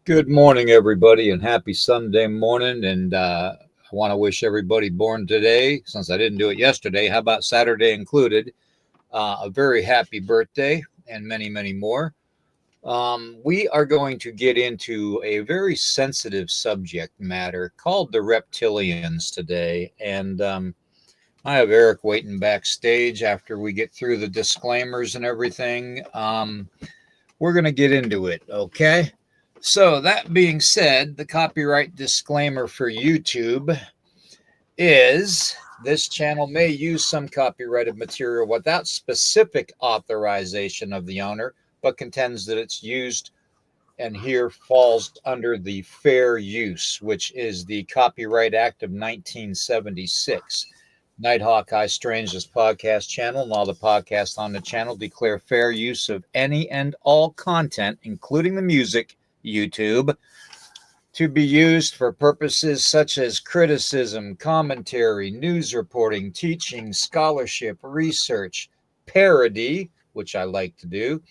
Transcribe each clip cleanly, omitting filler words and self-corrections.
Good morning, everybody, and happy Sunday morning. And I want to wish everybody born today, since I didn't do it yesterday, how about Saturday included, a very happy birthday and many, many more. We are going to get into a very sensitive subject matter called the reptilians today. And I have Eric waiting backstage after we get through the disclaimers and everything. We're going to get into it, okay? So that being said, the copyright disclaimer for YouTube is this channel may use some copyrighted material without specific authorization of the owner, but contends that it's used and here falls under the fair use, which is the Copyright Act of 1976. Nighthawk Strangeless podcast channel and all the podcasts on the channel declare fair use of any and all content, including the music, YouTube, to be used for purposes such as criticism, commentary, news reporting, teaching, scholarship, research, parody, which I like to do,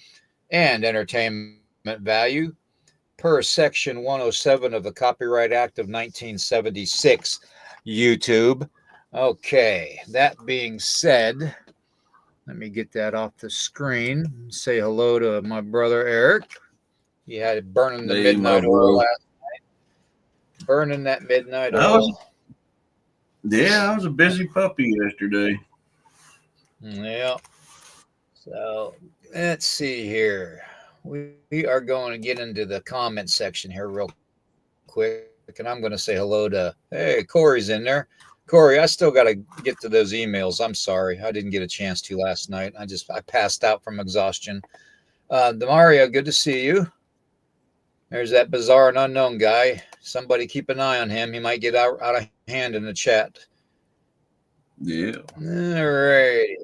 and entertainment value per Section 107 of the Copyright Act of 1976. YouTube. Okay, that being said, let me get that off the screen. Say hello to my brother Eric. He had it burning the midnight oil last night. Burning that midnight oil. I was a busy puppy yesterday. Yeah. So let's see here. We are going to get into the comment section here real quick. And I'm going to say hello to, hey, Corey's in there. Corey, I still got to get to those emails. I'm sorry. I didn't get a chance to last night. I passed out from exhaustion. Demario, good to see you. There's that bizarre and unknown guy. Somebody keep an eye on him. He might get out of hand in the chat. Yeah. All right.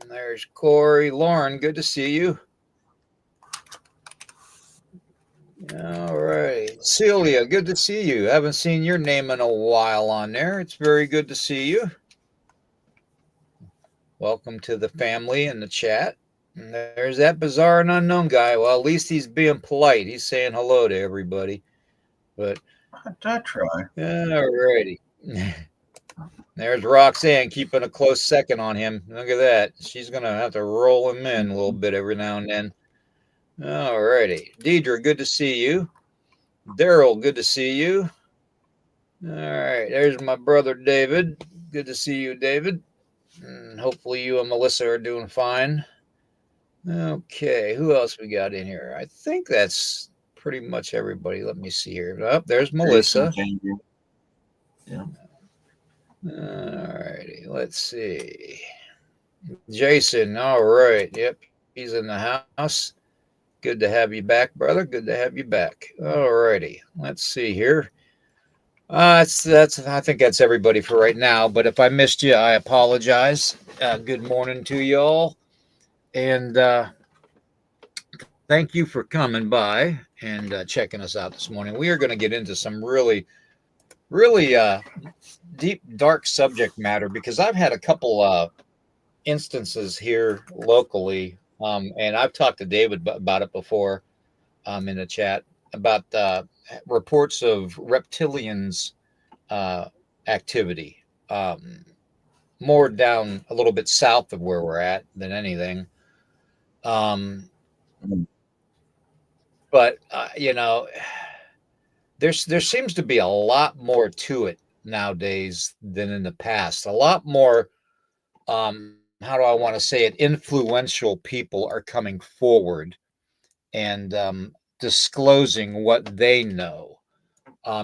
There's Corey. Lauren, good to see you. All right. Celia, good to see you. Haven't seen your name in a while on there. It's very good to see you. Welcome to the family in the chat. And there's that bizarre and unknown guy. Well, at least he's being polite. He's saying hello to everybody. But I try. All righty. There's Roxanne keeping a close second on him. Look at that. She's going to have to roll him in a little bit every now and then. All righty. Deidre, good to see you. Daryl, good to see you. All right. There's my brother David. Good to see you, David. And hopefully you and Melissa are doing fine. Okay, who else we got in here? I think that's pretty much everybody. Let me see here. Oh, there's Jason Melissa. changing. Yeah. All righty. Let's see. Jason. All right. Yep. He's in the house. Good to have you back, brother. Good to have you back. All righty. Let's see here. That's. I think that's everybody for right now. But if I missed you, I apologize. Good morning to y'all, and thank you for coming by and checking us out this morning. We are going to get into some really deep, dark subject matter because I've had a couple instances here locally, and I've talked to David about it before in the chat about reports of reptilians activity, more down a little bit south of where we're at than anything. But there seems to be a lot more to it nowadays than in the past. A lot more, how do I want to say it? Influential people are coming forward and disclosing what they know.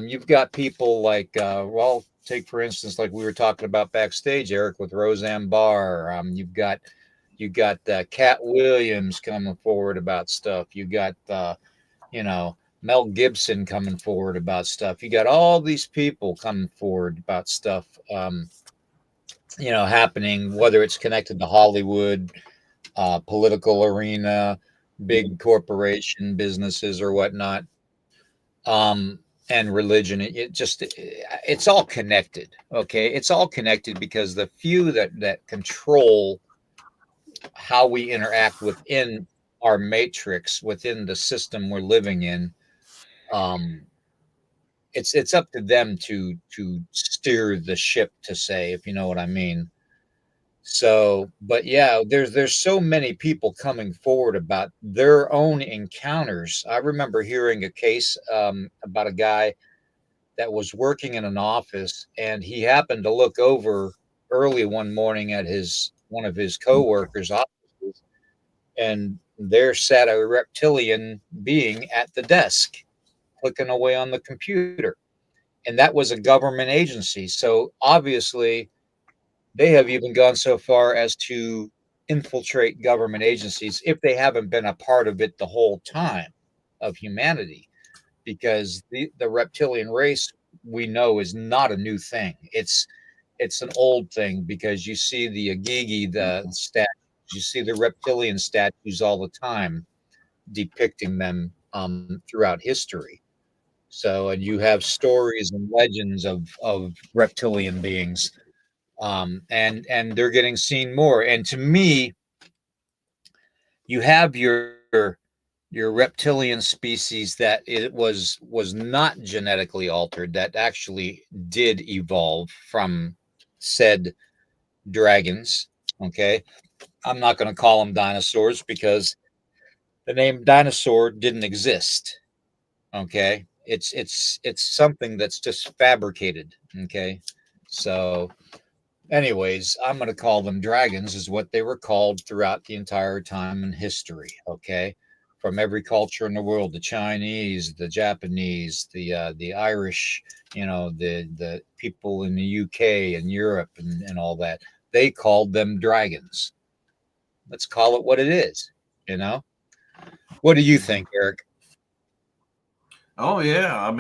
You've got people like, well, take for instance, like we were talking about backstage, Eric, with Roseanne Barr. You got Cat Williams coming forward about stuff. You got Mel Gibson coming forward about stuff. You got all these people coming forward about stuff, happening, whether it's connected to Hollywood, political arena, big corporation businesses or whatnot, and religion. It's all connected. Okay. It's all connected because the few that control how we interact within our matrix, within the system we're living in, it's up to them to steer the ship, to say, if you know what I mean. So, but yeah, there's so many people coming forward about their own encounters. I remember hearing a case about a guy that was working in an office, and he happened to look over early one morning at one of his coworkers' offices, and there sat a reptilian being at the desk, clicking away on the computer. And that was a government agency. So obviously, they have even gone so far as to infiltrate government agencies if they haven't been a part of it the whole time of humanity, because the reptilian race, we know, is not a new thing. It's an old thing, because you see the Agigi, the statues, you see the reptilian statues all the time depicting them throughout history. So, and you have stories and legends of reptilian beings, and they're getting seen more. And to me, you have your reptilian species that it was not genetically altered, that actually did evolve from said dragons. Okay, I'm not going to call them dinosaurs because the name dinosaur didn't exist. Okay, it's something that's just fabricated. Okay, so anyways, I'm going to call them dragons, is what they were called throughout the entire time in history. Okay, from every culture in the world, the Chinese, the Japanese, the Irish, the people in the UK and Europe and all that, they called them dragons. Let's call it what it is. What do you think, Eric? Oh yeah, I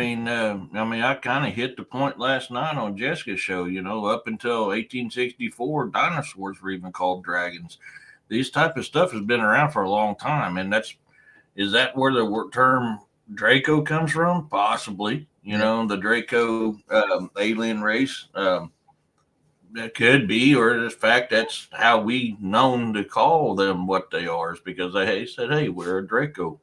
kind of hit the point last night on Jessica's show. Up until 1864, dinosaurs were even called dragons. These type of stuff has been around for a long time, and is that where the term Draco comes from? Possibly. The Draco alien race. That could be, or the fact that's how we known to call them what they are, is because they said, "Hey, we're a Draco."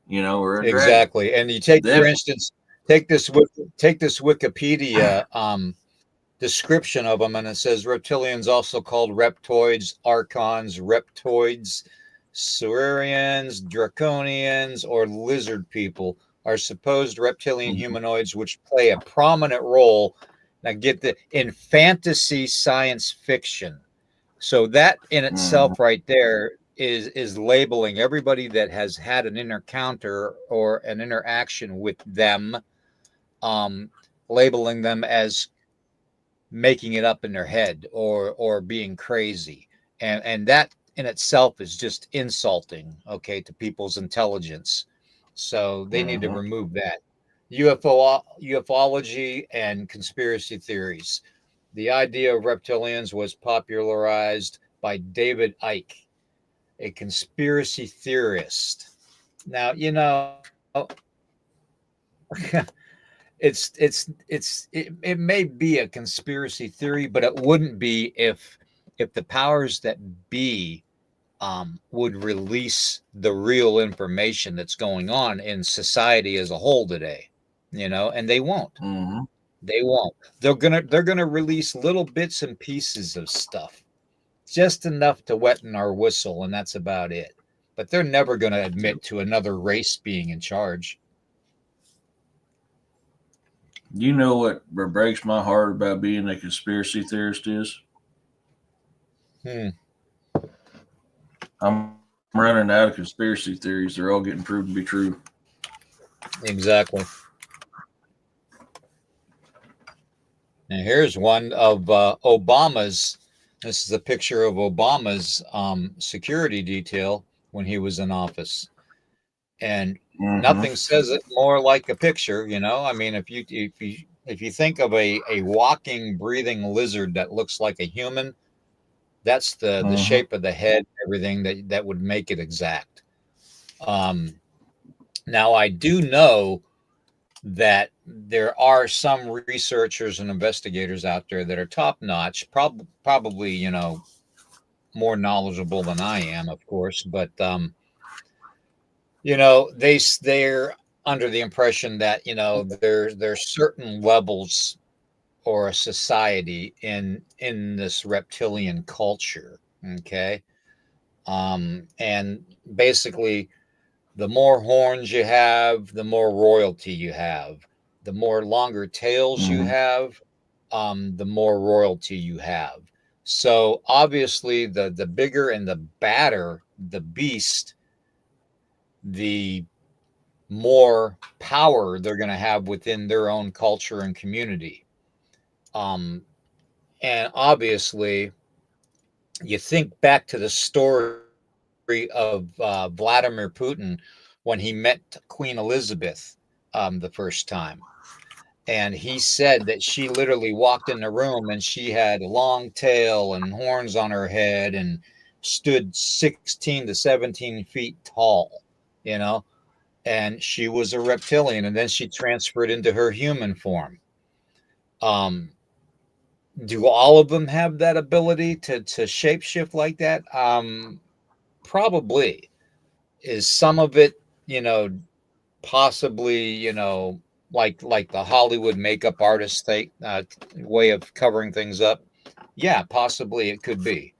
We're a dragon. Exactly. And you take, for instance, take this Wikipedia description of them, and it says reptilians, also called reptoids, archons, reptoids, saurians, draconians, or lizard people, are supposed reptilian humanoids which play a prominent role. Now in fantasy science fiction. So that in itself right there is labeling everybody that has had an encounter or an interaction with them, labeling them as making it up in their head or being crazy, and that in itself is just insulting, okay, to people's intelligence. So they need to Mm-hmm. remove that. Ufology and conspiracy theories. The idea of reptilians was popularized by David Icke, a conspiracy theorist. Now, it may be a conspiracy theory, but it wouldn't be if the powers that be would release the real information that's going on in society as a whole today, and they won't. Mm-hmm. They won't. They're gonna release little bits and pieces of stuff, just enough to wet in our whistle, and that's about it. But they're never gonna admit to another race being in charge. You know what breaks my heart about being a conspiracy theorist is? Hmm. I'm running out of conspiracy theories. They're all getting proved to be true. Exactly. And here's one of Obama's. This is a picture of Obama's security detail when he was in office, and Mm-hmm. nothing says it more like a picture. I mean, if you think of a walking, breathing lizard that looks like a human, that's the Mm-hmm. shape of the head, everything that would make it exact. Now I do know that there are some researchers and investigators out there that are top notch, probably more knowledgeable than I am, of course, but they're under the impression that there's certain levels or a society in this reptilian culture, okay, and basically the more horns you have, the more royalty you have. The more longer tails you Mm-hmm. have, the more royalty you have. So obviously, the bigger and the badder the beast, the more power they're going to have within their own culture and community. Um, and obviously, you think back to the story of Vladimir Putin when he met Queen Elizabeth the first time. And he said that she literally walked in the room and she had a long tail and horns on her head and stood 16 to 17 feet tall, you know, and she was a reptilian. And then she transferred into her human form. Um, do all of them have that ability to shapeshift like that? Probably. Is some of it, you know, possibly, like the Hollywood makeup artist way of covering things up? Yeah, possibly it could be.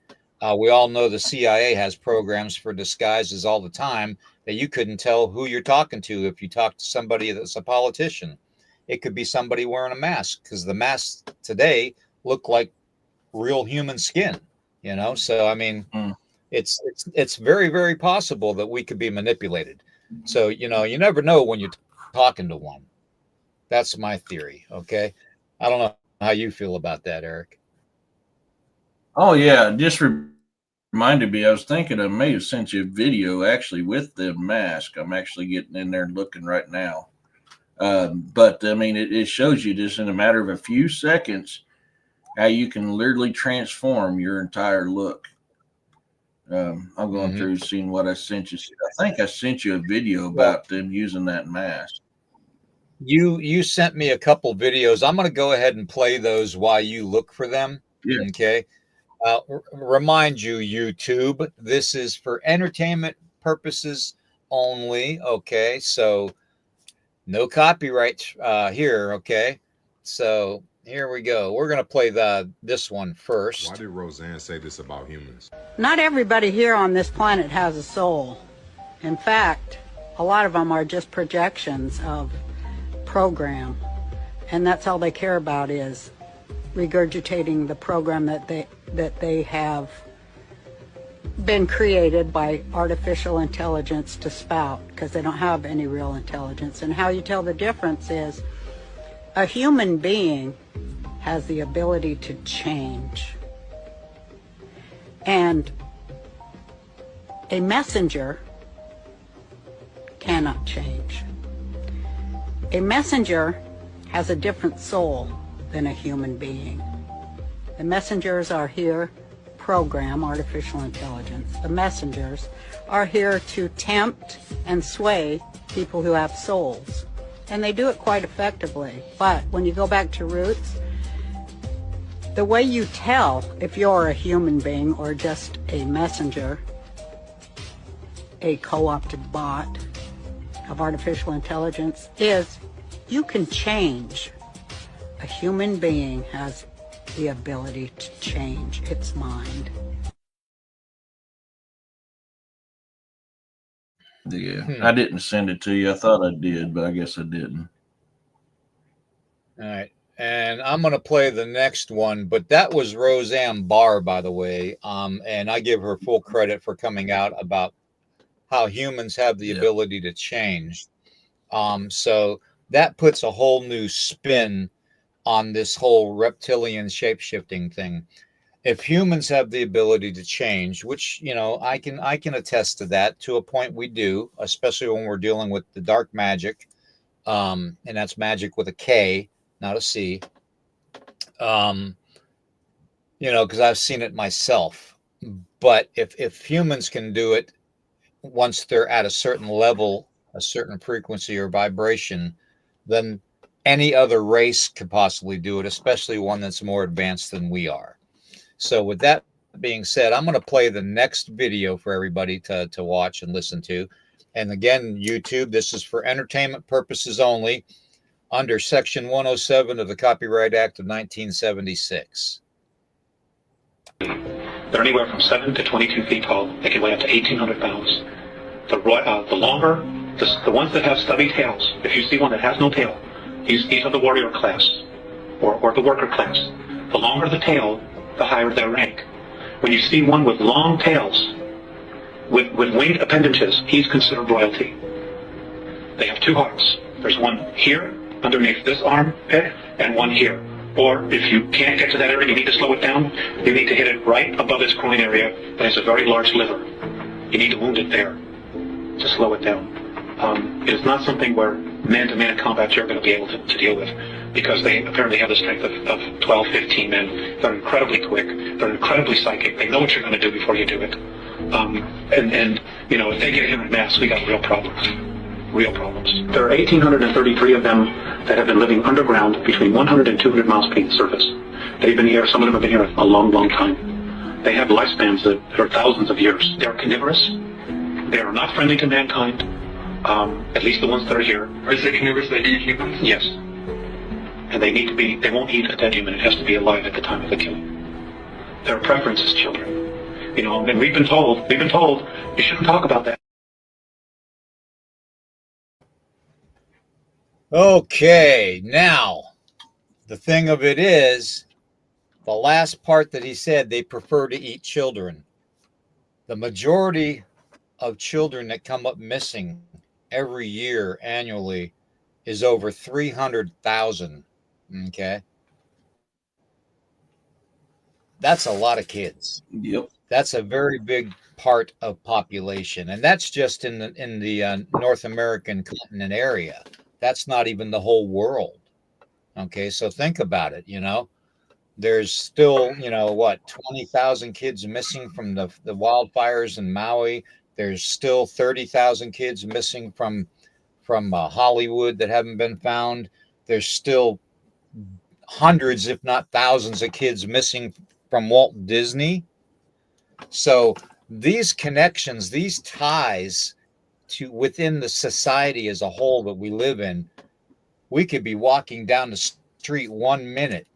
We all know the CIA has programs for disguises all the time that you couldn't tell who you're talking to if you talk to somebody that's a politician. It could be somebody wearing a mask because the masks today look like real human skin, So I mean, Mm. it's very, very possible that we could be manipulated. So you never know when you're talking to one. That's my theory. Okay, I don't know how you feel about that, Eric. Oh yeah, just reminded me. I was thinking I may have sent you a video actually with the mask. I'm actually getting in there and looking right now. But I mean, it shows you just in a matter of a few seconds how you can literally transform your entire look. I'm going Mm-hmm. through seeing what I sent you. I think I sent you a video Well, about them using that mask. you sent me a couple videos. I'm going to go ahead and play those while you look for them. Yeah. Okay. Remind you, YouTube, this is for entertainment purposes only. Okay, so no copyright here. Okay, so here we go. We're gonna play this one first. Why did Roseanne say this about humans? Not everybody here on this planet has a soul. In fact, a lot of them are just projections of program, and that's all they care about is regurgitating the program that they have been created by artificial intelligence to spout because they don't have any real intelligence. And how you tell the difference is a human being has the ability to change. And a messenger cannot change. A messenger has a different soul than a human being. The messengers are here, program artificial intelligence. The messengers are here to tempt and sway people who have souls. And they do it quite effectively. But when you go back to roots, the way you tell if you're a human being or just a messenger, a co-opted bot of artificial intelligence, is you can change. A human being has the ability to change its mind. Yeah, I didn't send it to you. I thought I did, but I guess I didn't. All right. And I'm going to play the next one, but that was Roseanne Barr, by the way. And I give her full credit for coming out about how humans have the ability to change. So that puts a whole new spin on this whole reptilian shape-shifting thing. If humans have the ability to change, which, you know, I can attest to that to a point we do, especially when we're dealing with the dark magic. And that's magic with a K, not a C. You know, because I've seen it myself. But if humans can do it once they're at a certain level, a certain frequency or vibration, then any other race could possibly do it, especially one that's more advanced than we are. So with that being said, I'm going to play the next video for everybody to watch and listen to. And again, YouTube, this is for entertainment purposes only, under Section 107 of the Copyright Act of 1976. They're anywhere from 7 to 22 feet tall. They can weigh up to 1,800 pounds. The longer, the ones that have stubby tails, if you see one that has no tail, these are the warrior class, or the worker class. The longer the tail, the higher their rank. When you see one with long tails, with winged appendages, he's considered royalty. They have two hearts. There's one here, underneath this armpit, and one here. Or if you can't get to that area, you need to slow it down, you need to hit it right above its groin area, that has a very large liver. You need to wound it there to slow it down. It is not something where man-to-man combat you're going to be able to deal with, because they apparently have the strength of 12, 15 men. They're incredibly quick. They're incredibly psychic. They know what you're going to do before you do it. And you know, if they get him in mass, we got real problems. Real problems. There are 1,833 of them that have been living underground between 100 and 200 miles beneath the surface. They've been here, some of them have been here a long, long time. They have lifespans that are thousands of years. They're carnivorous. They are not friendly to mankind, at least the ones that are here. Are they carnivorous? They eat humans? Yes. And they need to be, they won't eat a dead human. It has to be alive at the time of the killing. Their preference is children. You know, and we've been told, you shouldn't talk about that. Okay, now, the thing of it is, the last part that he said, they prefer to eat children. The majority of children that come up missing every year annually is over 300,000. Okay. That's a lot of kids. Yep. That's a very big part of population. And that's just in the North American continent area. That's not even the whole world. Okay. So think about it, you know. There's still, you know, what, 20,000 kids missing from the wildfires in Maui. There's still 30,000 kids missing from Hollywood that haven't been found. There's still hundreds, if not thousands, of kids missing from Walt Disney. So these connections, these ties to within the society as a whole that we live in, we could be walking down the street 1 minute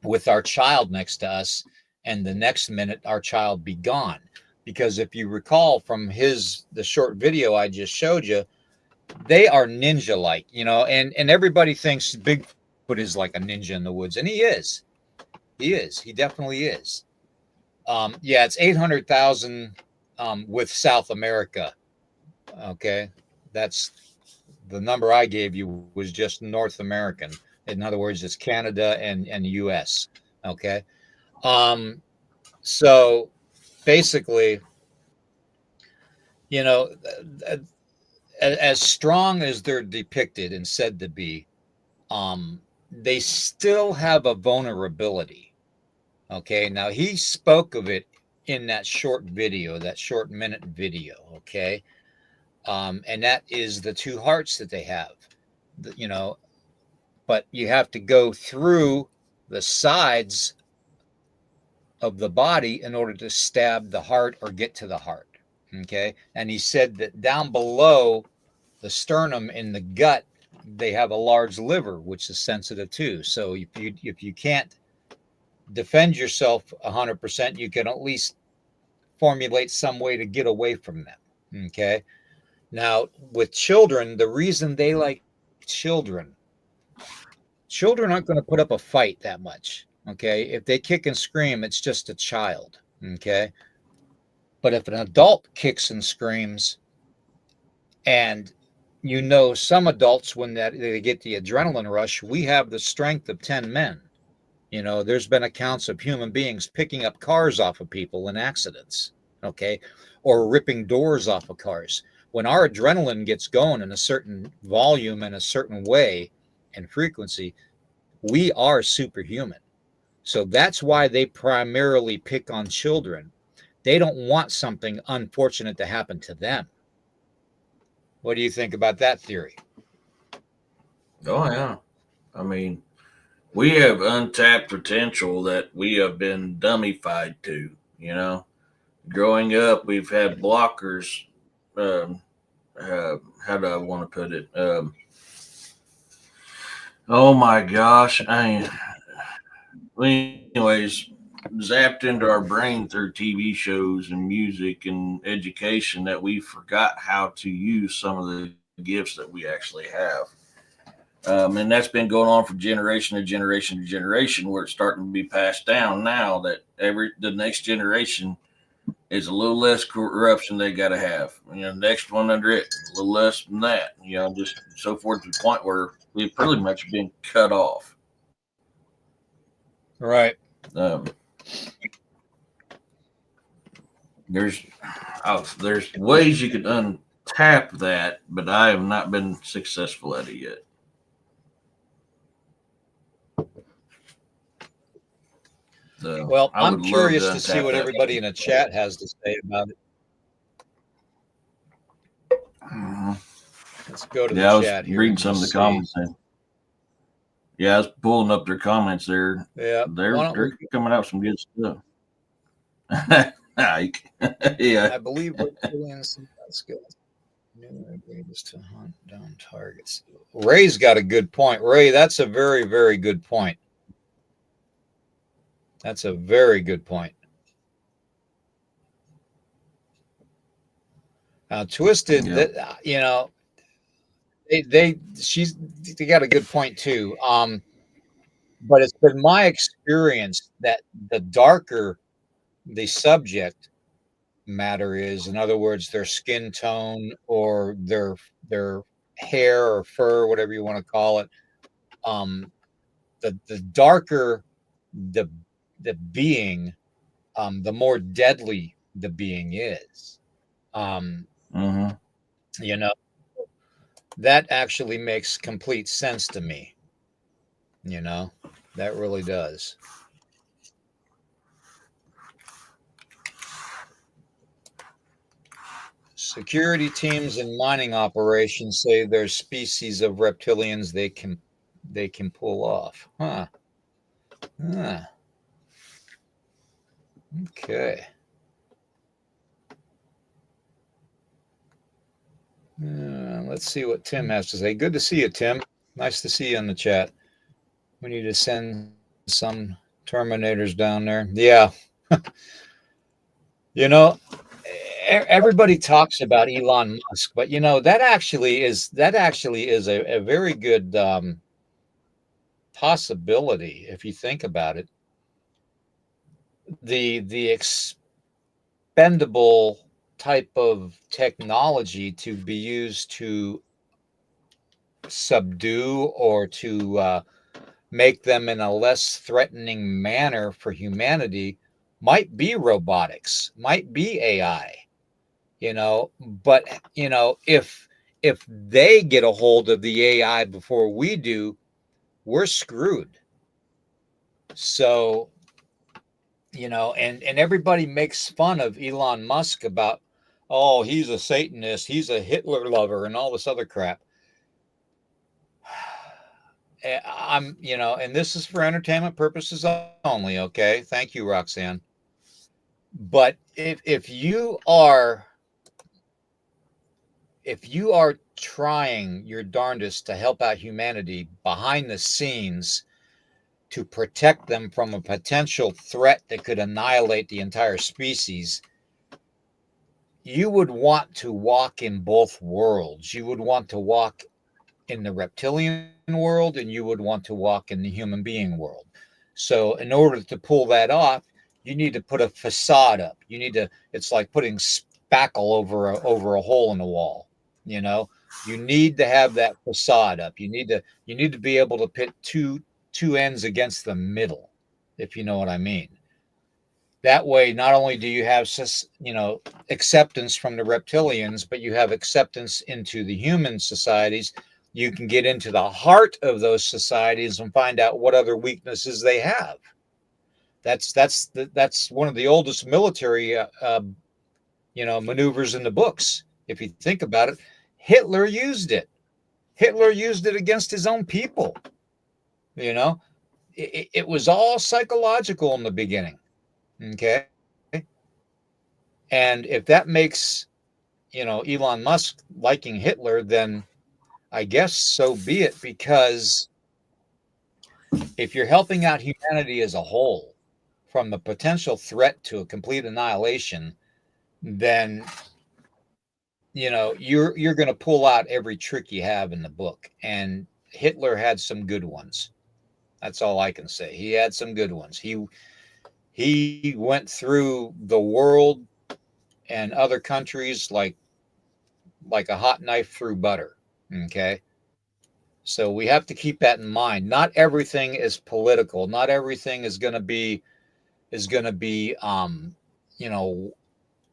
with our child next to us, and the next minute our child be gone. Because if you recall from the short video I just showed you, they are ninja-like, you know, and everybody thinks Bigfoot is like a ninja in the woods, and he is. He definitely is. Yeah, it's 800,000 with South America. Okay, that's the number I gave you was just North American. In other words, it's Canada and US. Okay. So basically, you know, as strong as they're depicted and said to be, they still have a vulnerability. Okay. Now he spoke of it in that short video, that short minute video. Okay. And that is the two hearts that they have, you know, but you have to go through the sides of the body in order to stab the heart or get to the heart. Okay. And he said that down below the sternum in the gut, they have a large liver, which is sensitive too. So if you can't defend yourself 100%, you can at least formulate some way to get away from them. Okay. Now, with children, the reason they like children aren't going to put up a fight that much. Okay. If they kick and scream, it's just a child. Okay. But if an adult kicks and screams, and you know, some adults, when they get the adrenaline rush, we have the strength of 10 men. You know, there's been accounts of human beings picking up cars off of people in accidents. Okay. Or ripping doors off of cars. When our adrenaline gets going in a certain volume and a certain way and frequency, we are superhuman. So that's why they primarily pick on children. They don't want something unfortunate to happen to them. What do you think about that theory? Oh, yeah. I mean, we have untapped potential that we have been dummified to, you know. Growing up, we've had blockers. How do I want to put it? Oh my gosh. Anyways, zapped into our brain through TV shows and music and education that we forgot how to use some of the gifts that we actually have. And that's been going on from generation to generation to generation, where it's starting to be passed down now that the next generation is a little less corruption they got to have. You know, next one under it, a little less than that. You know, just so forth to the point where we've pretty much been cut off. Right. There's ways you could untap that, but I have not been successful at it yet. So well, I'm curious to see what everybody in the chat has to say about it. Let's go to the chat here. Reading some of the comments there. Yeah, I was pulling up their comments there. Yeah, they're coming out with some good stuff. Yeah, I believe reptilians. That's good. New is to hunt down targets. Ray's got a good point. Ray, that's a very, very good point. That's a very good point. Twisted, yeah. that you know, they got a good point too. But it's been my experience that the darker the subject matter is, in other words, their skin tone or their hair or fur, whatever you want to call it, the darker the being, the more deadly the being is. You know, that actually makes complete sense to me. You know, that really does. Security teams in mining operations say there's species of reptilians they can pull off. Huh. Okay. Let's see what Tim has to say. Good to see you, Tim. Nice to see you in the chat. We need to send some Terminators down there. Yeah. You know, everybody talks about Elon Musk, but you know, that actually is a very good possibility if you think about it. the expendable type of technology to be used to subdue or to make them in a less threatening manner for humanity might be robotics, might be AI, but if they get a hold of the AI before we do, we're screwed. So, and everybody makes fun of Elon Musk about, oh, he's a Satanist, he's a Hitler lover, and all this other crap. And this is for entertainment purposes only, okay? Thank you, Roxanne. But if you are trying your darndest to help out humanity behind the scenes to protect them from a potential threat that could annihilate the entire species, you would want to walk in both worlds. You would want to walk in the reptilian world, and you would want to walk in the human being world. So in order to pull that off, you need to put a facade up. It's like putting spackle over a hole in the wall. You need to have that facade up. You need to be able to pit two ends against the middle, if you know what I mean. That way, not only do you have acceptance from the reptilians, but you have acceptance into the human societies. You can get into the heart of those societies and find out what other weaknesses they have. That's one of the oldest military maneuvers in the books. If you think about it, Hitler used it. Hitler used it against his own people. It was all psychological in the beginning. Okay. And if that makes, Elon Musk liking Hitler, then I guess so be it, because if you're helping out humanity as a whole from the potential threat to a complete annihilation, then you're going to pull out every trick you have in the book. And Hitler had some good ones. That's all I can say. He had some good ones. He went through the world and other countries like a hot knife through butter. Okay. So we have to keep that in mind. Not everything is political. Not everything is going to be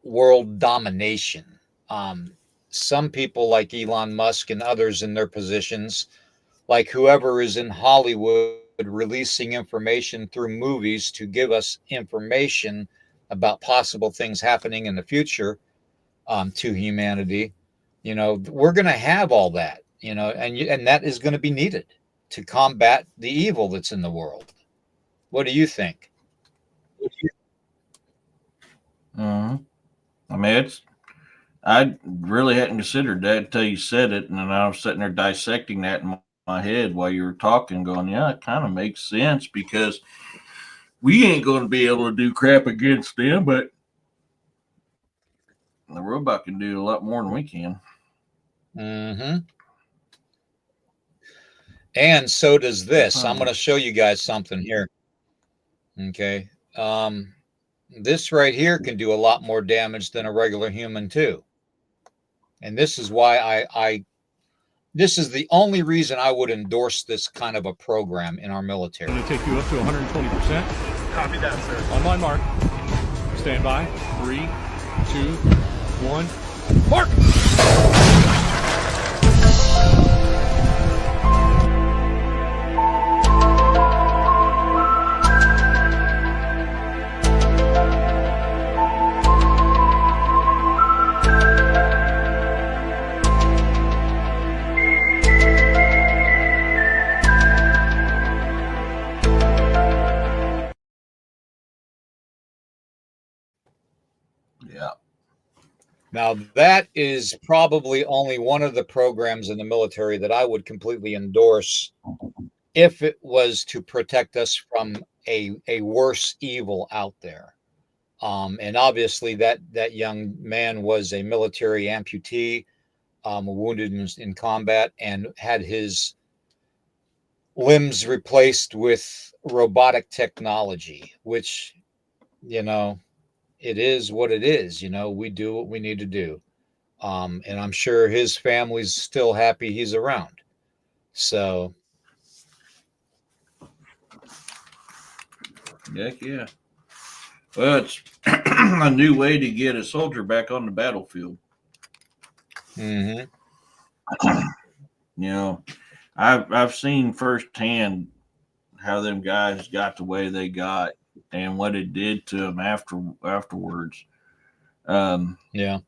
world domination. Some people like Elon Musk and others in their positions, like whoever is in Hollywood releasing information through movies to give us information about possible things happening in the future to humanity, we're going to have all that, and that is going to be needed to combat the evil that's in the world. What do you think? I mean, I really hadn't considered that until you said it, and then I was sitting there dissecting that in my head while you were talking, going, yeah, it kind of makes sense, because we ain't going to be able to do crap against them, but the robot can do a lot more than we can. Mm-hmm. And so does this. I'm going to show you guys something here. Okay. This right here can do a lot more damage than a regular human too. And this is why this is the only reason I would endorse this kind of a program in our military. I'm going to take you up to 120%. Copy that, sir. On my mark. Stand by. 3, 2, 1. Mark! Yeah. Now, that is probably only one of the programs in the military that I would completely endorse if it was to protect us from a worse evil out there. And obviously that young man was a military amputee, wounded in combat, and had his limbs replaced with robotic technology, which you know, it is what it is. You know, we do what we need to do. And I'm sure his family's still happy he's around. So, Heck yeah. Well, it's a new way to get a soldier back on the battlefield. mhm. You know, I've seen firsthand how them guys got the way they got and what it did to them afterwards. Um, Yeah.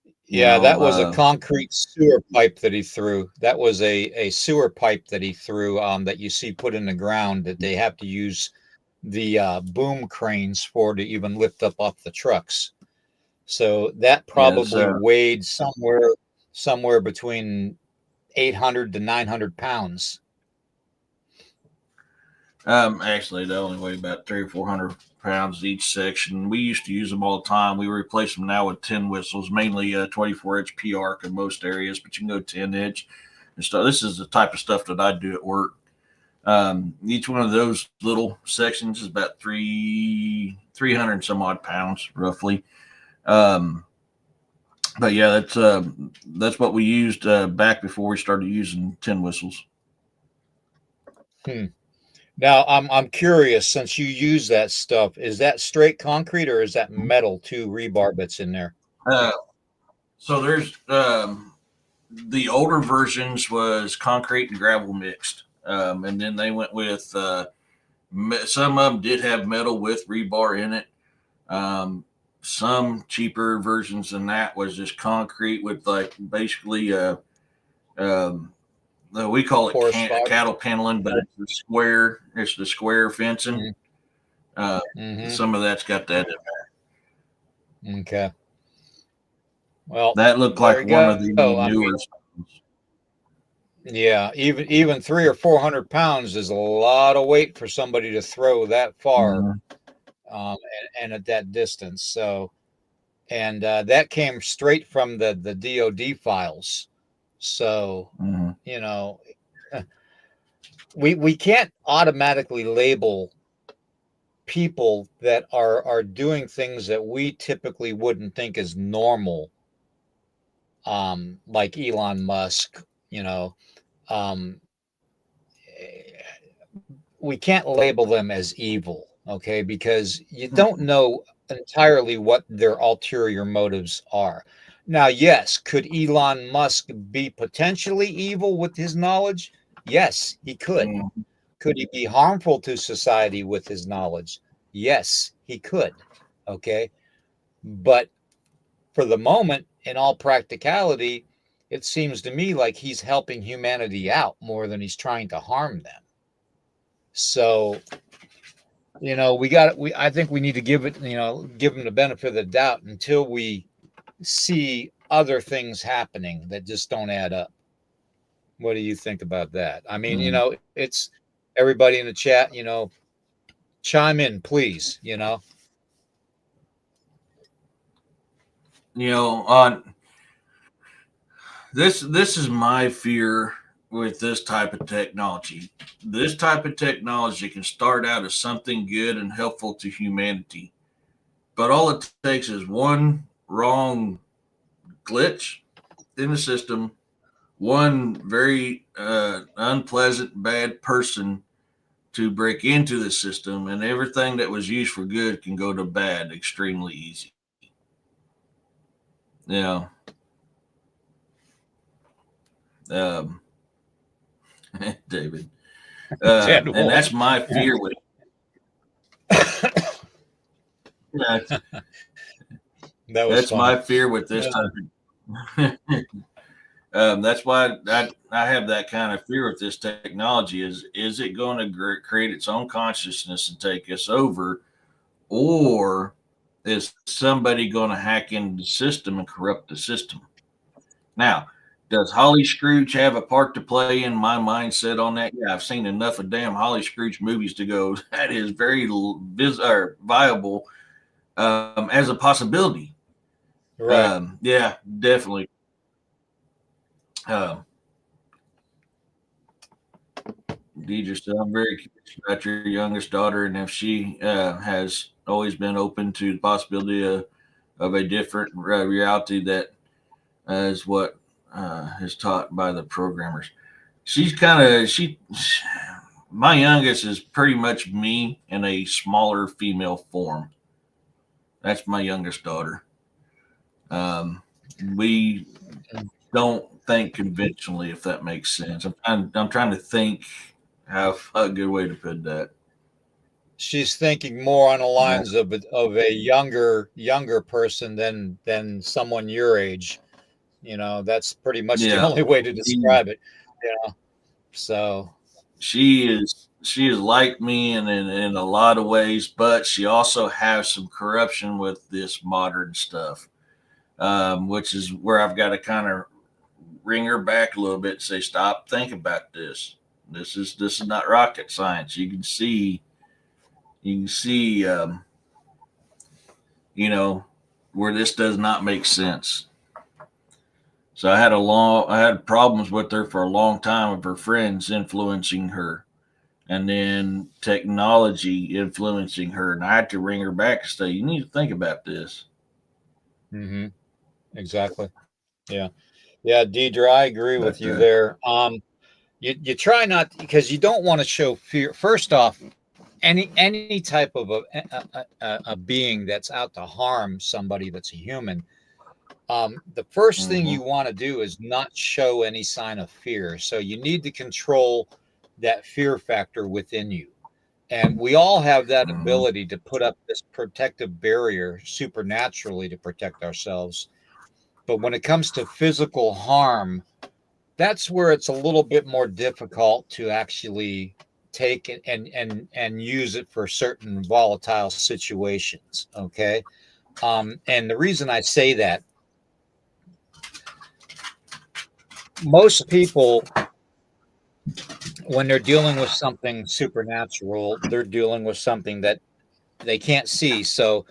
you Yeah, know, that was a concrete sewer pipe that he threw. That was a sewer pipe that he threw that you see put in the ground that they have to use the boom cranes for to even lift up off the trucks. So that yeah, it's, probably weighed somewhere between 800 to 900 pounds. actually, they only weigh about 300 or 400 pounds each section. We used to use them all the time. We replace them now with 10 whistles, mainly 24-inch P arc in most areas, but you can go 10-inch and stuff. This is the type of stuff that I do at work. Each one of those little sections is about 300 and some odd pounds, roughly. Um, but yeah, that's what we used back before we started using 10 whistles. Hmm. Now I'm curious, since you use that stuff, is that straight concrete or is that metal too, rebar bits in there? Uh, so there's the older versions was concrete and gravel mixed, and then they went with some of them did have metal with rebar in it. Um, some cheaper versions than that was just concrete with like basically um, we call it Forest fire. cattle paneling, but it's the square. It's the square fencing. Mm-hmm. Some of that's got that in Okay. Well, there. That looked there like you one go. of the I newer. mean, yeah, even 300 or 400 pounds is a lot of weight for somebody to throw that far, Mhm. and at that distance. So, and that came straight from the DoD files. So, Mhm. you know, we can't automatically label people that are doing things that we typically wouldn't think is normal, like Elon Musk. You know, um, we can't label them as evil, okay? Because you don't know entirely what their ulterior motives are. Now, yes, could Elon Musk be potentially evil with his knowledge? Yes, he could. Mhm. Could he be harmful to society with his knowledge? Yes, he could. Okay. But for the moment, in all practicality, it seems to me like he's helping humanity out more than he's trying to harm them. So, I think we need to give him the benefit of the doubt until we see other things happening that just don't add up. What do you think about that? I mean, Mhm. it's everybody in the chat, chime in, please, On this is my fear with this type of technology. This type of technology can start out as something good and helpful to humanity, but all it takes is one wrong glitch in the system, one very unpleasant bad person to break into the system, and everything that was used for good can go to bad extremely easy. Yeah. Um, David. Dead And one. that's my fear with That was that's my funny. fear with this type of that's why I have that kind of fear with this technology. Is it going to create its own consciousness and take us over, or is somebody going to hack into the system and corrupt the system? Now, does Holly Scrooge have a part to play in my mindset on that? Yeah, I've seen enough of damn Holly Scrooge movies to go. That is very viable as a possibility. Right. Yeah, definitely. Um, Deidre said, I'm very curious about your youngest daughter and if she has always been open to the possibility of a different reality that is what is taught by the programmers. She's kind of, my youngest is pretty much me in a smaller female form. That's my youngest daughter. We don't think conventionally, if that makes sense. I'm trying to think how a good way to put that. She's thinking more on the Yeah. lines of a younger person than someone your age. That's pretty much the Yeah. only way to describe it. Yeah. So She is like me in a lot of ways, but she also has some corruption with this modern stuff, which is where I've got to kind of ring her back a little bit and say, "Stop, think about this. This is not rocket science. You can see, where this does not make sense." So I had problems with her for a long time of her friends influencing her and then technology influencing her. And I had to ring her back and say, you need to think about this. exactly. Yeah. Yeah, Deidre, I agree with But you there. You try not, because you don't want to show fear. First off, any type of a being that's out to harm somebody that's a human, the first thing you want to do is not show any sign of fear. So you need to control that fear factor within you. And we all have that ability to put up this protective barrier supernaturally to protect ourselves. But when it comes to physical harm, that's where it's a little bit more difficult to actually take it and use it for certain volatile situations. Okay. And the reason I say that, most people, when they're dealing with something supernatural, they're dealing with something that they can't see. So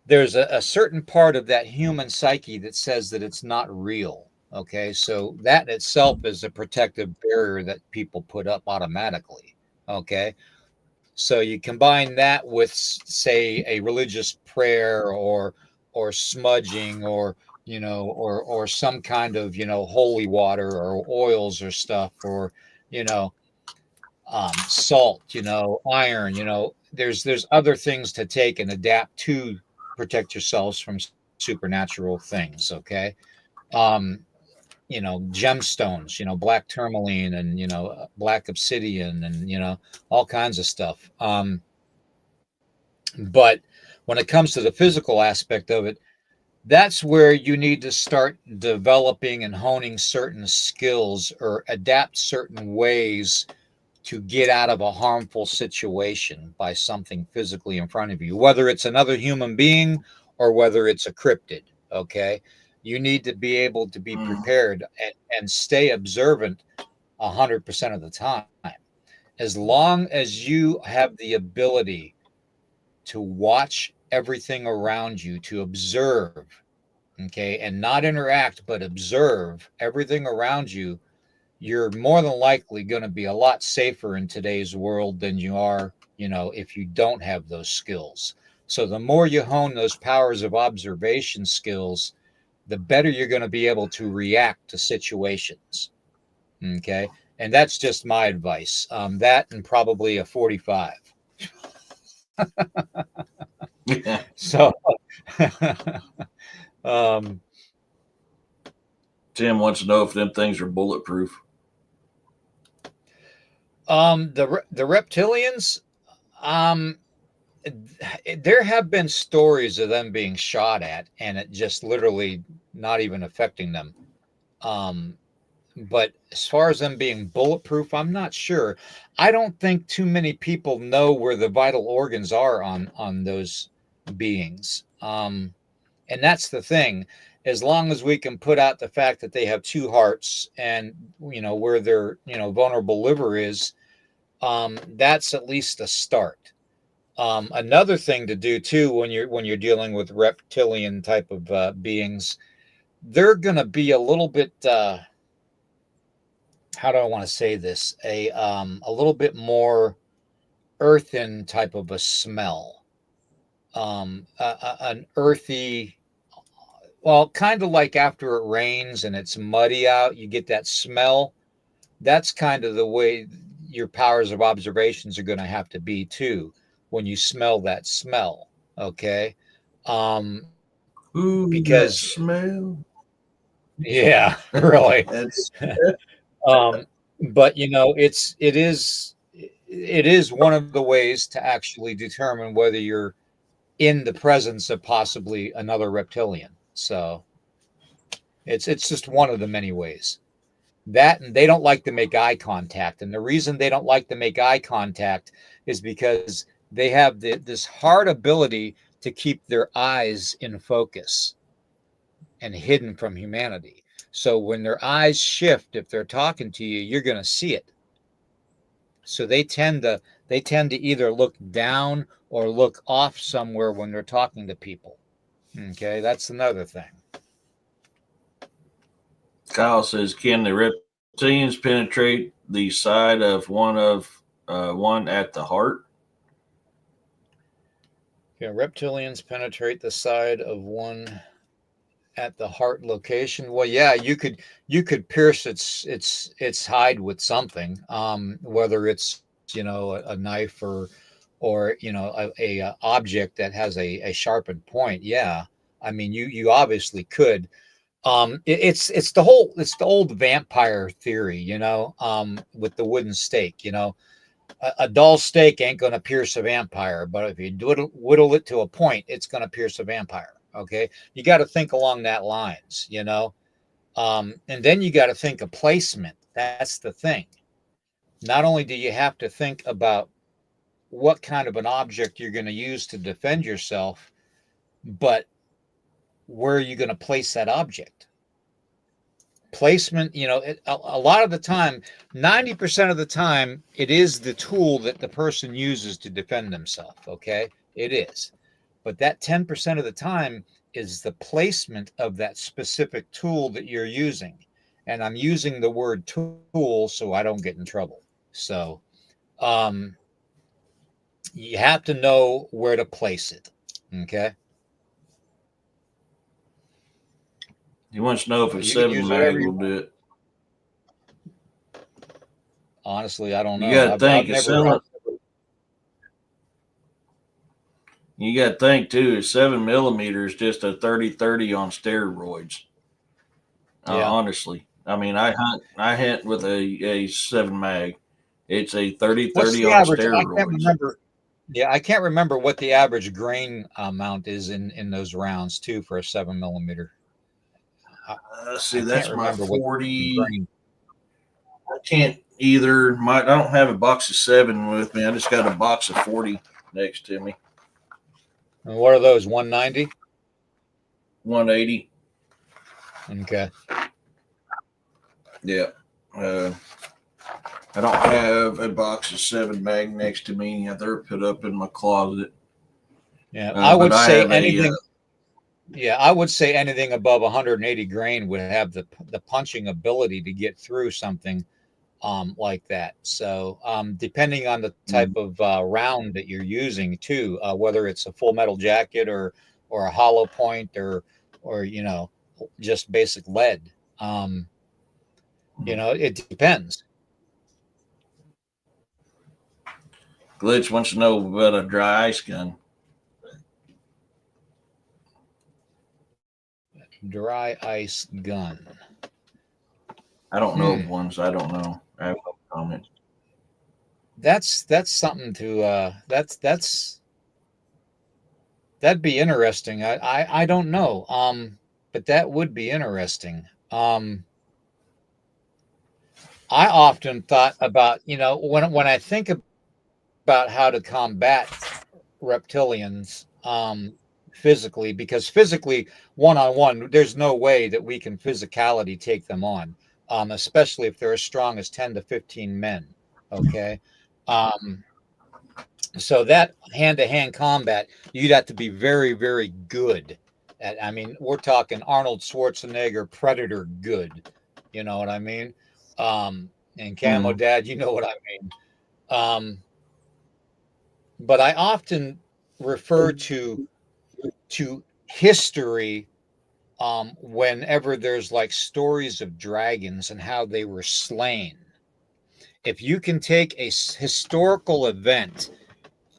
there's a certain part of that human psyche that says that it's not real. Okay. So that itself is a protective barrier that people put up automatically. Okay. So you combine that with, say, a religious prayer or smudging or some kind of holy water or oils or stuff or you know salt, iron. There's other things to take and adapt to protect yourselves from supernatural things. Okay. Um, gemstones, black tourmaline and, black obsidian and, all kinds of stuff. But when it comes to the physical aspect of it, that's where you need to start developing and honing certain skills or adapt certain ways to get out of a harmful situation by something physically in front of you, whether it's another human being or whether it's a cryptid. Okay. You need to be able to be prepared and stay observant 100% of the time. As long as you have the ability to watch everything around you, to observe, okay, and not interact, but observe everything around you, you're more than likely going to be a lot safer in today's world than you are, if you don't have those skills. So the more you hone those powers of observation skills, the better you're going to be able to react to situations. Okay. And that's just my advice. That and probably a 45. So, Tim wants to know if them things are bulletproof. the reptilians, there have been stories of them being shot at and it just literally not even affecting them. But as far as them being bulletproof, I'm not sure. I don't think too many people know where the vital organs are on those beings. And that's the thing. As long as we can put out the fact that they have two hearts and where their vulnerable liver is, that's at least a start. Another thing to do too when you're dealing with reptilian type of beings, they're going to be a little bit how do I want to say this? A little bit more earthen type of a smell. An earthy, well, kind of like after it rains and it's muddy out, you get that smell. That's kind of the way your powers of observations are going to have to be too when you smell that smell. Okay. Um, Ooh, that because smell. yeah, really. That's Um, but it is one of the ways to actually determine whether you're in the presence of possibly another reptilian. So it's just one of the many ways. That, and they don't like to make eye contact. And the reason they don't like to make eye contact is because they have this hard ability to keep their eyes in focus and hidden from humanity. So when their eyes shift, if they're talking to you, you're going to see it. So they tend to either look down or look off somewhere when they're talking to people. Okay, that's another thing. Kyle says, can the reptilians penetrate the side of one at the heart? Can reptilians penetrate the side of one at the heart location? Well, yeah, you could pierce its hide with something, whether it's a knife or a object that has a sharpened point. Yeah, I mean you obviously could. It's the old vampire theory, with the wooden stake. A dull stake ain't going to pierce a vampire, but if you whittle it to a point, it's going to pierce a vampire. Okay, you got to think along that lines, and then you got to think of placement. That's the thing. Not only do you have to think about what kind of an object you're going to use to defend yourself, but where are you going to place that object? Placement, a lot of the time, 90% of the time, it is the tool that the person uses to defend themselves. Okay, it is. But that 10% of the time is the placement of that specific tool that you're using. And I'm using the word tool so I don't get in trouble. So you have to know where to place it. Okay. He wants to know if a You can 7 use mag whatever you will want. do it. Honestly, I don't know. You got to I've think. never. You got to think too. 7mm is just a 30-30 on steroids. Yeah. Honestly, I mean, I hunt with a 7 mag. It's a 30-30 What's the on average? I steroids. can't remember. Yeah, I can't remember what the average grain amount is in those rounds too for a 7mm. See, I that's can't my remember 40. what grain. I can't either. I don't have a box of 7 with me. I just got a box of 40 next to me. And what are those? 190. 180. Okay. Yeah. I don't have a box of 7 mag next to me. They're put up in my closet. Yeah, I would but I say have anything. Yeah, I would say anything above 180 grain would have the punching ability to get through something like that. So depending on the type of round that you're using too, whether it's a full metal jacket or a hollow point or just basic lead, it depends. Glitch wants to know about a dry ice gun. Dry ice gun. I don't know of ones. I don't know. I have no comment. That's something to that'd be interesting. I don't know. But that would be interesting. I often thought about, when I think about how to combat reptilians physically, because physically, one-on-one, there's no way that we can physicality take them on, especially if they're as strong as 10 to 15 men. Okay. So that hand-to-hand combat, you'd have to be very, very good at. I mean, we're talking Arnold Schwarzenegger Predator good. You know what I mean? And Camo Dad, you know what I mean. But I often refer to history whenever there's like stories of dragons and how they were slain. If you can take a historical event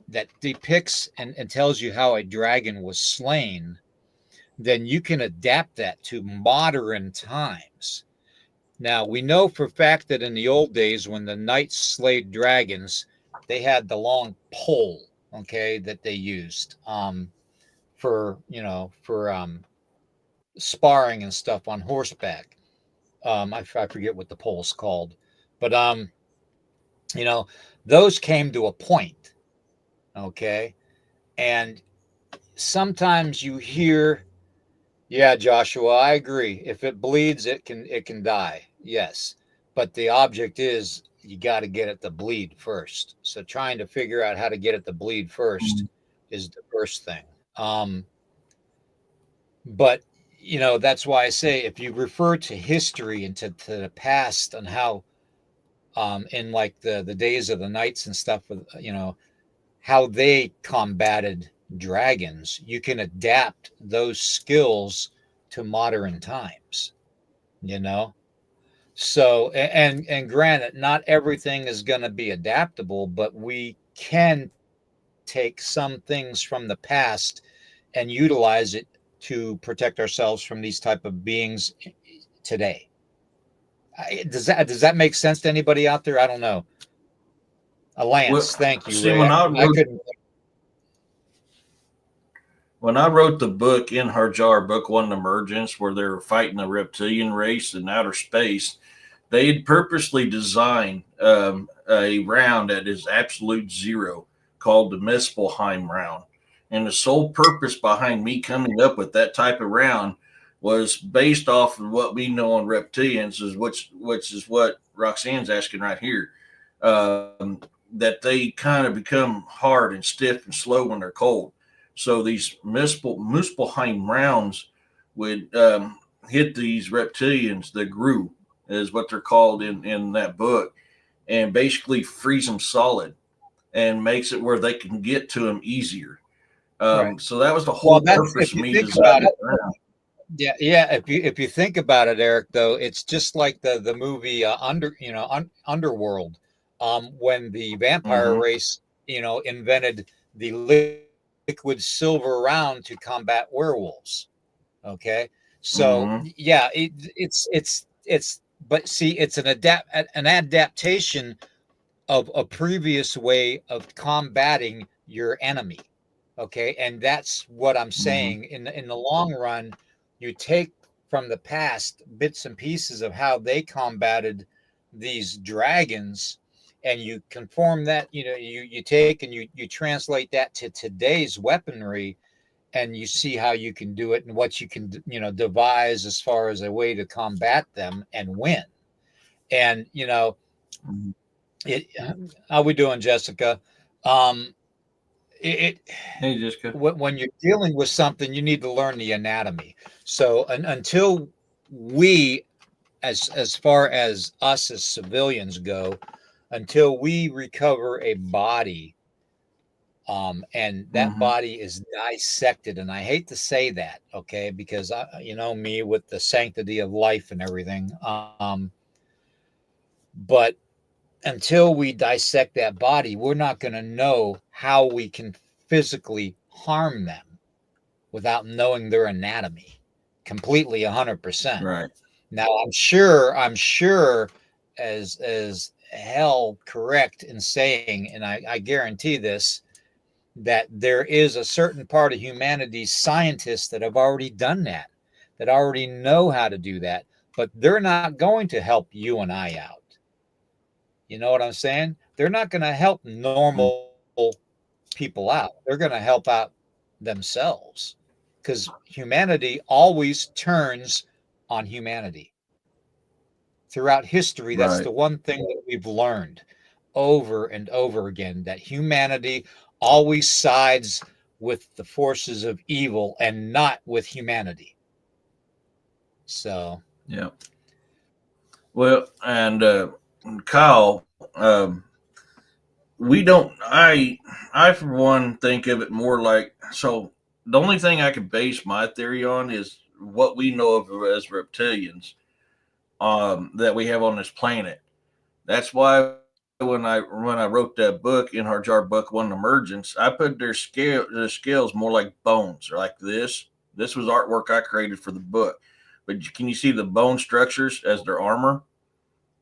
that depicts and tells you how a dragon was slain, then you can adapt that to modern times. Now, we know for a fact that in the old days, when the knights slayed dragons, they had the long pole, okay, that they used for sparring and stuff on horseback. I forget what the pole's called, but those came to a point, okay, and sometimes you hear, yeah, Joshua, I agree. If it bleeds, it can die. Yes, but the object is you got to get it to bleed first. So trying to figure out how to get it to bleed first is the first thing. But that's why I say if you refer to history and to the past and how in like the days of the knights and stuff, how they combated dragons, you can adapt those skills to modern times, so and granted, not everything is going to be adaptable, but we can take some things from the past and utilize it to protect ourselves from these type of beings today. Does that make sense to anybody out there? I don't know. Lance, thank you, See, Ray. when I wrote the book In Her Jar, Book 1, Emergence, where they were fighting a reptilian race in outer space, they had purposely designed a round that is absolute zero called the Muspelheim round. And the sole purpose behind me coming up with that type of round was based off of what we know on reptilians, which is what Roxanne's asking right here. That they kind of become hard and stiff and slow when they're cold. So these Muspelheim rounds would hit these reptilians, the Gru is what they're called in that book, and basically freeze them solid and makes it where they can get to them easier. Right. So that was the whole purpose of me designing it around. Yeah. If you think about it, Eric, though, it's just like the movie Underworld, when the vampire race, invented the liquid silver round to combat werewolves. Okay, so yeah, it's but see, it's an adaptation of a previous way of combating your enemy. Okay, and that's what I'm saying. In the long run, you take from the past bits and pieces of how they combated these dragons, and you conform that. You take and you translate that to today's weaponry, and you see how you can do it and what you can devise as far as a way to combat them and win. And how we doing, Jessica? Hey, Jessica. When you're dealing with something, you need to learn the anatomy. So until we, as far as us as civilians go, until we recover a body, and that body is dissected, and I hate to say that, okay, because me with the sanctity of life and everything, but until we dissect that body, we're not going to know how we can physically harm them without knowing their anatomy completely 100%. Right. Now, I'm sure as hell correct in saying, and I guarantee this, that there is a certain part of humanity's scientists that have already done that already know how to do that, but they're not going to help you and I out. You know what I'm saying? They're not going to help normal people out. They're going to help out themselves, because humanity always turns on humanity. Throughout history, that's the one thing that we've learned over and over again, that humanity always sides with the forces of evil and not with humanity. So, yeah. Well, and Kyle, we don't. I for one think of it more like, so. The only thing I can base my theory on is what we know of as reptilians, that we have on this planet. That's why when I wrote that book, In Our Jar Book One Emergence, I put their scales more like bones, or like this. This was artwork I created for the book. But can you see the bone structures as their armor?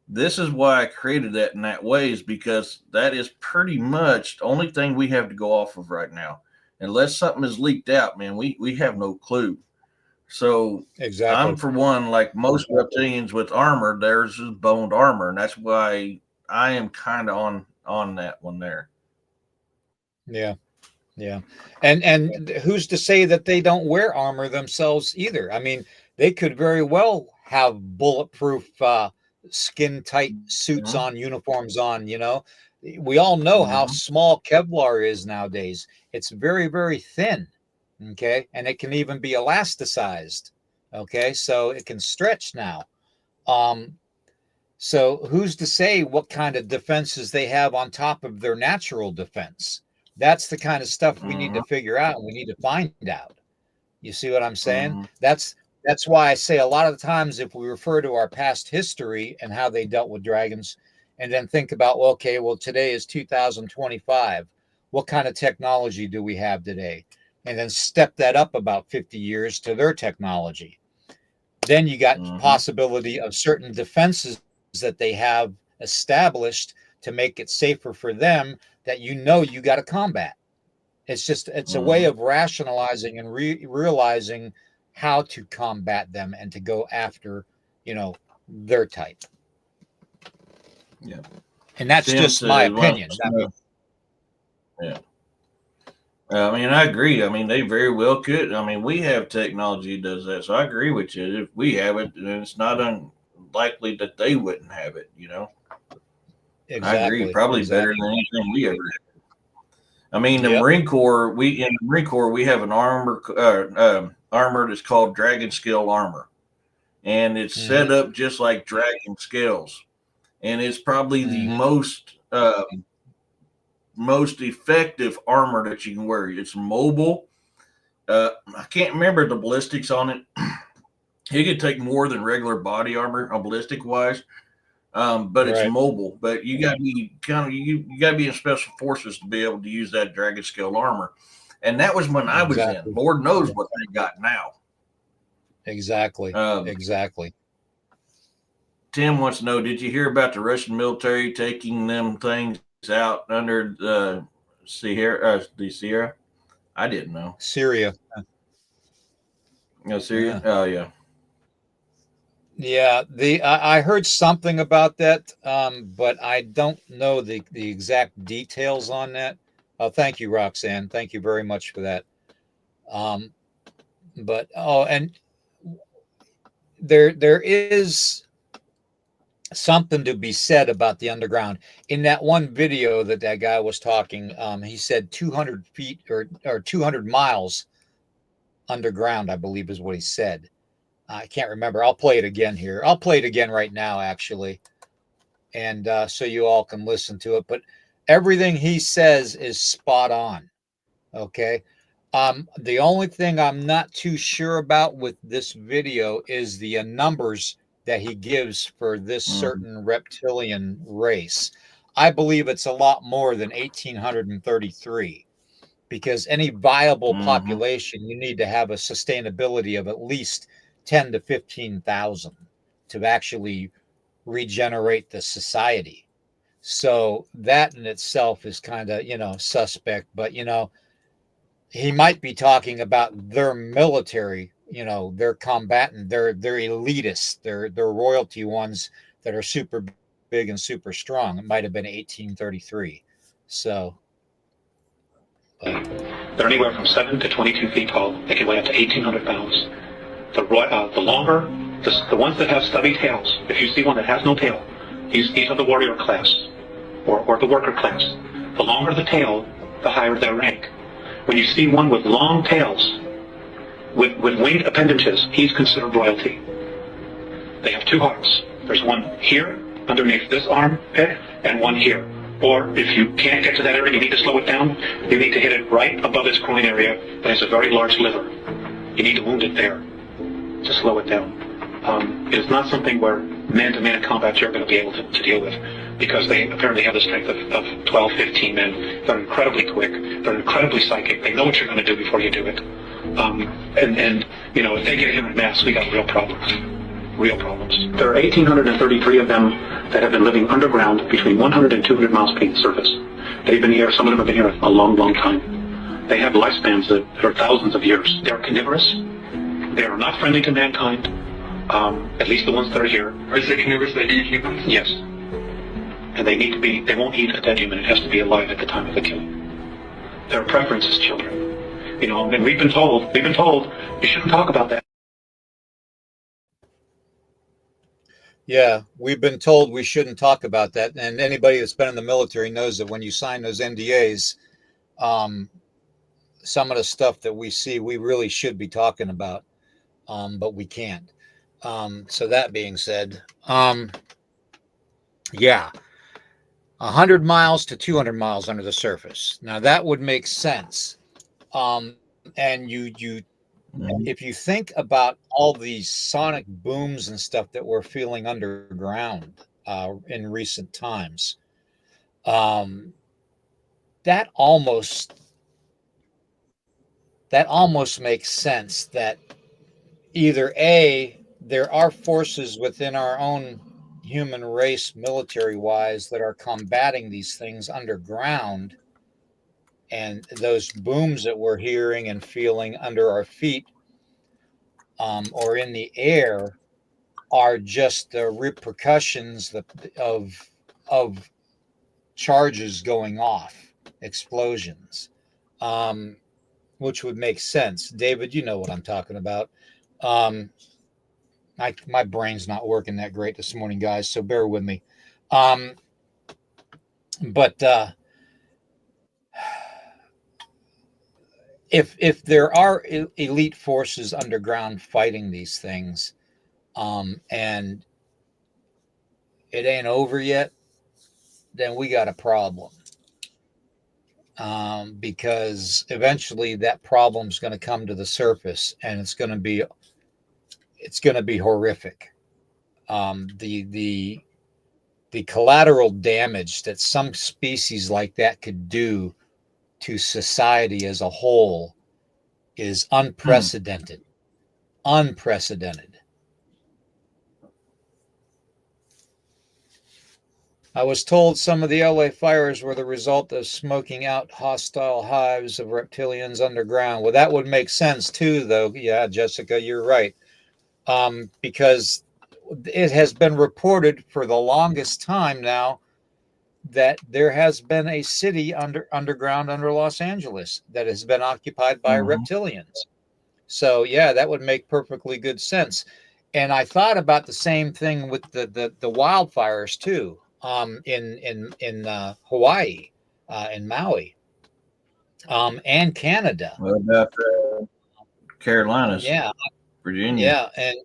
This is why I created that in that way, is because that is pretty much the only thing we have to go off of right now. Unless something is leaked out, man, we have no clue. So Exactly. I'm for one, like most reptilians with armor, theirs is boned armor, and that's why I am kind of on that one there. Yeah. Yeah. And who's to say that they don't wear armor themselves either? I mean, they could very well have bulletproof skin tight suits on, uniforms on, you know. We all know how small Kevlar is nowadays. It's very, very thin. Okay. And it can even be elasticized. Okay. So it can stretch now. So who's to say what kind of defenses they have on top of their natural defense? That's the kind of stuff we need to figure out. We need to find out. You see what I'm saying? That's why I say a lot of the times, if we refer to our past history and how they dealt with dragons, and then think about, well, okay, well, today is 2025. What kind of technology do we have today? And then step that up about 50 years to their technology. Then you got possibility of certain defenses that they have established to make it safer for them that you got to combat. It's a way of rationalizing and realizing how to combat them and to go after, their type. Yeah. And that's just my opinion. Yeah. I mean, I agree. I mean, they very well could. I mean, we have technology that does that. So I agree with you. If we have it, then it's not unlikely that they wouldn't have it, Exactly. I agree. Probably better than anything we ever had. I mean, the Marine Corps, we have an armor that's called dragon scale armor. And it's set up just like dragon scales. And it's probably the most effective armor that you can wear. It's mobile. I can't remember the ballistics on it. It could take more than regular body armor, ballistic wise, but it's mobile. But you got to be you got to be in special forces to be able to use that dragon scale armor. And that was when I was in. Lord knows what they got now. Exactly. Exactly. Tim wants to know: did you hear about the Russian military taking them things out under the Sierra? I didn't know. Syria. No, Syria. Yeah. Oh yeah. Yeah, I heard something about that, but I don't know the exact details on that. Thank you, Roxanne. Thank you very much for that. But and there is something to be said about the underground. In that one video that guy was talking, he said 200 feet or 200 miles underground, I believe is what he said. I can't remember. I'll play it again here. I'll play it again right now, actually. And so you all can listen to it. But everything he says is spot on. Okay. The only thing I'm not too sure about with this video is the numbers that he gives for this certain reptilian race. I believe it's a lot more than 1,833, because any viable population, you need to have a sustainability of at least 10 to 15,000 to actually regenerate the society. So that in itself is kind of, suspect, but, he might be talking about their military, their combatant, their elitists, their royalty ones that are super big and super strong. It might have been 1833. So they're anywhere from 7 to 22 feet tall. They can weigh up to 1,800 pounds. The longer, the ones that have stubby tails, if you see one that has no tail, these are the warrior class, or the worker class. The longer the tail, the higher their rank. When you see one with long tails, with winged appendages, he's considered royalty. They have two hearts. There's one here underneath this armpit and one here. Or if you can't get to that area, you need to slow it down. You need to hit it right above its groin area that has a very large liver. You need to wound it there to slow it down. It is not something where man-to-man combat you're going to be able to deal with, because they apparently have the strength of 12, 15 men. They're incredibly quick. They're incredibly psychic. They know what you're going to do before you do it. And you know, if they get him in mass, we got real problems. Real problems. There are 1,833 of them that have been living underground between 100 and 200 miles beneath the surface. They've been here, some of them have been here a long, long time. They have lifespans that are thousands of years. They're carnivorous. They are not friendly to mankind, at least the ones that are here. Are they carnivorous? They eat humans? Yes. And they need to be, they won't eat a dead human. It has to be alive at the time of the killing. Their preference is children. You know, and we've been told, you shouldn't talk about that. Yeah, we've been told we shouldn't talk about that. And anybody that's been in the military knows that when you sign those NDAs, some of the stuff that we see, we really should be talking about, but we can't. So that being said, yeah, 100 miles to 200 miles under the surface. Now that would make sense. And if you think about all these sonic booms and stuff that we're feeling underground in recent times, that almost makes sense that either A, there are forces within our own human race, military-wise, that are combating these things underground, and those booms that we're hearing and feeling under our feet or in the air are just the repercussions of charges going off, explosions, which would make sense. David, you know what I'm talking about. My brain's not working that great this morning, guys, so bear with me. But if there are elite forces underground fighting these things, and it ain't over yet, then we got a problem. Because eventually that problem's going to come to the surface, and it's going to be horrific. The collateral damage that some species like that could do to society as a whole is unprecedented. Unprecedented. I was told some of the LA fires were the result of smoking out hostile hives of reptilians underground. Well, that would make sense too, though. Yeah, Jessica, you're right. Because it has been reported for the longest time now that there has been a city underground under Los Angeles that has been occupied by reptilians. So yeah, that would make perfectly good sense. And I thought about the same thing with the wildfires too, in Hawaii, in Maui, and Canada. What about Carolinas? Yeah, Virginia. yeah, and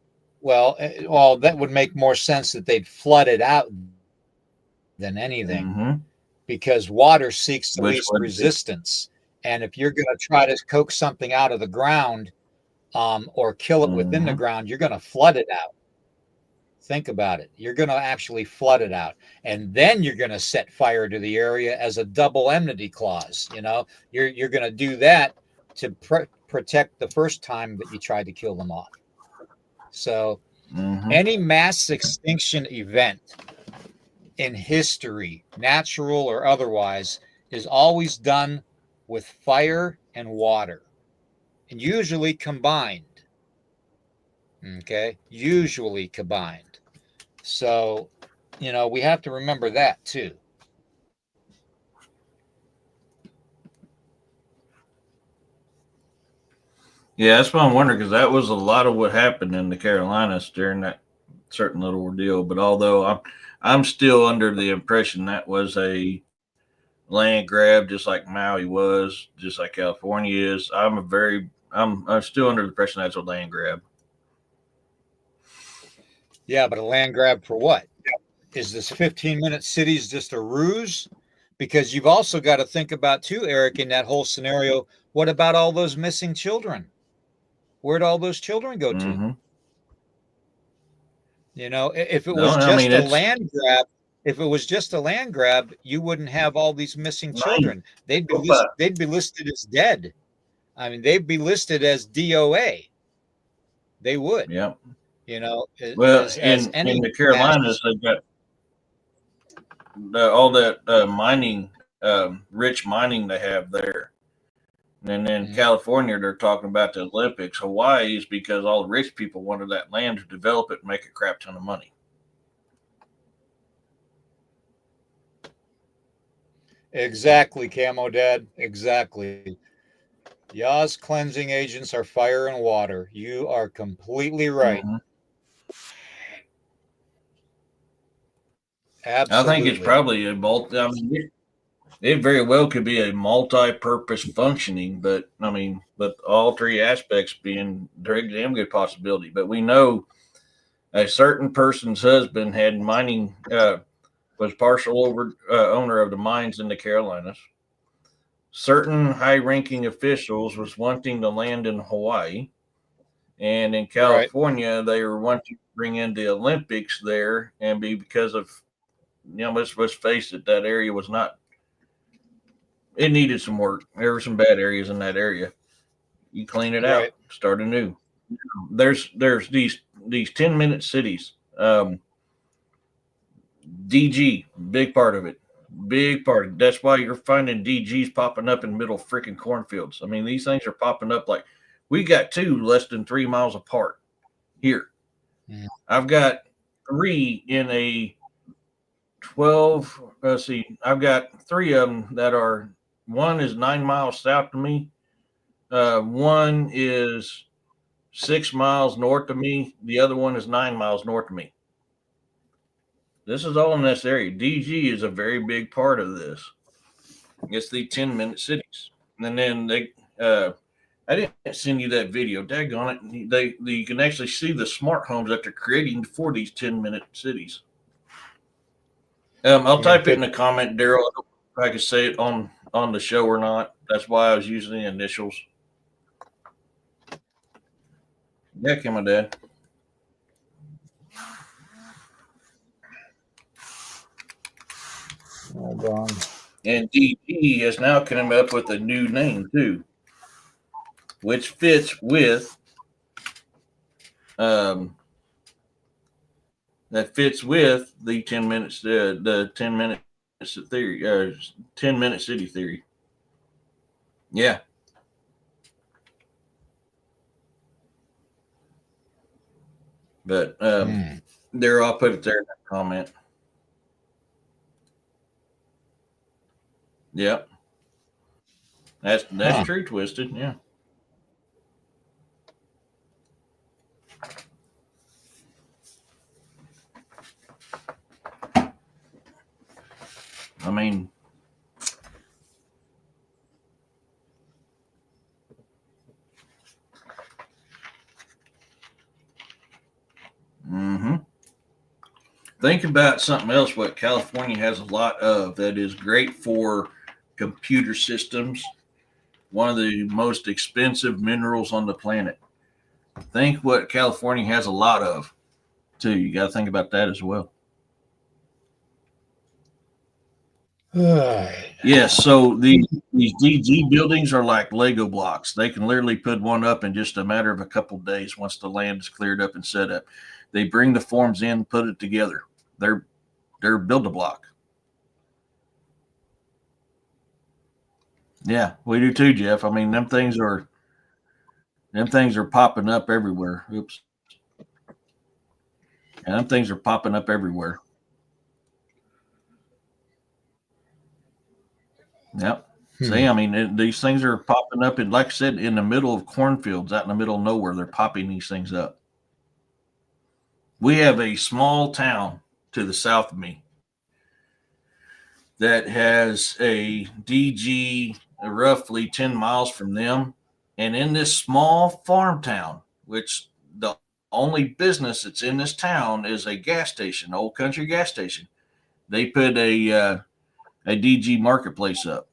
well, that would make more sense that they'd flood it out than anything, because water seeks the least resistance. And if you're going to try to coax something out of the ground, or kill it within the ground, you're going to flood it out. Think about it. You're going to actually flood it out, and then you're going to set fire to the area as a double enmity clause. You know, you're going to do that to protect the first time that you tried to kill them off. So any mass extinction event in history, natural or otherwise, is always done with fire and water, and usually combined. Okay, usually combined. So, you know, we have to remember that too. Yeah, that's what I'm wondering, because that was a lot of what happened in the Carolinas during that certain little ordeal. But although I'm still under the impression that was a land grab, just like Maui was, just like California is. I'm still under the impression that's a land grab. Yeah, but a land grab for what? is this 15-minute cities just a ruse? Because you've also got to think about too, Eric, in that whole scenario, what about all those missing children? Where'd all those children go to? Mm-hmm. You know, if it No, was I just mean, a it's land grab, you wouldn't have all these missing children. They'd be listed as dead. I mean, they'd be listed as DOA. They would. yeah. You know, Well, as in any the Carolinas, they've got all that mining, rich mining they have there. And then California, they're talking about the Olympics. Hawaii is because all the rich people wanted that land to develop it and make a crap ton of money. Exactly, Camo Dad. Exactly. Yaw's cleansing agents are fire and water. You are completely right. Mm-hmm. Absolutely. I think it's probably a multi. I mean, it very well could be a multi-purpose functioning, but I mean, but all three aspects being very damn good possibility. But we know a certain person's husband had mining, was partial owner of the mines in the Carolinas. Certain high-ranking officials was wanting the land in Hawaii, and in California, they were wanting to bring in the Olympics there, and because of, you know, let's face it, that area was not. It needed some work. There were some bad areas in that area. You clean it out, start anew. There's these 10-minute cities. DG, big part of it. Big part. That's why you're finding DGs popping up in middle freaking cornfields. I mean, these things are popping up like we got 2 less than 3 miles apart here. Yeah. I've got 3 in a 12. Let's see. I've got 3 of them that are. One is 9 miles south of me. One is 6 miles north of me. The other one is 9 miles north of me. This is all in this area. DG is a very big part of this. It's the 10-minute cities. And then they, I didn't send you that video. Daggone it. You can actually see the smart homes that they're creating for these 10-minute cities. I'll type it in the comment, Daryl. If I can say it on the show or not. That's why I was using the initials. Yeah, came my dad. Hold on. And DG has now come up with a new name too, which fits with the 10 minutes, the 10 minutes theory, 10-minute city theory. Yeah. But there, I'll put it there in that comment. Yep. That's true, Twisted. Yeah. I mean, think about something else. What California has a lot of that is great for computer systems. One of the most expensive minerals on the planet. Think what California has a lot of, too. You got to think about that as well. Yes, so these DG buildings are like Lego blocks. They can literally put one up in just a matter of a couple of days once the land is cleared up and set up. They bring the forms in, put it together. They're build-a-block. Yeah, we do too, Jeff. I mean, them things are popping up everywhere. Oops. And them things are popping up everywhere. Yep. See, I mean, these things are popping up, and like I said, in the middle of cornfields, out in the middle of nowhere, they're popping these things up. We have a small town to the south of me that has a DG roughly 10 miles from them. And in this small farm town, which the only business that's in this town is a gas station, Old Country gas station. They put a DG marketplace up.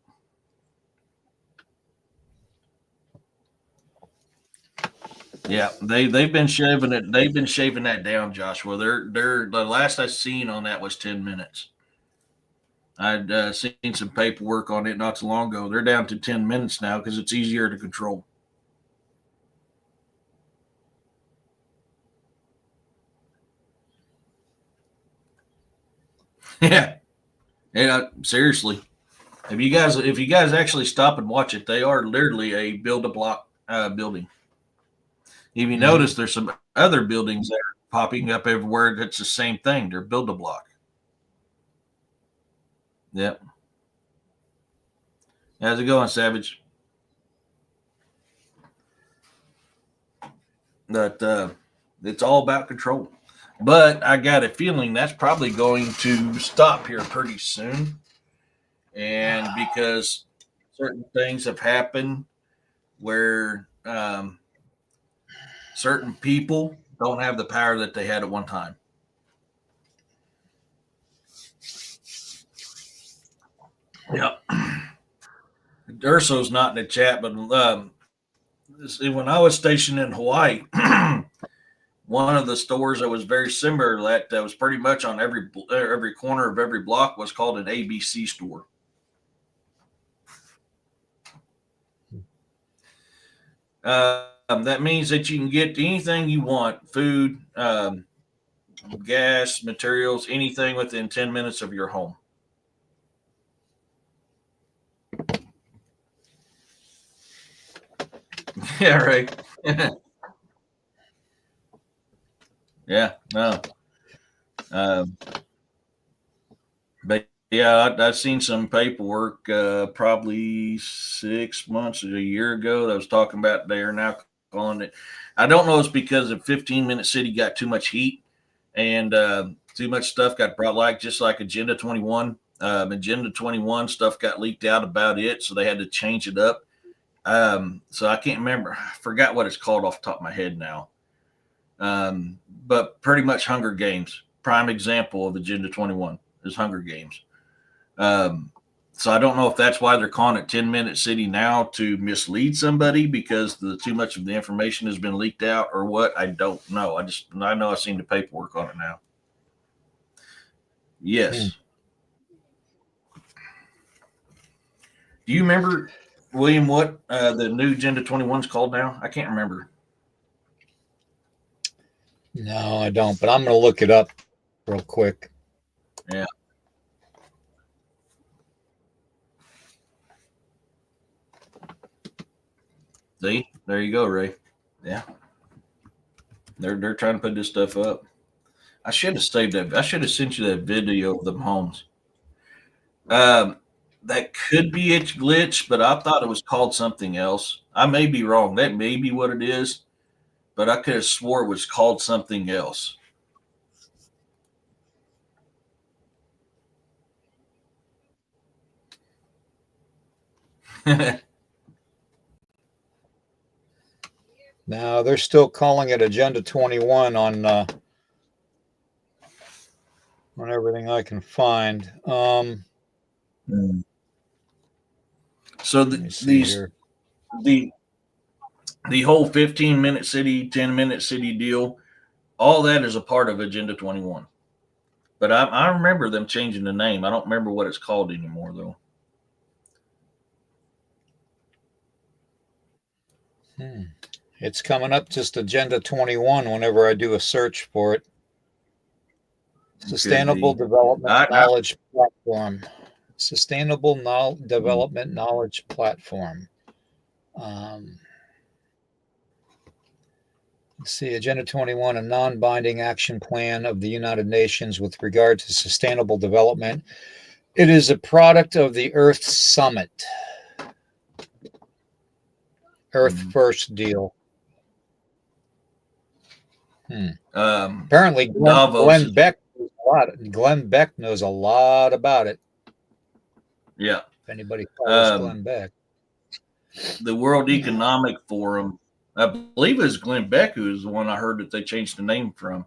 Yeah, they've been shaving it. They've been shaving that down, Joshua. They're the last I seen on that was 10 minutes. I'd seen some paperwork on it not too long ago. They're down to 10 minutes now because it's easier to control. Yeah, seriously. If you guys actually stop and watch it, they are literally a build-a-block building. If you notice, there's some other buildings that are popping up everywhere that's the same thing. They're build-a-block. Yep. How's it going, Savage? But it's all about control. But I got a feeling that's probably going to stop here pretty soon. And because certain things have happened where certain people don't have the power that they had at one time. Yep. Urso's not in the chat, but when I was stationed in Hawaii, one of the stores that was very similar to that was pretty much on every corner of every block was called an ABC store. That means that you can get anything you want, food, gas, materials, anything within 10 minutes of your home. Yeah, right. Yeah, no. But yeah, I've seen some paperwork probably 6 months or a year ago that was talking about they are now calling it. I don't know if it's because the 15-minute city got too much heat and too much stuff got brought, just like Agenda 21. Agenda 21 stuff got leaked out about it, so they had to change it up. So I can't remember. I forgot what it's called off the top of my head now. But pretty much Hunger Games. Prime example of Agenda 21 is Hunger Games. So I don't know if that's why they're calling it 10-minute city now to mislead somebody because too much of the information has been leaked out or what. I don't know. I know I've seen the paperwork on it now. Yes. Do you remember, William, what the new Agenda 21 is called now? I can't remember. No, I don't, but I'm going to look it up real quick. Yeah. See, there you go, Ray. Yeah. They're trying to put this stuff up. I should have saved that. I should have sent you that video of them homes. That could be a glitch, but I thought it was called something else. I may be wrong. That may be what it is, but I could have swore it was called something else. Now they're still calling it Agenda 21 on everything I can find. So the whole 15-minute city, 10-minute city deal, all that is a part of Agenda 21. But I remember them changing the name. I don't remember what it's called anymore, though. It's coming up just Agenda 21 whenever I do a search for it. Sustainable Development Knowledge Platform. Sustainable Development Knowledge Platform. Let's see, Agenda 21, a non-binding action plan of the United Nations with regard to sustainable development. It is a product of the Earth Summit. Earth First deal. Apparently, Glenn Beck knows a lot about it. Yeah. If anybody follows Glenn Beck. The World Economic Forum I believe it was Glenn Beck who was the one I heard that they changed the name from.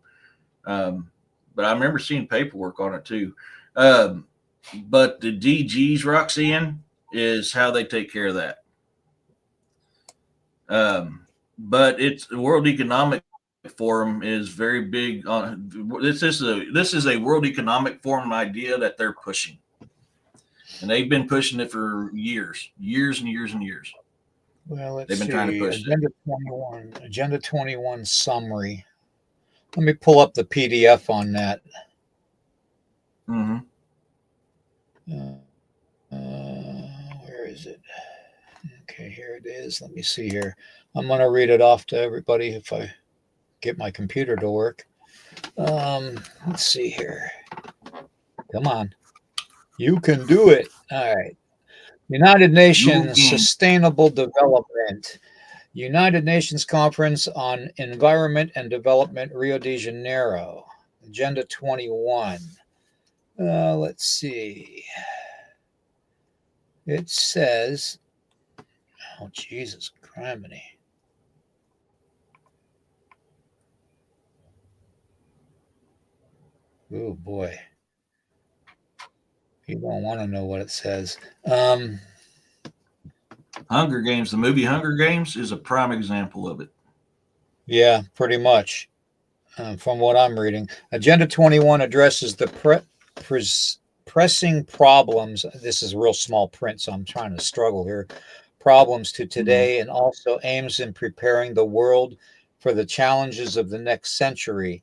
But I remember seeing paperwork on it too. But the DGs, Roxanne, is how they take care of that. But it's the World Economic Forum is very big on this. This is a World Economic Forum idea that they're pushing, and they've been pushing it for years and years and years. Well, let's They've been see. trying to push Agenda 21 summary. Let me pull up the PDF on that. Mm-hmm. Where is it? Okay, here it is. Let me see here. I'm going to read it off to everybody if I get my computer to work. Let's see here. Come on. You can do it. All right. United Nations Sustainable Development. United Nations Conference on Environment and Development, Rio de Janeiro. Agenda 21. Let's see. It says, oh, Jesus, criminy. Oh, boy. You don't want to know what it says. Hunger Games, the movie Hunger Games, is a prime example of it. Yeah, pretty much. From what I'm reading, Agenda 21 addresses the pressing problems. This is real small print, so I'm trying to struggle here. Problems to today, and also aims in preparing the world for the challenges of the next century.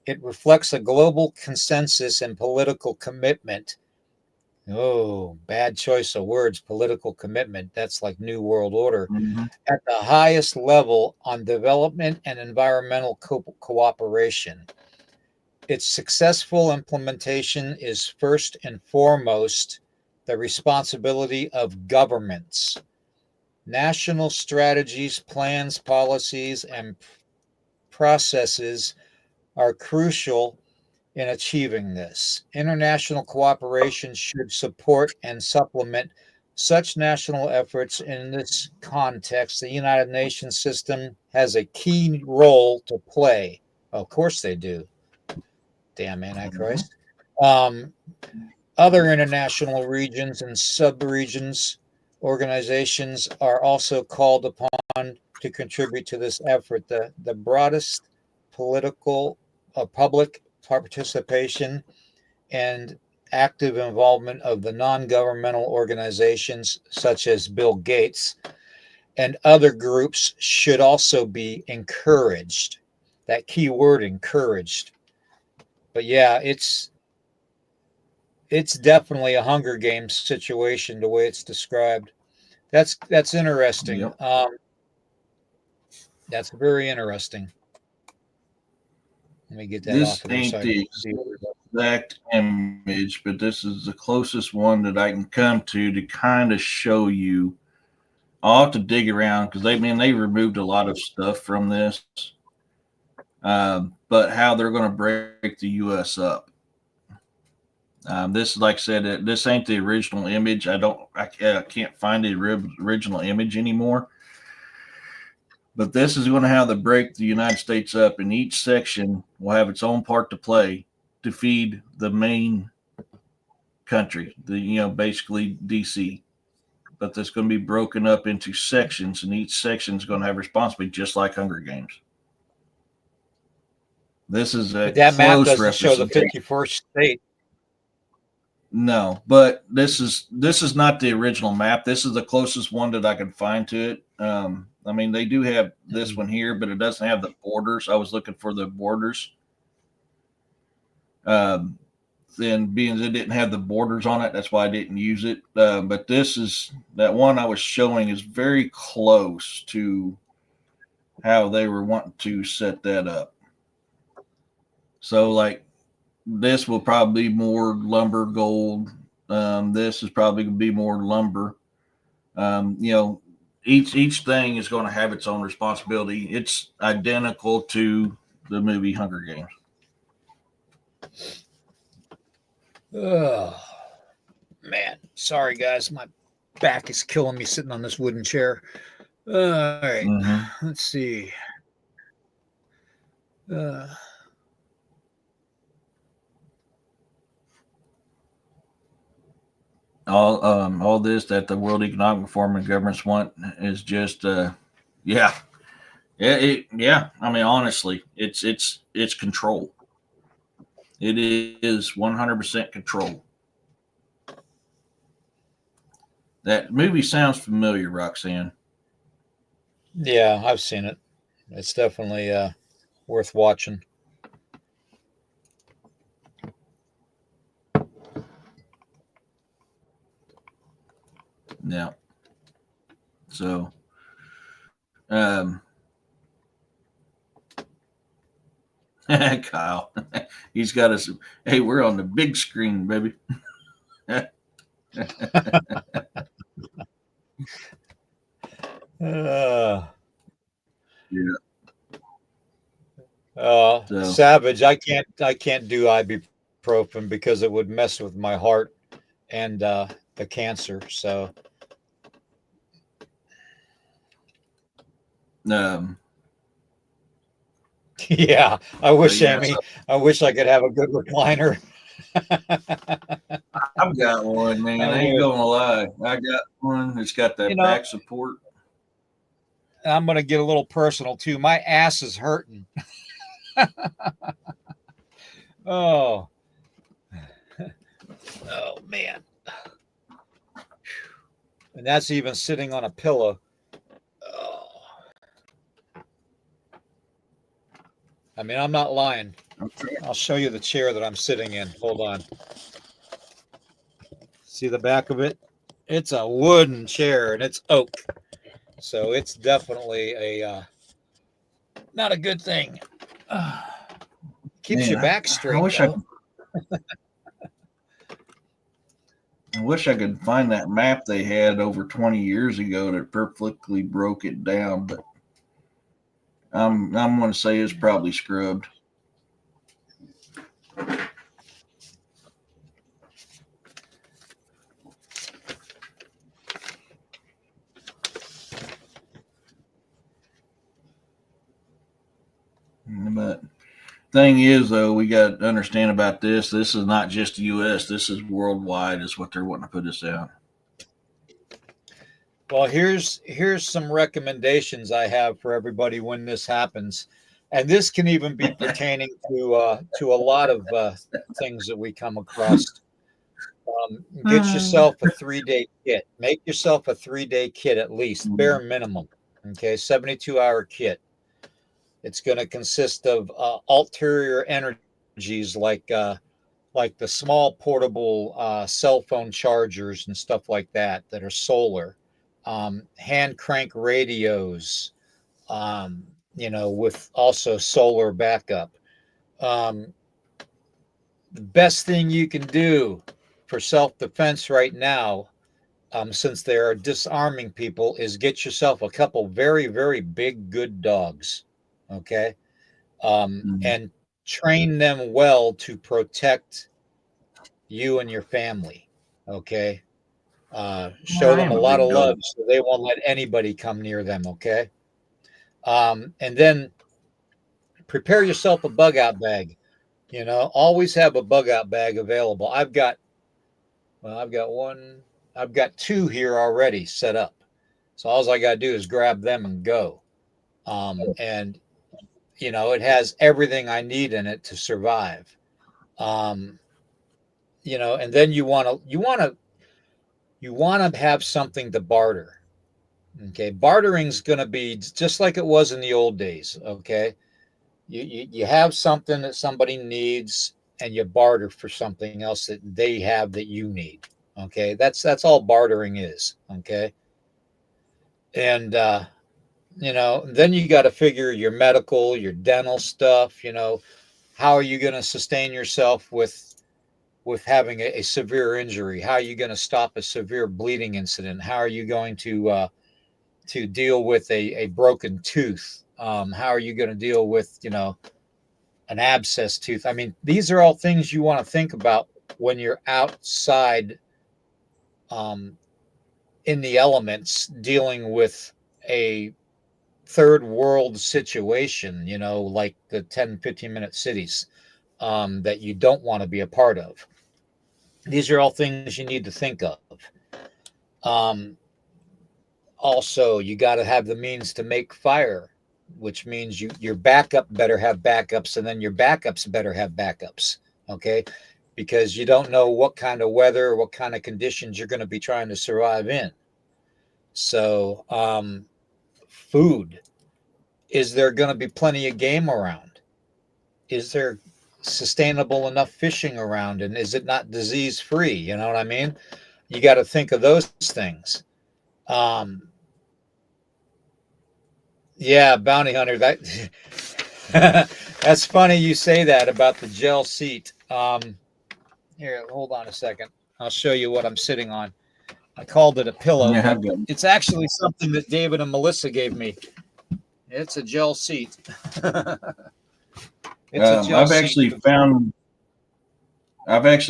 It reflects a global consensus and political commitment. Oh, bad choice of words, political commitment. That's like New World Order. At the highest level on development and environmental cooperation. Its successful implementation is first and foremost the responsibility of governments. National strategies, plans, policies, and processes are crucial in achieving this. International cooperation should support and supplement such national efforts. In this context, the United Nations system has a key role to play. Of course they do. Damn Antichrist. Other international regions and sub-regions organizations are also called upon to contribute to this effort. The broadest political public participation and active involvement of the non-governmental organizations such as Bill Gates and other groups should also be encouraged. That key word, encouraged. But yeah, it's definitely a Hunger Games situation the way it's described. That's interesting. Yep. That's very interesting. Let me get that This off of there. ain't the exact image, but this is the closest one that I can come to kind of show you. I'll have to dig around because they removed a lot of stuff from this. But how they're going to break the U.S. up. This, like I said, this ain't the original image. I can't find the original image anymore. But this is going to how they break the United States up, and each section will have its own part to play to feed the main country, basically DC. But that's going to be broken up into sections, and each section is going to have responsibility, just like Hunger Games. This is a that map close doesn't show the representation. 51st state. No, but this is not the original map. This is the closest one that I can find to it. They do have this one here, but it doesn't have the borders. I was looking for the borders. Then being it didn't have the borders on it, that's why I didn't use it. But that one I was showing is very close to how they were wanting to set that up. So like this will probably be more lumber gold. This is probably going to be more lumber. Each thing is going to have its own responsibility. It's identical to the movie Hunger Games. Oh, man. Sorry, guys. My back is killing me sitting on this wooden chair. All right. Mm-hmm. Let's see. All this that the World Economic Forum and governments want is just yeah. Yeah. I mean, honestly, it's control. It is 100% control. That movie sounds familiar, Roxanne. Yeah, I've seen it. It's definitely worth watching. Yeah. So, um, Kyle, he's got us. Hey, we're on the big screen, baby. Uh, Yeah. So, Savage, I can't do ibuprofen because it would mess with my heart and the cancer. So um, yeah, I so wish yeah, Amy, I wish I could have a good recliner. I've got one, man. I I ain't would. gonna lie. I got one that's got You that know, back support. I'm gonna get a little personal too. My ass is hurting. Oh, oh man. And that's even sitting on a pillow. Oh. I mean, I'm not lying. I'll show you the chair that I'm sitting in. Hold on. See the back of it? It's a wooden chair and it's oak. So it's definitely a not a good thing. Keeps Man, your back I straight wish though. I wish I could find that map they had over 20 years ago that perfectly broke it down, but I'm going to say it's probably scrubbed. But thing is, though, we got to understand about this. This is not just U.S. This is worldwide. Is what they're wanting to put us out. Well, here's some recommendations I have for everybody when this happens, and this can even be pertaining to a lot of things that we come across. Get yourself a 3-day kit. Make yourself a 3-day kit at least, bare minimum. Okay, 72-hour kit. It's going to consist of ulterior energies like the small portable cell phone chargers and stuff like that are solar, hand crank radios, with also solar backup. Um, the best thing you can do for self-defense right now, since they are disarming people, is get yourself a couple very, very big, good dogs. Okay. And train them well to protect you and your family. Okay. Show I them am a a lot big of love dog. so they won't let anybody come near them. Okay. And then prepare yourself a bug out bag. Always have a bug out bag available. I've got two here already set up. So all I got to do is grab them and go. And it has everything I need in it to survive. And then you want to have something to barter. Okay, bartering's going to be just like it was in the old days. Okay, you have something that somebody needs, and you barter for something else that they have that you need. Okay, that's all bartering is. Okay, and then you got to figure your medical, your dental stuff. How are you going to sustain yourself with having a severe injury? How are you going to stop a severe bleeding incident? How are you going to deal with a broken tooth? How are you going to deal with an abscess tooth? I mean, these are all things you want to think about when you're outside, in the elements, dealing with a third world situation, like the 10, 15-minute cities that you don't want to be a part of. These are all things you need to think of. Also, you got to have the means to make fire, which means your backup better have backups, and then your backups better have backups. Okay. Because you don't know what kind of weather, what kind of conditions you're going to be trying to survive in. So, food. Is there going to be plenty of game around? Is there sustainable enough fishing around? And is it not disease free? You know what I mean? You got to think of those things. Yeah, bounty hunter. That's funny you say that about the gel seat. Here, hold on a second. I'll show you what I'm sitting on. I called it a pillow. Yeah, But it's actually something that David and Melissa gave me. It's a gel seat. I've actually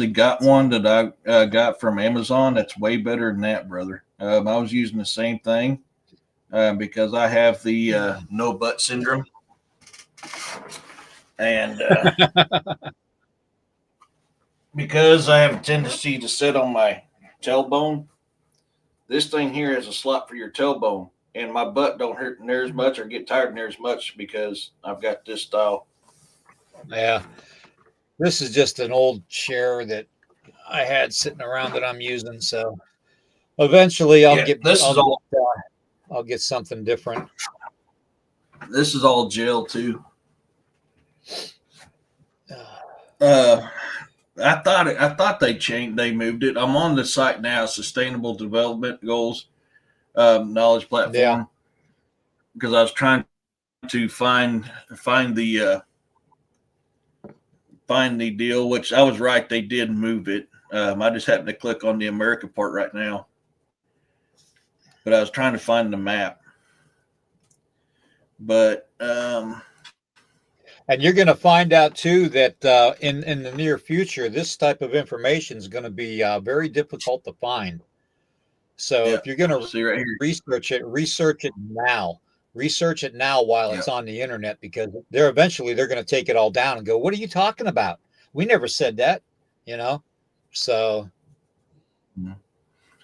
got one that I got from Amazon that's way better than that, brother. I was using the same thing because I have the no butt syndrome, and because I have a tendency to sit on my tailbone, this thing here has a slot for your tailbone, and my butt don't hurt near as much or get tired near as much because I've got this style. Yeah. This is just an old chair that I had sitting around that I'm using. So eventually I'll get something different. This is all gel too. I thought they moved it. I'm on the site now, Sustainable Development Goals knowledge platform, because I was trying to find the deal, which I was right, they did move it. I just happened to click on the America part right now, but I was trying to find the map. But and you're going to find out too that in the near future, this type of information is going to be very difficult to find. So if you're going to see right here, research it now. Research it now while it's on the internet, because they're going to take it all down and go, "What are you talking about? We never said that," So.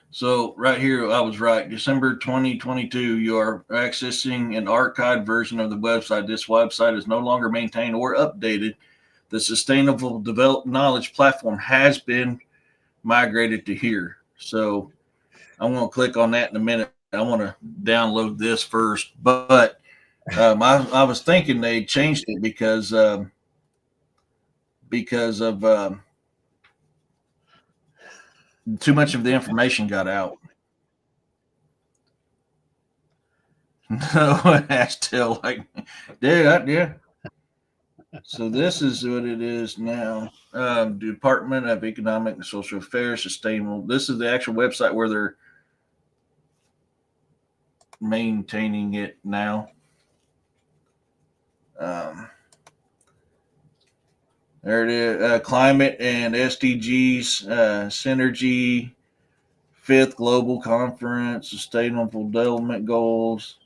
So right here, I was right. December 2022, you are accessing an archived version of the website. This website is no longer maintained or updated. The Sustainable Development Knowledge platform has been migrated to here. So I'm going to click on that in a minute. I want to download this first, but I was thinking they changed it because of too much of the information got out. No, that's still like, yeah. So this is what it is now. Department of Economic and Social Affairs, Sustainable. This is the actual website where they're maintaining it now. There it is. Climate and SDGs, Synergy, 5th Global Conference, Sustainable Development Goals,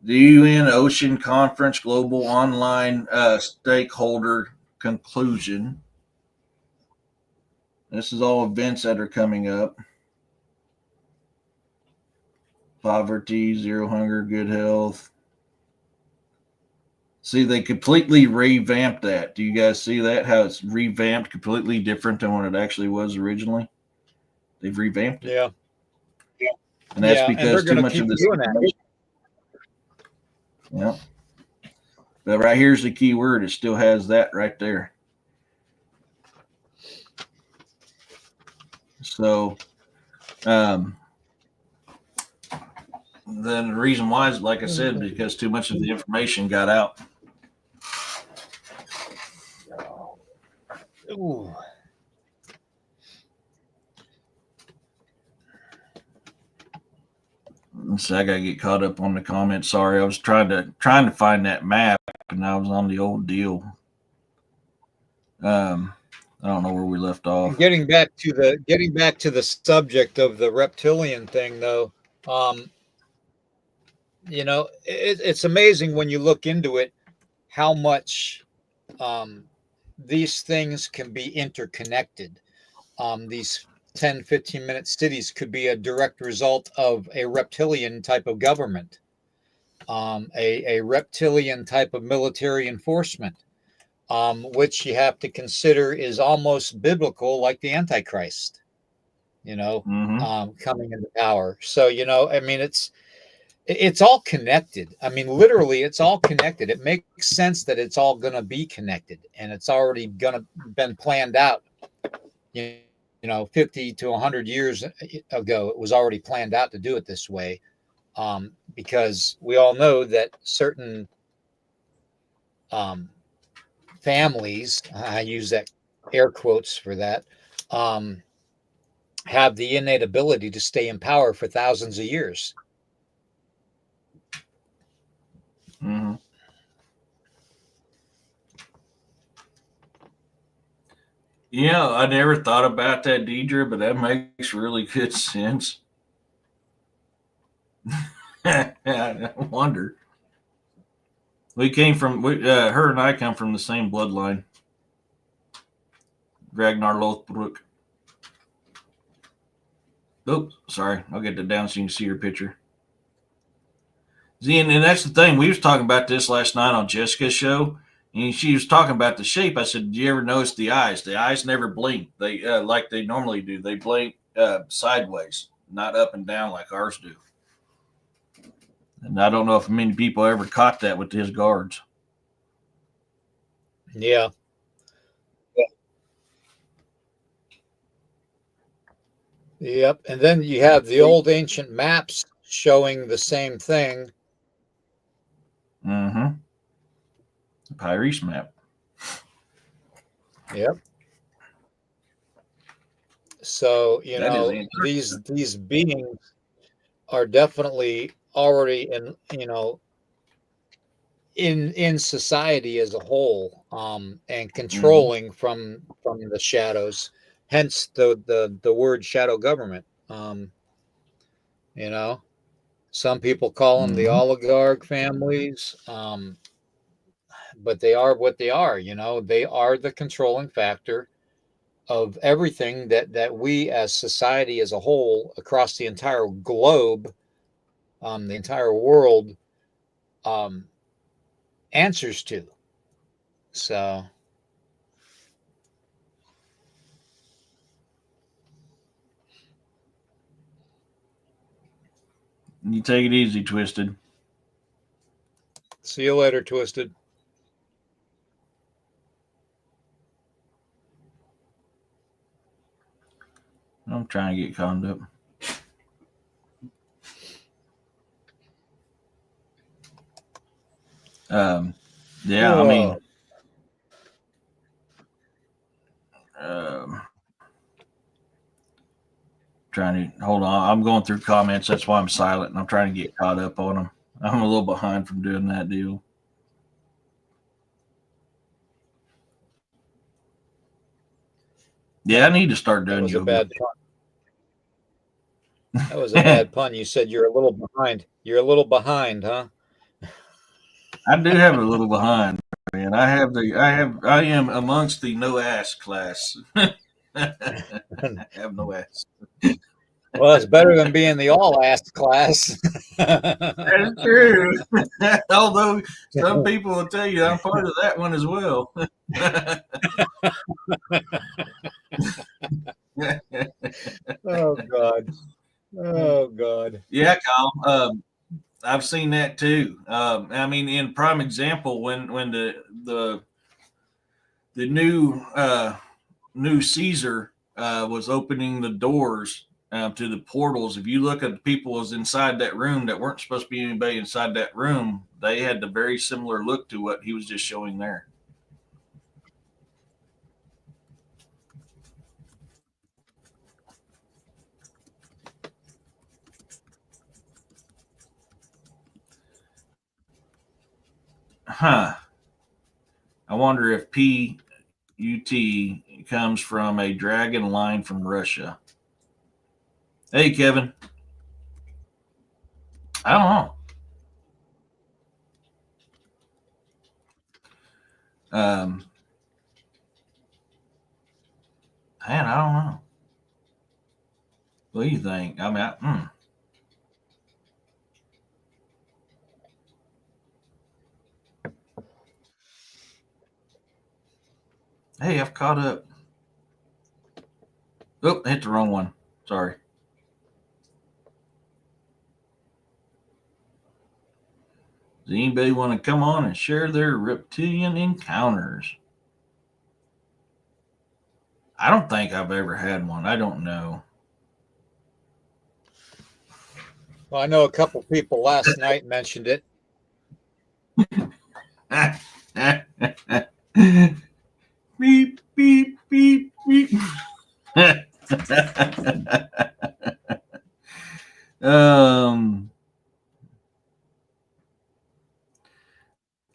the UN Ocean Conference Global Online Stakeholder Conclusion. This is all events that are coming up. Poverty, zero hunger, good health. See, they completely revamped that. Do you guys see that? How it's revamped, completely different than what it actually was originally? They've revamped it. Yeah. And that's because too much of this information. Yeah. But right here's the key word. It still has that right there. So, then the reason why is, like I said, because too much of the information got out. Ooh. So I gotta get caught up on the comments. Sorry, I was trying to find that map, and I was on the old deal. I don't know where we left off. Getting back to the subject of the reptilian thing, though, it's amazing when you look into it how much these things can be interconnected. These 10, 15-minute cities could be a direct result of a reptilian type of government, a reptilian type of military enforcement, which you have to consider is almost biblical, like the Antichrist, coming into power. So, I mean, it's all connected. I mean, literally, it's all connected. It makes sense that it's all going to be connected, and it's already been planned out. 50 to 100 years ago, it was already planned out to do it this way, because we all know that certain families, I use that air quotes for that, have the innate ability to stay in power for thousands of years. Mm-hmm. Yeah, I never thought about that, Deidre, but that makes really good sense. I wonder. We came from, her and I come from the same bloodline. Ragnar Lothbrok. Oops, sorry. I'll get that down so you can see your picture. See, and that's the thing. We was talking about this last night on Jessica's show, and she was talking about the shape. I said, "Did you ever notice the eyes? The eyes never blink. They like they normally do. They blink sideways, not up and down like ours do." And I don't know if many people ever caught that with his guards. Yeah. Yep. And then you have the old ancient maps showing the same thing. Mm-hmm. The Pyrese map. Yep. So, these beings are definitely already in society as a whole, and controlling from the shadows, hence the word shadow government. Some people call them the oligarch families, but they are what they are. They are the controlling factor of everything that we as society as a whole across the entire globe, the entire world, answers to. So You take it easy, Twisted. see you later, Twisted. I'm trying to get calmed up. Yeah, I mean, trying to hold on. I'm going through comments. That's why I'm silent, and I'm trying to get caught up on them. I'm a little behind from doing that deal. Yeah, I need to start doing yoga. Bad pun. That was a bad pun. You said you're a little behind. You're a little behind, huh? I do have a little behind, man. I am amongst the no ass class. I have no ass. Well, it's better than being the all ass class. That's true. Although some people will tell you I'm part of that one as well. Oh God. Oh God. Yeah, Kyle. I've seen that too. I mean, in prime example, when the new Caesar was opening the doors to the portals. If you look at the people was inside that room that weren't supposed to be anybody inside that room, they had the very similar look to what he was just showing there. Huh. I wonder if PUT comes from a dragon line from Russia. Hey, Kevin. I don't know. Man, I don't know. What do you think? I mean, Hey, I've caught up. Oh, hit the wrong one. Sorry. Does anybody want to come on and share their reptilian encounters? I don't think I've ever had one. I don't know. Well, I know a couple people last night mentioned it. Beep, beep, beep, beep.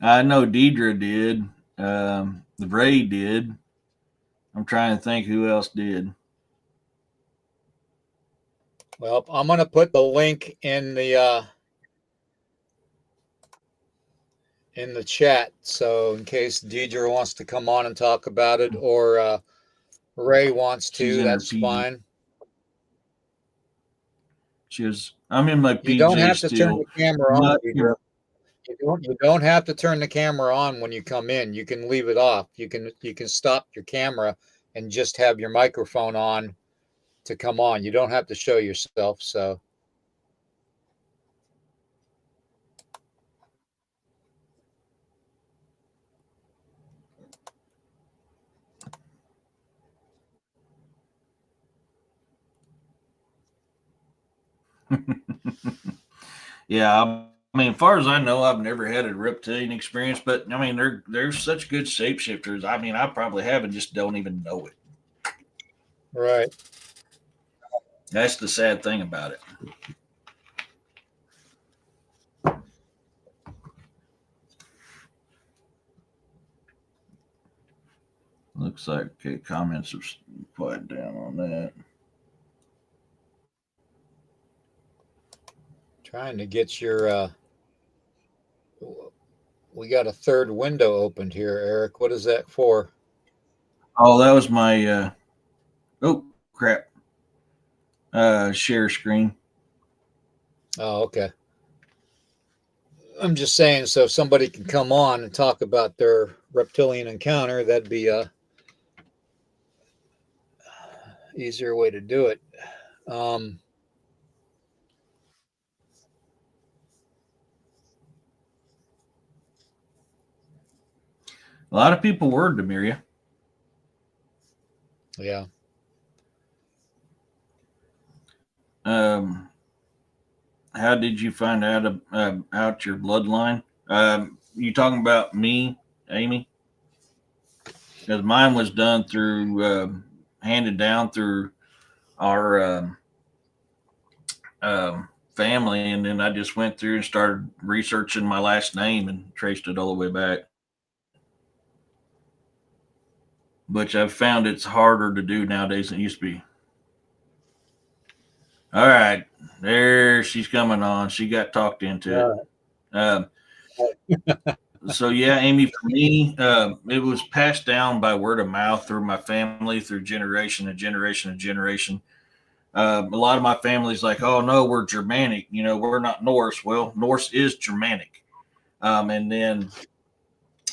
I know Deidre did. The Ray did. I'm trying to think who else did. Well, I'm going to put the link in the chat. So in case Deidre wants to come on and talk about it, or Ray wants to, that's fine. I'm in my You don't PJ have to turn still. the camera on, Deidre. You don't have to turn the camera on when you come in. You can leave it off. You can stop your camera and just have your microphone on to come on. You don't have to show yourself. So Yeah, I mean, as far as I know, I've never had a reptilian experience, but I mean, they're such good shapeshifters. I mean, I probably have and just don't even know it. right. That's the sad thing about it. Looks like okay, comments are quite down on that. Trying to get your we got a third window opened here, Eric. What is that for? Oh, that was my oh crap. Share screen. Oh, okay. I'm just saying, so if somebody can come on and talk about their reptilian encounter, that'd be a easier way to do it. A lot of people were Demiria. Yeah. How did you find out out your bloodline? You talking about me, Amy? Because mine was done through handed down through our family, and then I just went through and started researching my last name and traced it all the way back. Which I've found it's harder to do nowadays than it used to be. All right, there she's coming on. She got talked into it. So yeah, Amy, for me, it was passed down by word of mouth through my family, through generation and generation and generation. A lot of my family's like, oh no, we're Germanic. You know, we're not Norse. Well, Norse is Germanic. And then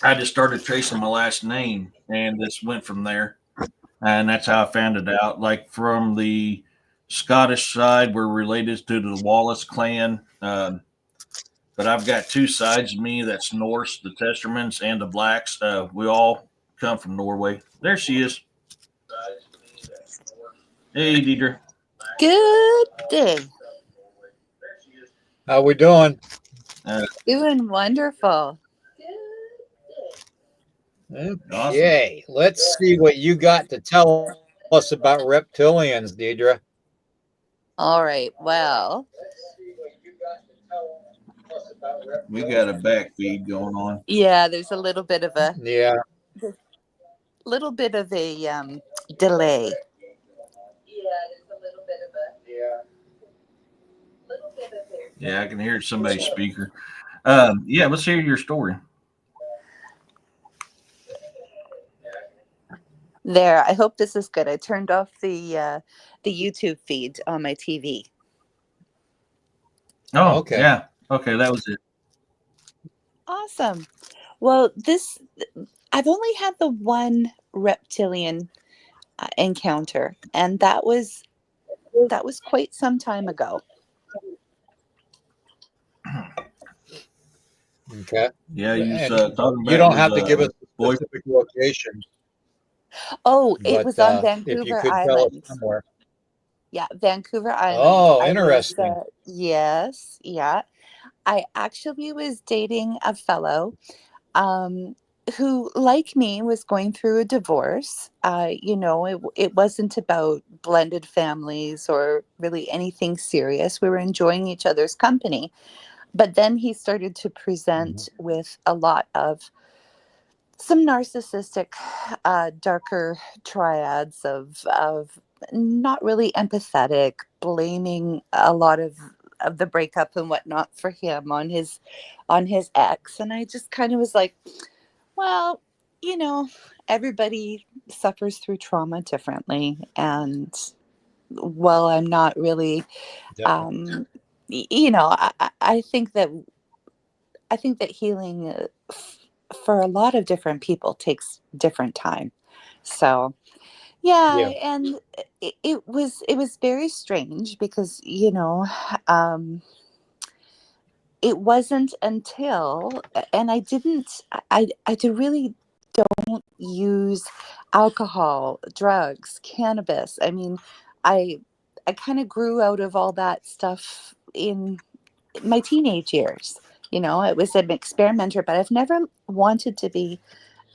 I just started tracing my last name, and this went from there. And that's how I found it out. Like from the Scottish side, we're related to the Wallace clan. But I've got two sides of me. That's Norse, the Testermans, and the Blacks. We all come from Norway. There she is. Hey, Deidre. Good day. How we doing? Doing wonderful. Okay, awesome. Let's see what you got to tell us about reptilians, Deidre. All right. Well, we got a back feed going on. Yeah, there's a little bit of a delay. Yeah, I can hear somebody's speaker. Yeah, let's hear your story. There. I hope this is good. I turned off the YouTube feed on my TV. Oh, Okay. yeah. Okay, that was it. Awesome. Well, I've only had the one reptilian encounter, and that was quite some time ago. Okay. Yeah, you was And talking about you don't his have to give us a boy. specific location, Oh, it but was on if you Vancouver could tell us Island. somewhere. Yeah, Vancouver Island. Oh, I was, interesting. yes, yeah. I actually was dating a fellow um, who, like me, was going through a divorce. It wasn't about blended families or really anything serious. We were enjoying each other's company. But then he started to present with a lot of some narcissistic, darker triads of not really empathetic, blaming a lot of the breakup and whatnot for him on his ex, and I just kind of was like, well, you know, everybody suffers through trauma differently, and while I'm not really, Definitely. I think that healing for a lot of different people takes different time. So yeah, Yeah. and it was very strange because it wasn't until, and I really don't use alcohol, drugs, cannabis. I mean, I I kind of grew out of all that stuff in my teenage years. It was an experimenter, but I've never wanted to be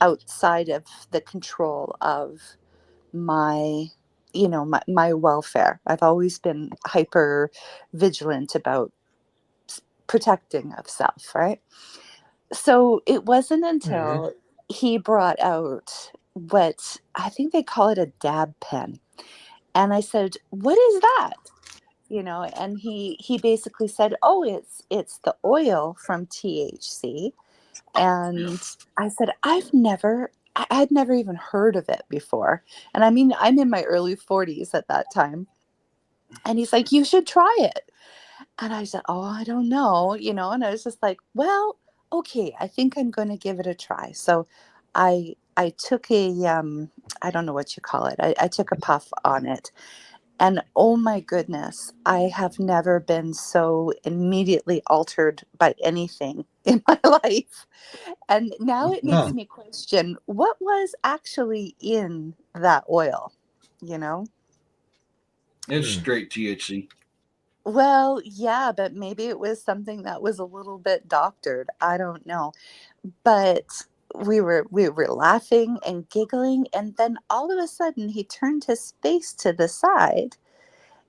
outside of the control of my my welfare. I've always been hyper vigilant about protecting of self, right? So it wasn't Hmm. until he brought out what I think they call it a dab pen. And I said, "What is that?" And he basically said, "Oh, it's the oil from THC." And I said, I'd never even heard of it before. And I mean, I'm in my early 40s at that time. And he's like, "You should try it." And I said, "Oh, I don't know," and I was just like, "Well, okay, I think I'm going to give it a try." So I took I don't know what you call it. I took a puff on it. And oh my goodness, I have never been so immediately altered by anything in my life. And now it makes Huh. me question what was actually in that oil, you know? It's Hmm. straight THC. Well, yeah, but maybe it was something that was a little bit doctored. I don't know. But we were laughing and giggling, and then all of a sudden he turned his face to the side,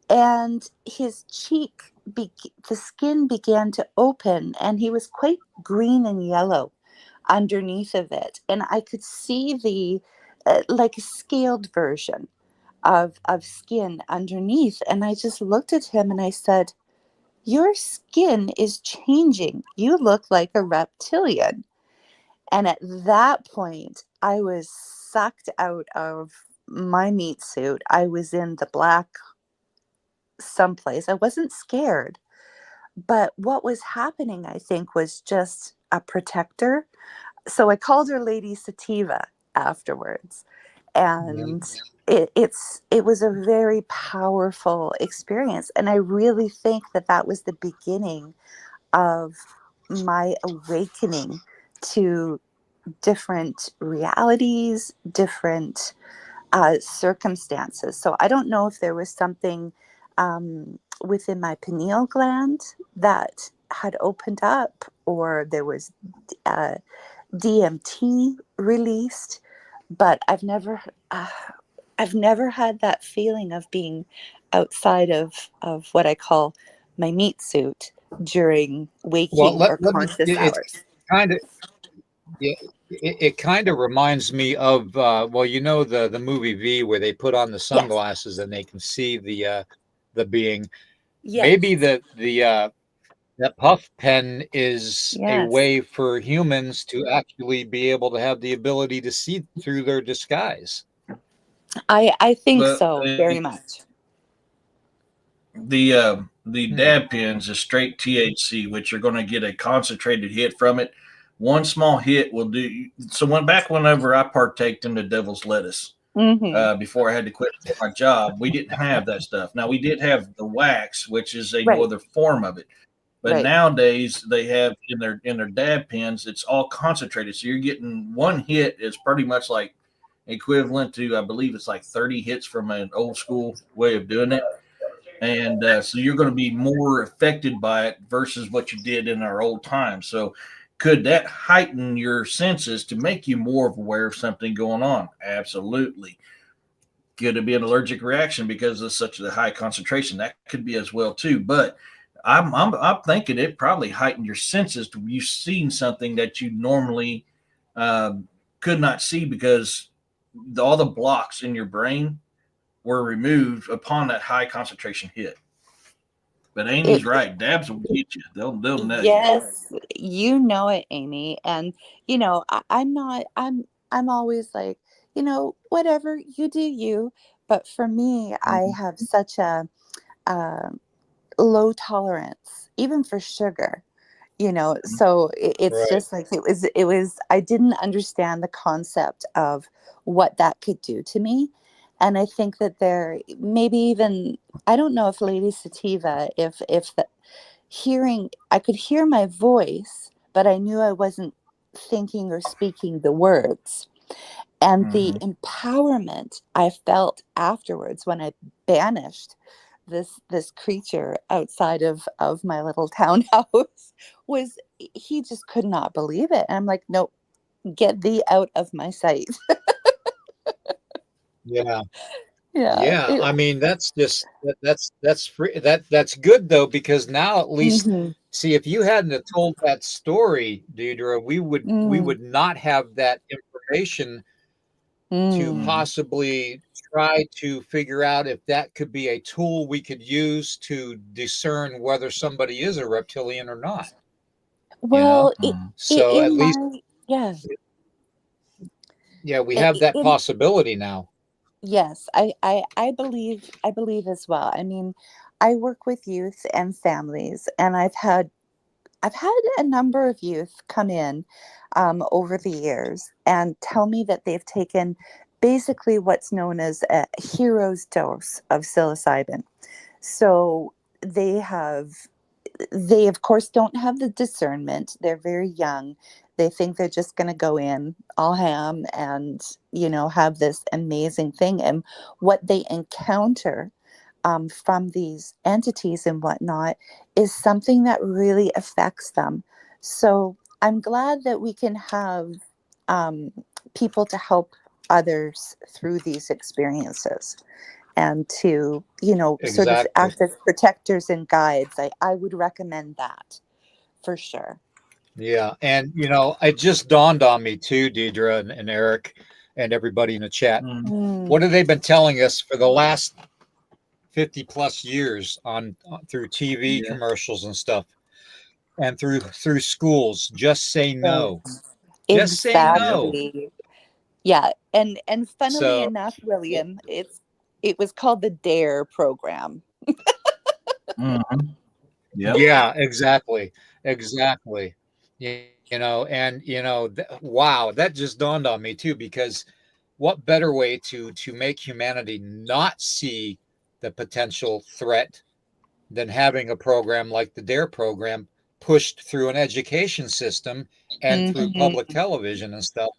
and his cheek the skin began to open, and he was quite green and yellow underneath of it, and I could see the like a scaled version of skin underneath, and I just looked at him and I said, "Your skin is changing. You look like a reptilian." And at that point I was sucked out of my meat suit. I was in the black someplace. I wasn't scared. But what was happening, I think, was just a protector. So I called her Lady Sativa afterwards. And it was a very powerful experience. And I really think that that was the beginning of my awakening to different realities, different circumstances. So I don't know if there was something within my pineal gland that had opened up, or there was uh, DMT released, but I've never had that feeling of being outside of what I call my meat suit during Well, waking or let me. conscious It's hours. kind of yeah. It kind of reminds me of well, the movie V, where they put on the Yes, sunglasses and they can see the being. Maybe yes, that puff pen is a yes. way for humans to actually be able to have the ability to see through their disguise. I think But so, very much. the dab pens is straight THC, which you're going to get a concentrated hit from it. One small hit will do. So whenever I partaked in the devil's lettuce, Mm-hmm. before I had to quit my job, we didn't have that stuff. Now we did have the wax, which is no Right, other form of it. But right. nowadays they have in their dab pens, it's all concentrated. So you're getting one hit is pretty much like equivalent to, I believe it's like 30 hits from an old school way of doing it. And so you're going to be more affected by it versus what you did in our old times. So could that heighten your senses to make you more aware of something going on? Absolutely. Could it be an allergic reaction because of such a high concentration? That could be as well too. But I'm thinking it probably heightened your senses to you seeing something that you normally could not see because all the blocks in your brain were removed upon that high concentration hit. But It, Amy's right. Dabs will get you. They'll nail you. yes, you know it, Amy. And I'm not. I'm always like, whatever you do, you. But for me, I Mhm. have such a um low tolerance, even for sugar. So it's Right. just like it was I didn't understand the concept of what that could do to me. And I think that there maybe even, I don't know if Lady Sativa, if the hearing, I could hear my voice, but I knew I wasn't thinking or speaking the words. And the Mhm. empowerment I felt afterwards when I banished this creature outside of my little townhouse was, he just could not believe it. And I'm like, nope, get thee out of my sight. Yeah. Yeah. Yeah. I mean, that's free. That's good though, because now at least Mhm. see if you hadn't have told that story, Deidre, we Mm, would not have that information to mm. Mhm. possibly try to figure out if that could be a tool we could use to discern whether somebody is a reptilian or not, you know? Well, Mhm. So at in least, my, yeah, yeah, we have that in possibility now. yes, I believe as well. I mean, I work with youth and families, and I've had a number of youth come in over the years and tell me that they've taken basically what's known as a hero's dose of psilocybin. So they have, they of course don't have the discernment. They're very young. They think they're just going to go in all ham and, have this amazing thing. And what they encounter from these entities and whatnot is something that really affects them. So I'm glad that we can have um, people to help others through these experiences and to, sort of Exactly. act as protectors and guides. I would recommend that for sure. Yeah. And, it just dawned on me too, Deidre and Eric and everybody in the chat. Mhm. Mm, What have they been telling us for the last 50 plus years through TV Yeah. commercials and stuff and through schools? Just say no. yes, Just say Yep. no. exactly. Yeah, and funnily So, enough, William, it was called the DARE program. Mhm. Yep. yeah, exactly. Exactly. And wow, that just dawned on me too, because what better way to make humanity not see the potential threat than having a program like the DARE program pushed through an education system and through public Mhm. television and stuff,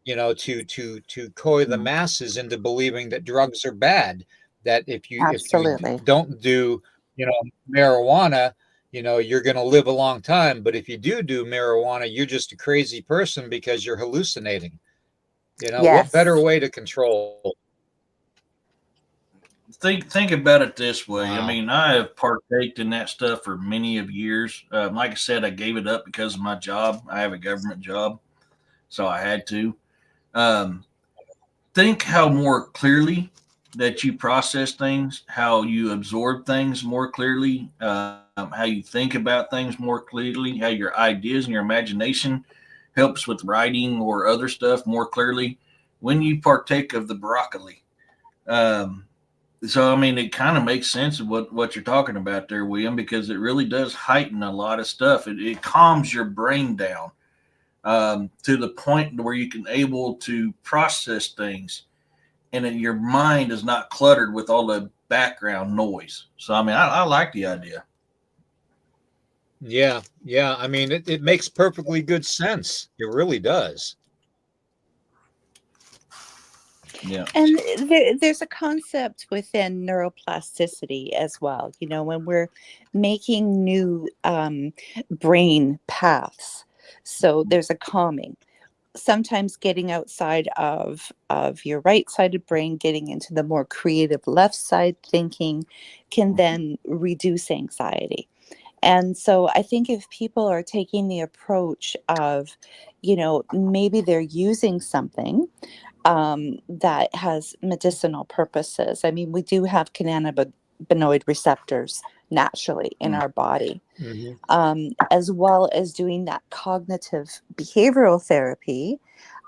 to coy the Mhm. masses into believing that drugs are bad, that if you Absolutely. don't do, marijuana, you're going to live a long time, but if you do marijuana, you're just a crazy person because you're hallucinating. What better Yes. way to control? Think about it this way. I Wow. mean, I have partaked in that stuff for many of years. Like I said, I gave it up because of my job. I have a government job, so I had to. Um, think how more clearly that you process things, how you absorb things more clearly, how you think about things more clearly, how your ideas and your imagination helps with writing or other stuff more clearly when you partake of the broccoli. So I mean, it kind of makes sense of what you're talking about there, William, because it really does heighten a lot of stuff. It calms your brain down to the point where you can able to process things, and then your mind is not cluttered with all the background noise. So I mean, I like the idea. Yeah, yeah. I mean, it makes perfectly good sense. It really does. Yeah. And there's a concept within neuroplasticity as well. You know, when we're making new brain paths, so there's a calming. Sometimes getting outside of your right-sided brain, getting into the more creative left side thinking, can then reduce anxiety. And so I think if people are taking the approach of, you know, maybe they're using something that has medicinal purposes. I mean, we do have cannabinoid receptors naturally in our body, as well as doing that cognitive behavioral therapy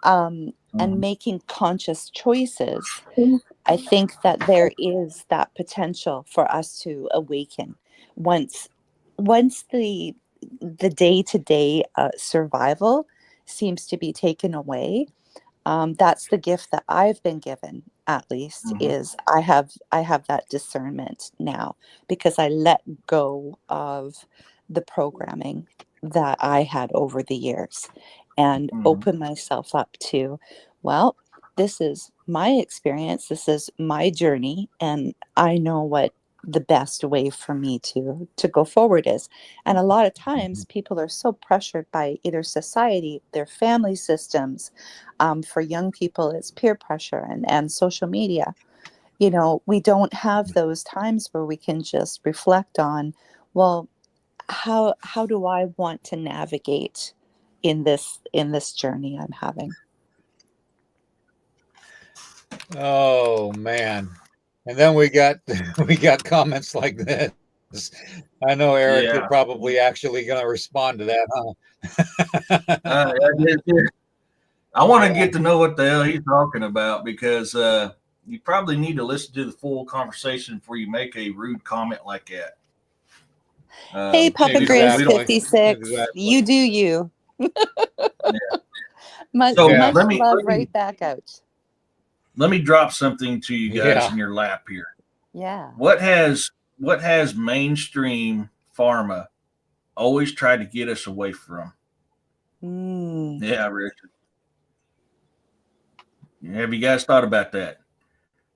and making conscious choices. I think that there is that potential for us to awaken once the day-to-day survival seems to be taken away. That's the gift that I've been given, at least, is I have that discernment now because I let go of the programming that I had over the years and open myself up to, well, this is my experience, this is my journey, and I know what the best way for me to go forward is. And a lot of times people are so pressured by either society, their family systems. For young people, it's peer pressure and social media. You know, we don't have those times where we can just reflect on, well, how do I want to navigate in this journey I'm having? Oh man. And then we got we got comments like this. I know, Eric, you're Yeah. probably actually going to respond to that, huh? I want to get to know what the hell he's talking about because you probably need to listen to the full conversation before you make a rude comment like that. Hey, Papa Grizz Exactly. 56, Exactly. you do you. Yeah. Much, So much let me love right back out. let me drop something to you guys Yeah. in your lap here. Yeah. What has mainstream pharma always tried to get us away from? Yeah, Richard. Have you guys thought about that?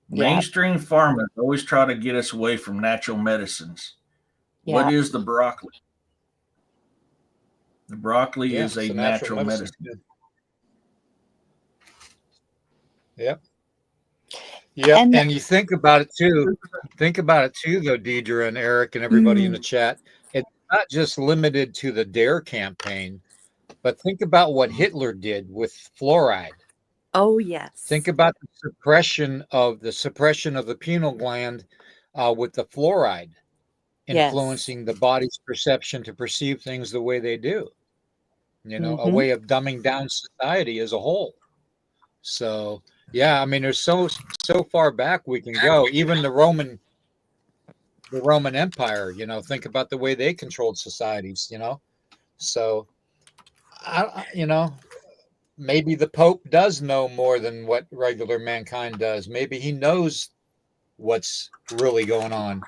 Yeah. Mainstream pharma always try to get us away from natural medicines. Yeah. What is the broccoli? The broccoli Yeah, is a it's a natural medicine. Yep. Yep. And And you think about it too. Think about it too, though, Deidre and Eric and everybody in the chat. It's not just limited to the DARE campaign, but think about what Hitler did with fluoride. oh yes. Think about the suppression of the pineal gland with the fluoride influencing the body's perception to perceive things the way they do. You know, a way of dumbing down society as a whole. So yeah, I mean, there's so far back we can go. Even the Roman Empire. You know, think about the way they controlled societies. You know, so you know, maybe the Pope does know more than what regular mankind does. Maybe he knows what's really going on.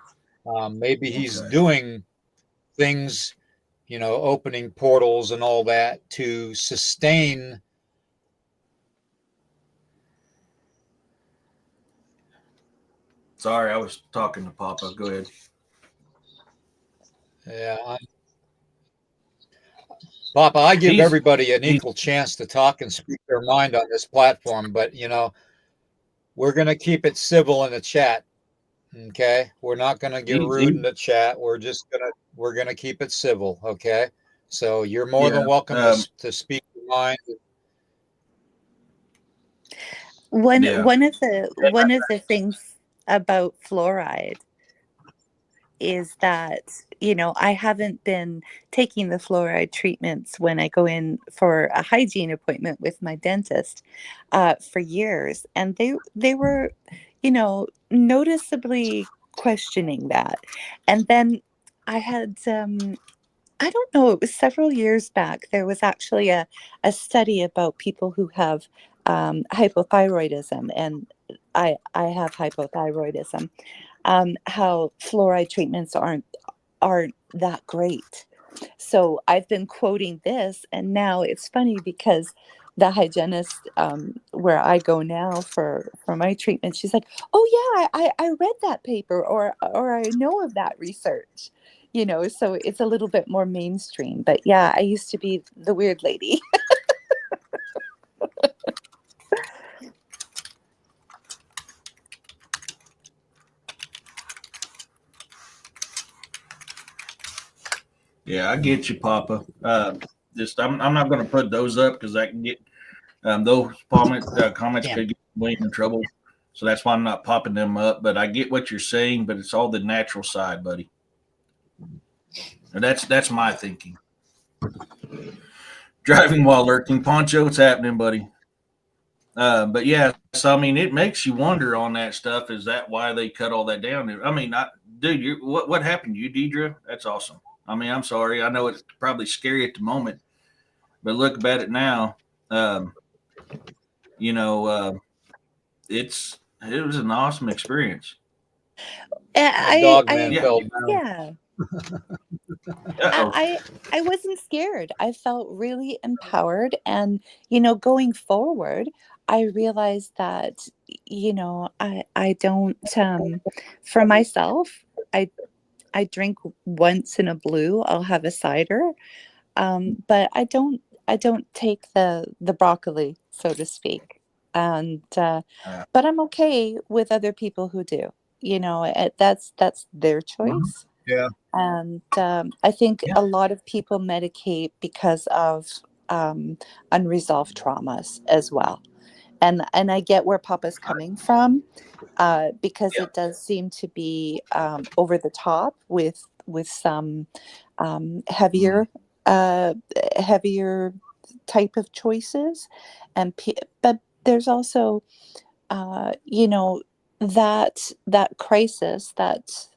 Maybe he's doing things, you know, opening portals and all that to sustain. Sorry, I was talking to Papa. Go ahead. Yeah. Papa, I give everybody an equal chance to talk and speak their mind on this platform, but you know, we're going to keep it civil in the chat. Okay? We're not going to get rude in the chat. We're going to keep it civil, okay? So you're more than welcome to speak your mind. One of the things about fluoride is that, you know, I haven't been taking the fluoride treatments when I go in for a hygiene appointment with my dentist for years, and they were, noticeably questioning that. And then I had, I don't know, it was several years back. There was actually a study about people who have hypothyroidism, and I have hypothyroidism. How fluoride treatments aren't that great. So I've been quoting this, and now it's funny because the hygienist where I go now for my treatment, she's like, "Oh yeah, I read that paper, or I know of that research." So it's a little bit more mainstream. But yeah, I used to be the weird lady. Yeah, I get you, Papa. I'm not going to put those up because I can get those comments Yeah. could get me in trouble. So that's why I'm not popping them up. But I get what you're saying, but it's all the natural side, buddy. And that's my thinking. Driving while lurking, Poncho, what's happening, buddy? But yeah, so I mean, it makes you wonder on that stuff. Is that why they cut all that down? I mean, dude, what happened to you, Deidre? That's awesome. I mean, I'm sorry. I know it's probably scary at the moment, but look at it now. Um, you know, it was an awesome experience. Dog man I fell down. yeah. Uh-oh. I wasn't scared. I felt really empowered. And, going forward, I realized that, I don't, for myself, I drink once in a blue, I'll have a cider. But I don't take the broccoli, so to speak. And, but I'm okay with other people who do, that's their choice. Yeah. And I think a lot of people medicate because of unresolved traumas as well. And I get where Papa's coming from, because it does seem to be over the top with some heavier heavier type of choices, but there's also that crisis, that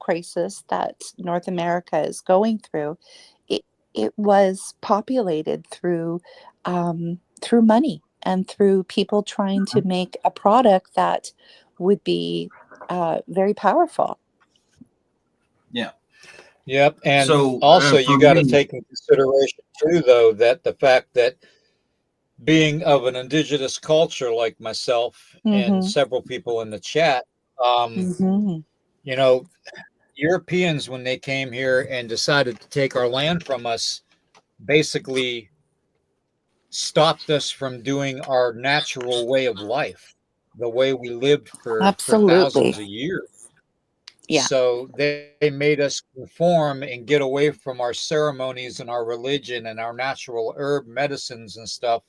crisis that North America is going through. It was populated through money and through people trying to make a product that would be very powerful. Yeah. Yep. And So also, for you got to me, take into consideration too, though, that the fact that being of an indigenous culture like myself and Mm-hmm. several people in the chat, um, Mm-hmm. you know, Europeans, when they came here and decided to take our land from us, basically stopped us from doing our natural way of life, the way we lived for thousands Absolutely. of years. Yeah. So they made us conform and get away from our ceremonies and our religion and our natural herb medicines and stuff,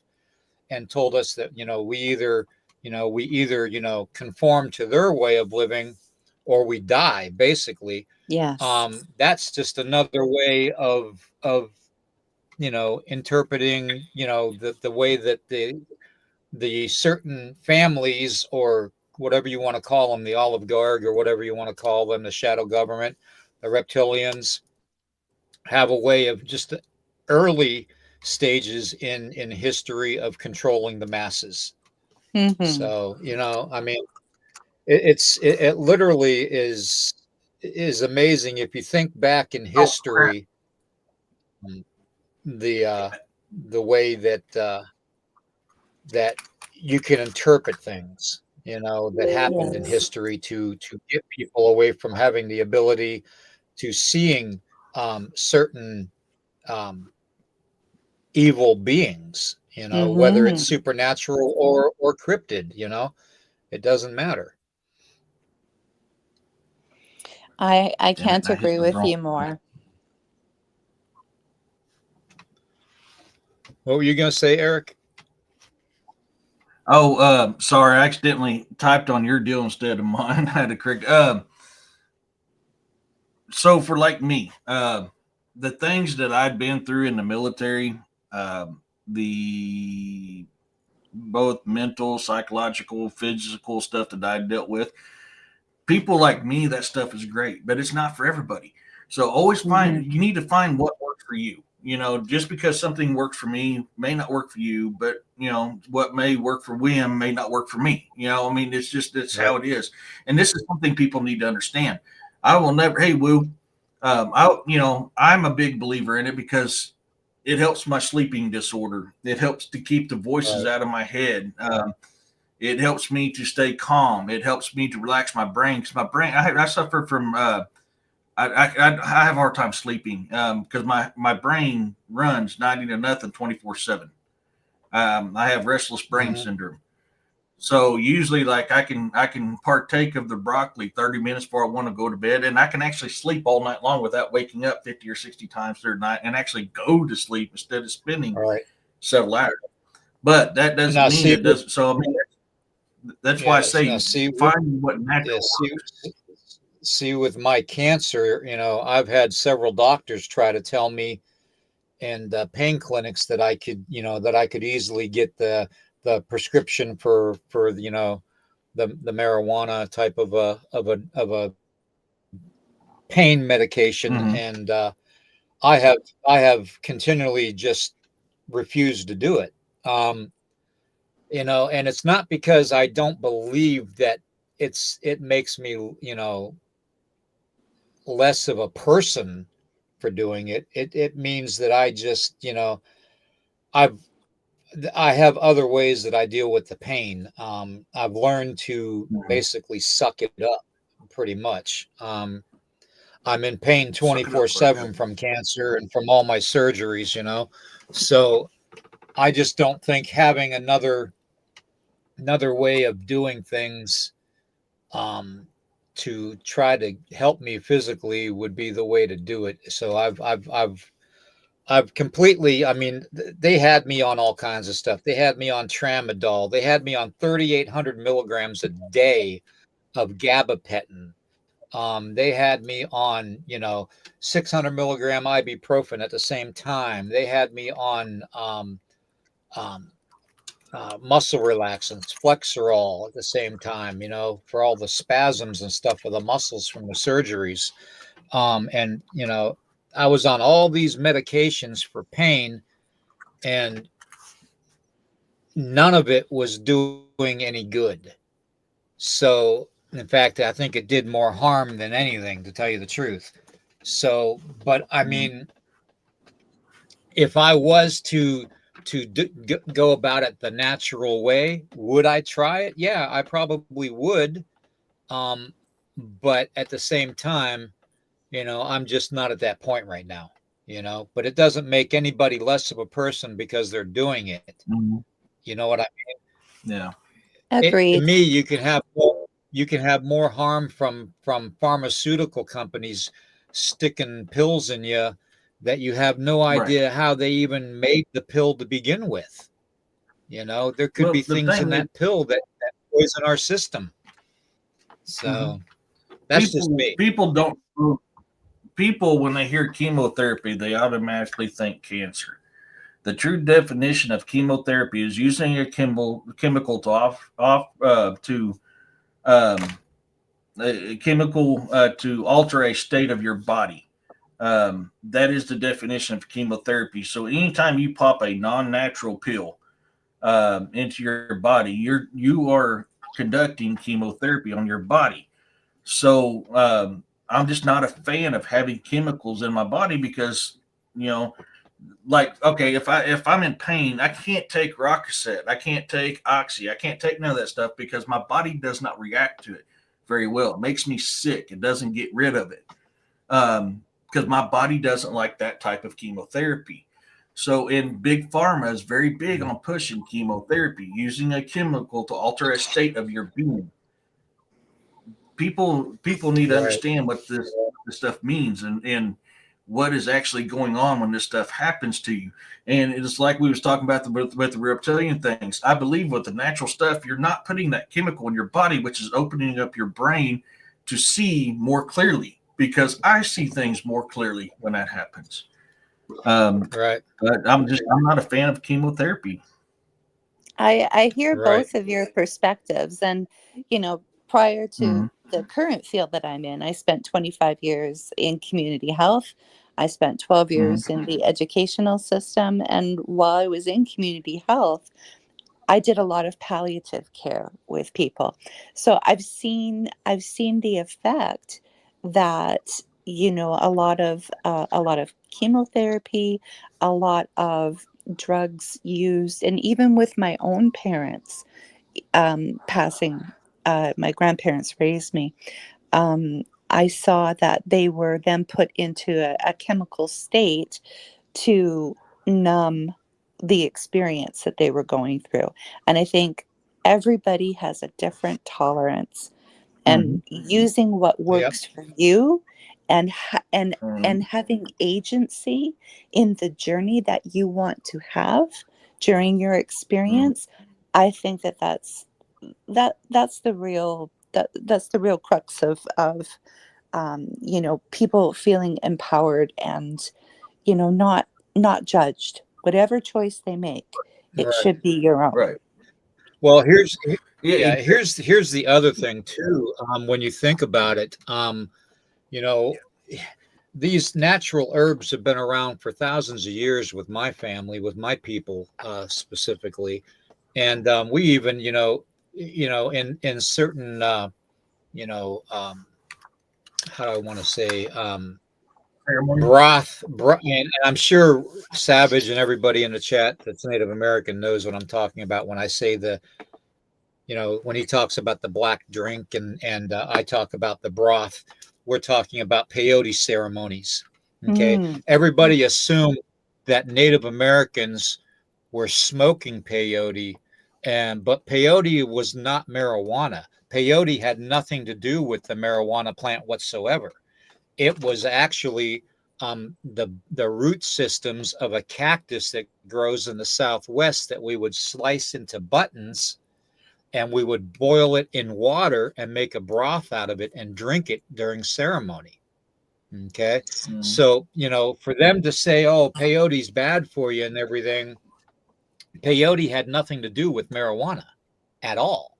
and told us that we either conform to their way of living or we die, basically. Yes. That's just another way of interpreting the way that the certain families, or whatever you want to call them, the olive garg, or whatever you want to call them, the shadow government, the reptilians, have a way of just early stages in history of controlling the masses. Mm-hmm. So I mean, it literally is amazing if you think back in history, the the way that you can interpret things, that happened in Yes. history to get people away from having the ability to seeing certain um, evil beings, whether it's Mm-hmm. supernatural or cryptid, it doesn't matter. I and can't I hit agree the with wrong. you more. What were you going to say, Eric? Oh, sorry, I accidentally typed on your deal instead of mine. I had to correct. So for like me, the things that I'd been through in the military, the both mental, psychological, physical stuff that I dealt with. People like me, that stuff is great, but it's not for everybody. So always you need to find what works for you. Just because something works for me may not work for you, but what may work for William may not work for me. It's how it is. And this is something people need to understand. I will never, hey, Woo, I'm a big believer in it because it helps my sleeping disorder. It helps to keep the voices out of my head. It helps me to stay calm. It helps me to relax my brain. Because my brain, I suffer from, I have a hard time sleeping because my brain runs 90 to nothing 24/7. I have restless brain syndrome. So usually, like I can partake of the broccoli 30 minutes before I want to go to bed, and I can actually sleep all night long without waking up 50 or 60 times through the night, and actually go to sleep instead of spending several hours. But that doesn't mean it doesn't. So I mean, that's why I say find what natural. See, with my cancer, I've had several doctors try to tell me, and pain clinics that I could easily get the prescription for the marijuana type of a pain medication, and I have continually just refused to do it. And it's not because I don't believe that it makes me less of a person for doing it. It means that I just I have other ways that I deal with the pain. I've learned to basically suck it up pretty much. I'm in pain 24/7 from cancer and from all my surgeries, so I just don't think having another way of doing things to try to help me physically would be the way to do it. So I've completely, they had me on all kinds of stuff. They had me on tramadol. They had me on 3,800 milligrams a day of gabapentin. They had me on, 600 milligram ibuprofen at the same time. They had me on muscle relaxants, Flexerol at the same time, for all the spasms and stuff for the muscles from the surgeries. And, I was on all these medications for pain, and none of it was doing any good. So, in fact, I think it did more harm than anything, to tell you the truth. So, but I mean, if I was to go about it the natural way, would I try it? Yeah, I probably would. But at the same time, I'm just not at that point right now, but it doesn't make anybody less of a person because they're doing it. You know what I mean? Yeah. Agreed. To me, you can have more harm from pharmaceutical companies sticking pills in you that you have no idea how they even made the pill to begin with. There could be things in that pill that poison our system. So that's just me. People, when they hear chemotherapy, they automatically think cancer. The true definition of chemotherapy is using a chemical to to alter a state of your body. That is the definition of chemotherapy. So anytime you pop a non-natural pill into your body, you are conducting chemotherapy on your body. So I'm just not a fan of having chemicals in my body because, like, okay, if I'm in pain, I can't take Roxicet, I can't take Oxy, I can't take none of that stuff because my body does not react to it very well. It makes me sick. It doesn't get rid of it because my body doesn't like that type of chemotherapy. So in big pharma is very big on pushing chemotherapy, using a chemical to alter a state of your being. People need to understand what this stuff means and what is actually going on when this stuff happens to you. And it's like we was talking about with the reptilian things. I believe with the natural stuff, you're not putting that chemical in your body, which is opening up your brain to see more clearly, because I see things more clearly when that happens. But I'm not a fan of chemotherapy. I hear Right. both of your perspectives. And, prior to Mhm. the current field that I'm in, I spent 25 years in community health. I spent 12 Mhm. years in the educational system. And while I was in community health, I did a lot of palliative care with people. So I've seen the effect that, a lot of chemotherapy, a lot of drugs used, and even with my own parents passing, my grandparents raised me. Um, I saw that they were then put into a chemical state to numb the experience that they were going through. And I think everybody has a different tolerance, Mhm. and using what Yep. works for you, and Mhm. having agency in the journey that you want to have during your Mhm. experience. I think that's the real crux of people feeling empowered, and not judged. Whatever choice they make, it Right. should be your own. Right. Well, Yeah. yeah, here's the other thing too. When you think about it, you know, these natural herbs have been around for thousands of years with my family, with my people specifically, and we even, in certain, you know, um, how do I want to say, Ceremony. and I'm sure Savage and everybody in the chat that's Native American knows what I'm talking about when I say when he talks about the black drink and I talk about the broth, we're talking about peyote ceremonies. Okay, Mm, everybody assumed that Native Americans were smoking peyote, but peyote was not marijuana. Peyote had nothing to do with the marijuana plant whatsoever. It was actually the root systems of a cactus that grows in the Southwest that we would slice into buttons, and we would boil it in water and make a broth out of it and drink it during ceremony. Okay. Mhm. So, for them to say, oh, peyote's bad for you and everything, peyote had nothing to do with marijuana at all.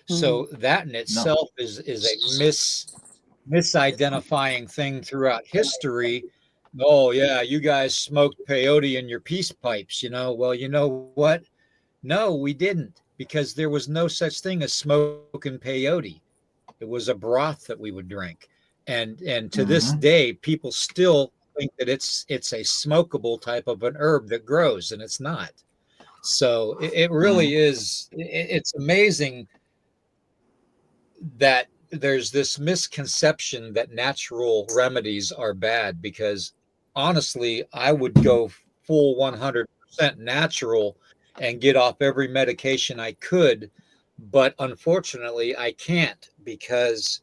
mm, So that in No. itself is a misidentifying thing throughout history. Oh yeah, you guys smoked peyote in your peace pipes, Well, you know what? No, we didn't, because there was no such thing as smoking peyote. It was a broth that we would drink. And to this Mhm. day, people still think that it's a smokable type of an herb that grows, and it's not. So it Mhm. really is. It's amazing that there's this misconception that natural remedies are bad, because honestly, I would go full 100% natural and get off every medication I could. But unfortunately, I can't, because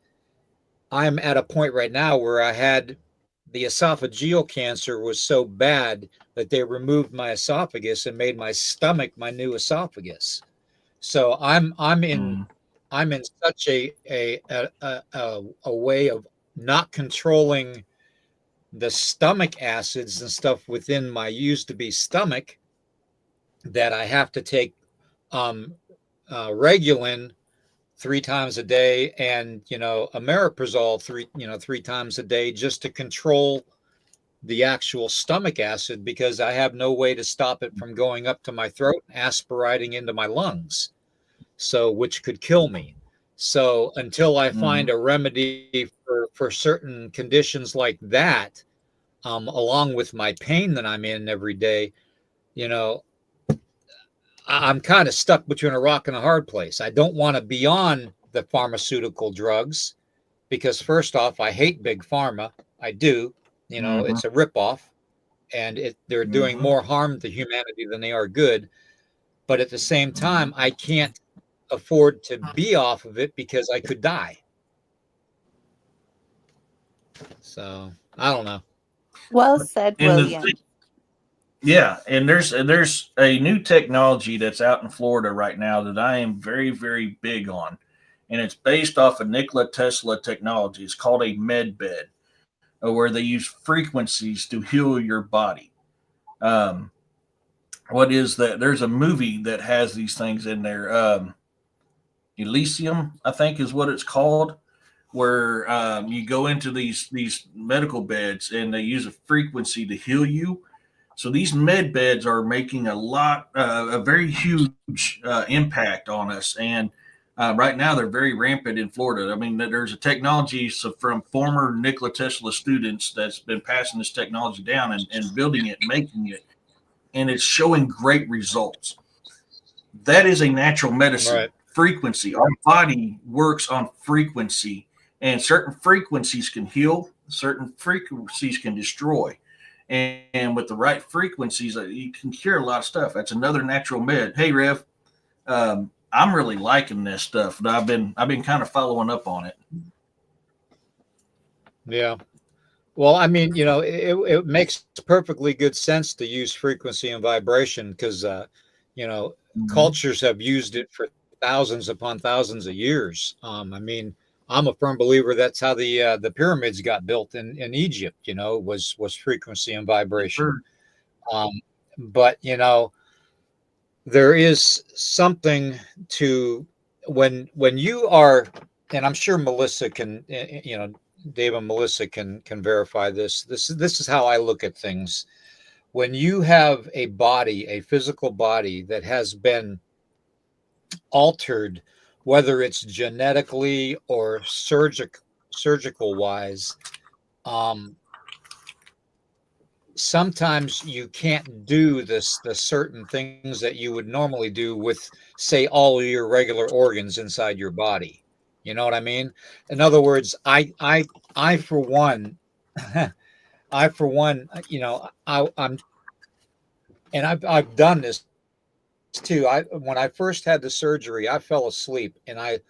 I'm at a point right now where I had the esophageal cancer was so bad that they removed my esophagus and made my stomach my new esophagus. So Mhm. I'm in such a way of not controlling the stomach acids and stuff within my used to be stomach, that I have to take um, Regulin 3 times a day, and Ameriprazole three times a day, just to control the actual stomach acid, because I have no way to stop it from going up to my throat and aspirating into my lungs, so which could kill me. So until I find Mhm. a remedy for certain conditions like that, along with my pain that I'm in every day, you know, I'm kind of stuck between a rock and a hard place. I don't want to be on the pharmaceutical drugs, because first off, I hate big pharma. I do. Mhm. It's a ripoff, and they're doing Mhm. more harm to humanity than they are good. But at the same Mhm. time, I can't afford to be off of it because I could die. So I don't know. well said, And the thing, William. yeah, and there's a new technology that's out in Florida right now that I am very very big on, and it's based off of Nikola Tesla technology. It's called a med bed, where they use frequencies to heal your body. Um, what is that? There's a movie that has these things in there. Elysium, I think, is what it's called, where you go into these medical beds and they use a frequency to heal you. So these med beds are making a very huge impact on us, and right now they're very rampant in Florida. I mean, there's a technology from former Nikola Tesla students that's been passing this technology down and building it, making it, and it's showing great results. That is a natural medicine. Right. Frequency. Our body works on frequency, and certain frequencies can heal, certain frequencies can destroy. And with the right frequencies, you can cure a lot of stuff. That's another natural med. Hey, Rev, I'm really liking this stuff. I've been kind of following up on it. Yeah. Well, I mean, it makes perfectly good sense to use frequency and vibration because, cultures have used it for thousands upon thousands of years. I mean, I'm a firm believer that's how the pyramids got built in Egypt. Was frequency and vibration. Sure. But there is something to when you are, and I'm sure Melissa can, Dave and Melissa can verify this. This is how I look at things. When you have a body, a physical body that has been altered, whether it's genetically or surgical wise, sometimes you can't do the certain things that you would normally do with, say, all of your regular organs inside your body. You know what I mean? In other words, I for one, I'm, and I've done this too. When I first had the surgery, I fell asleep, and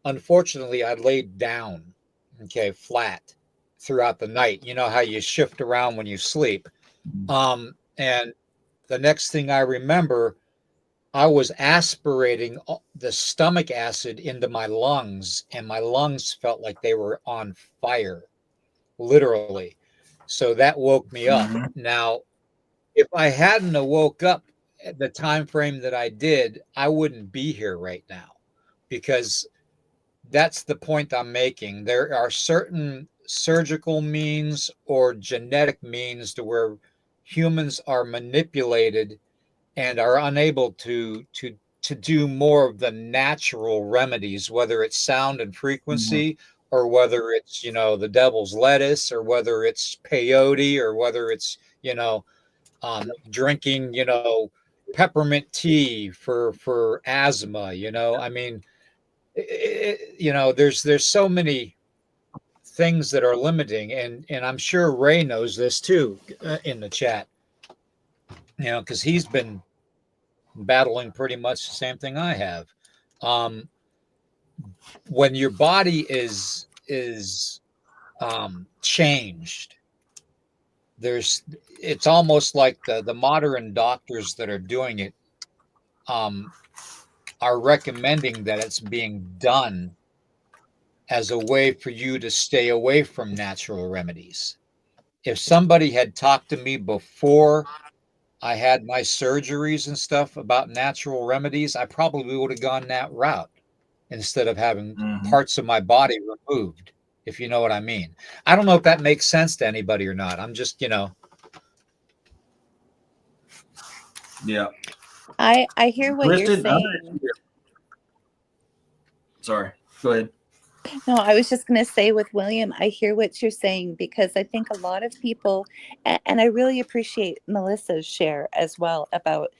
unfortunately I laid down, flat throughout the night. You know how you shift around when you sleep. And the next thing I remember, I was aspirating the stomach acid into my lungs, and my lungs felt like they were on fire, literally. So that woke me up. Now, if I hadn't woke up at the time frame that I did, I wouldn't be here right now, because that's the point I'm making. There are certain surgical means or genetic means to where humans are manipulated and are unable to do more of the natural remedies, whether it's sound and frequency, or whether it's the devil's lettuce, or whether it's peyote, or whether it's drinking peppermint tea for asthma. I mean, there's so many things that are limiting, and I'm sure Ray knows this too, in the chat, because he's been battling pretty much the same thing I have. When your body is changed, it's almost like the modern doctors that are doing it are recommending that it's being done as a way for you to stay away from natural remedies. If somebody had talked to me before I had my surgeries and stuff about natural remedies, I probably would have gone that route instead of having parts of my body removed, if you know what I mean. I don't know if that makes sense to anybody or not. I'm just, Yeah. I hear what you're saying. Sorry, go ahead. No, I was just going to say with William, I hear what you're saying, because I think a lot of people, and I really appreciate Melissa's share as well about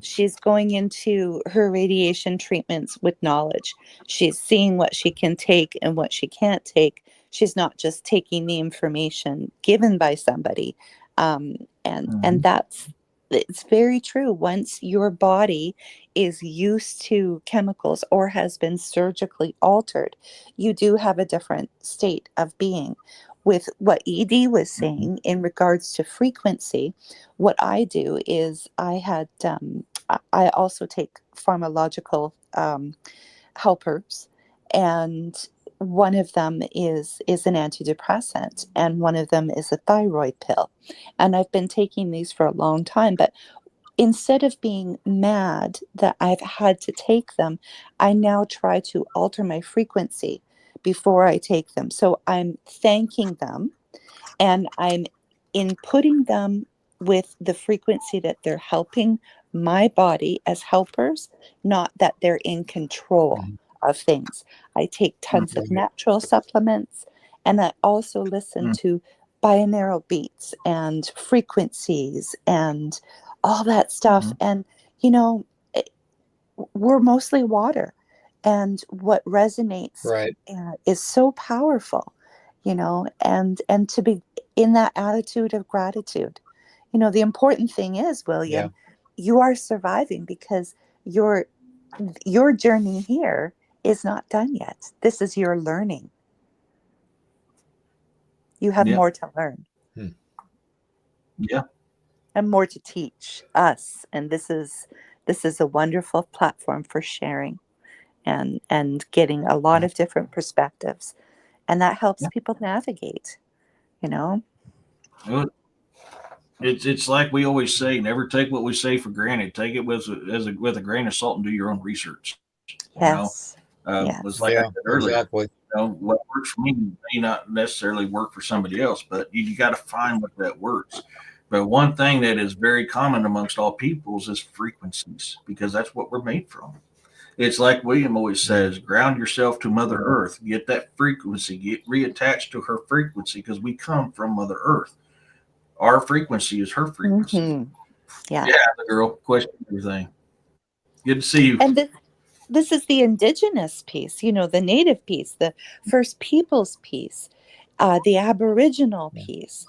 she's going into her radiation treatments with knowledge. She's seeing what she can take and what she can't take. She's not just taking the information given by somebody. And it's very true. Once your body is used to chemicals or has been surgically altered, you do have a different state of being. With what ED was saying in regards to frequency, what I do is I also take pharmacological helpers, and one of them is an antidepressant, and one of them is a thyroid pill. And I've been taking these for a long time, but instead of being mad that I've had to take them, I now try to alter my frequency before I take them. So I'm thanking them, and I'm inputting them with the frequency that they're helping my body as helpers, not that they're in control of things. I take tons of natural supplements, and I also listen to binaural beats and frequencies and all that stuff. And, you know, we're mostly water, and what resonates Right. is so powerful, you know, and to be in that attitude of gratitude. You know, the important thing is, William, you are surviving because your journey here is not done yet. This is your learning. You have more to learn. Yeah. And more to teach us. And this is a wonderful platform for sharing and getting a lot of different perspectives. And that helps people navigate, you know? It's like we always say, never take what we say for granted. Take it with a grain of salt and do your own research. Yes. It's like I said earlier, exactly. you know, what works for me may not necessarily work for somebody else, but you got to find what that works. But one thing that is very common amongst all peoples is frequencies, because that's what we're made from. It's like William always says, ground yourself to Mother Earth, get that frequency, get reattached to her frequency, because we come from Mother Earth. Our frequency is her frequency. Yeah. Yeah, the girl, question everything. Good to see you. And this is the indigenous piece, you know, the native piece, the First Peoples piece, the Aboriginal piece.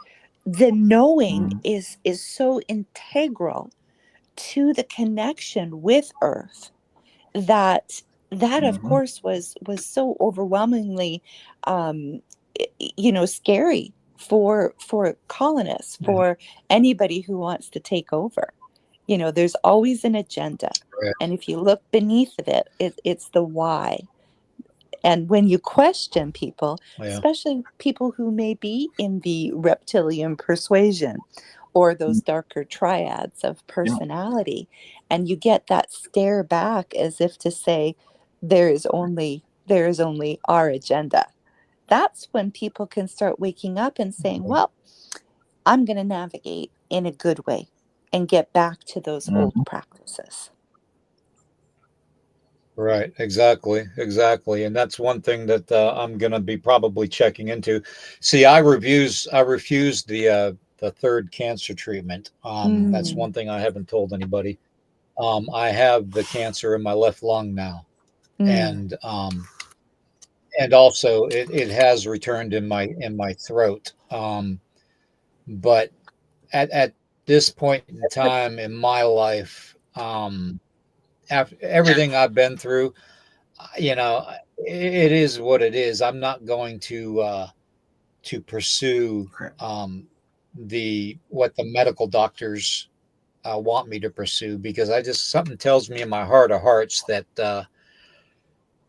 The knowing is so integral to the connection with Earth that of course was so overwhelmingly you know, scary for colonists, for anybody who wants to take over. You know, there's always an agenda. And if you look beneath of it, it's the why. And when you question people, especially people who may be in the reptilian persuasion or those darker triads of personality, and you get that stare back as if to say, there is only our agenda. That's when people can start waking up and saying, well, I'm going to navigate in a good way and get back to those old practices. Right, exactly. And that's one thing that I'm going to be probably checking into. See, I refused the third cancer treatment. That's one thing I haven't told anybody. I have the cancer in my left lung now, and also it has returned in my throat. But at this point in time in my life, after everything I've been through, you know, it is what it is. I'm not going to pursue what the medical doctors want me to pursue, because I just, something tells me in my heart of hearts that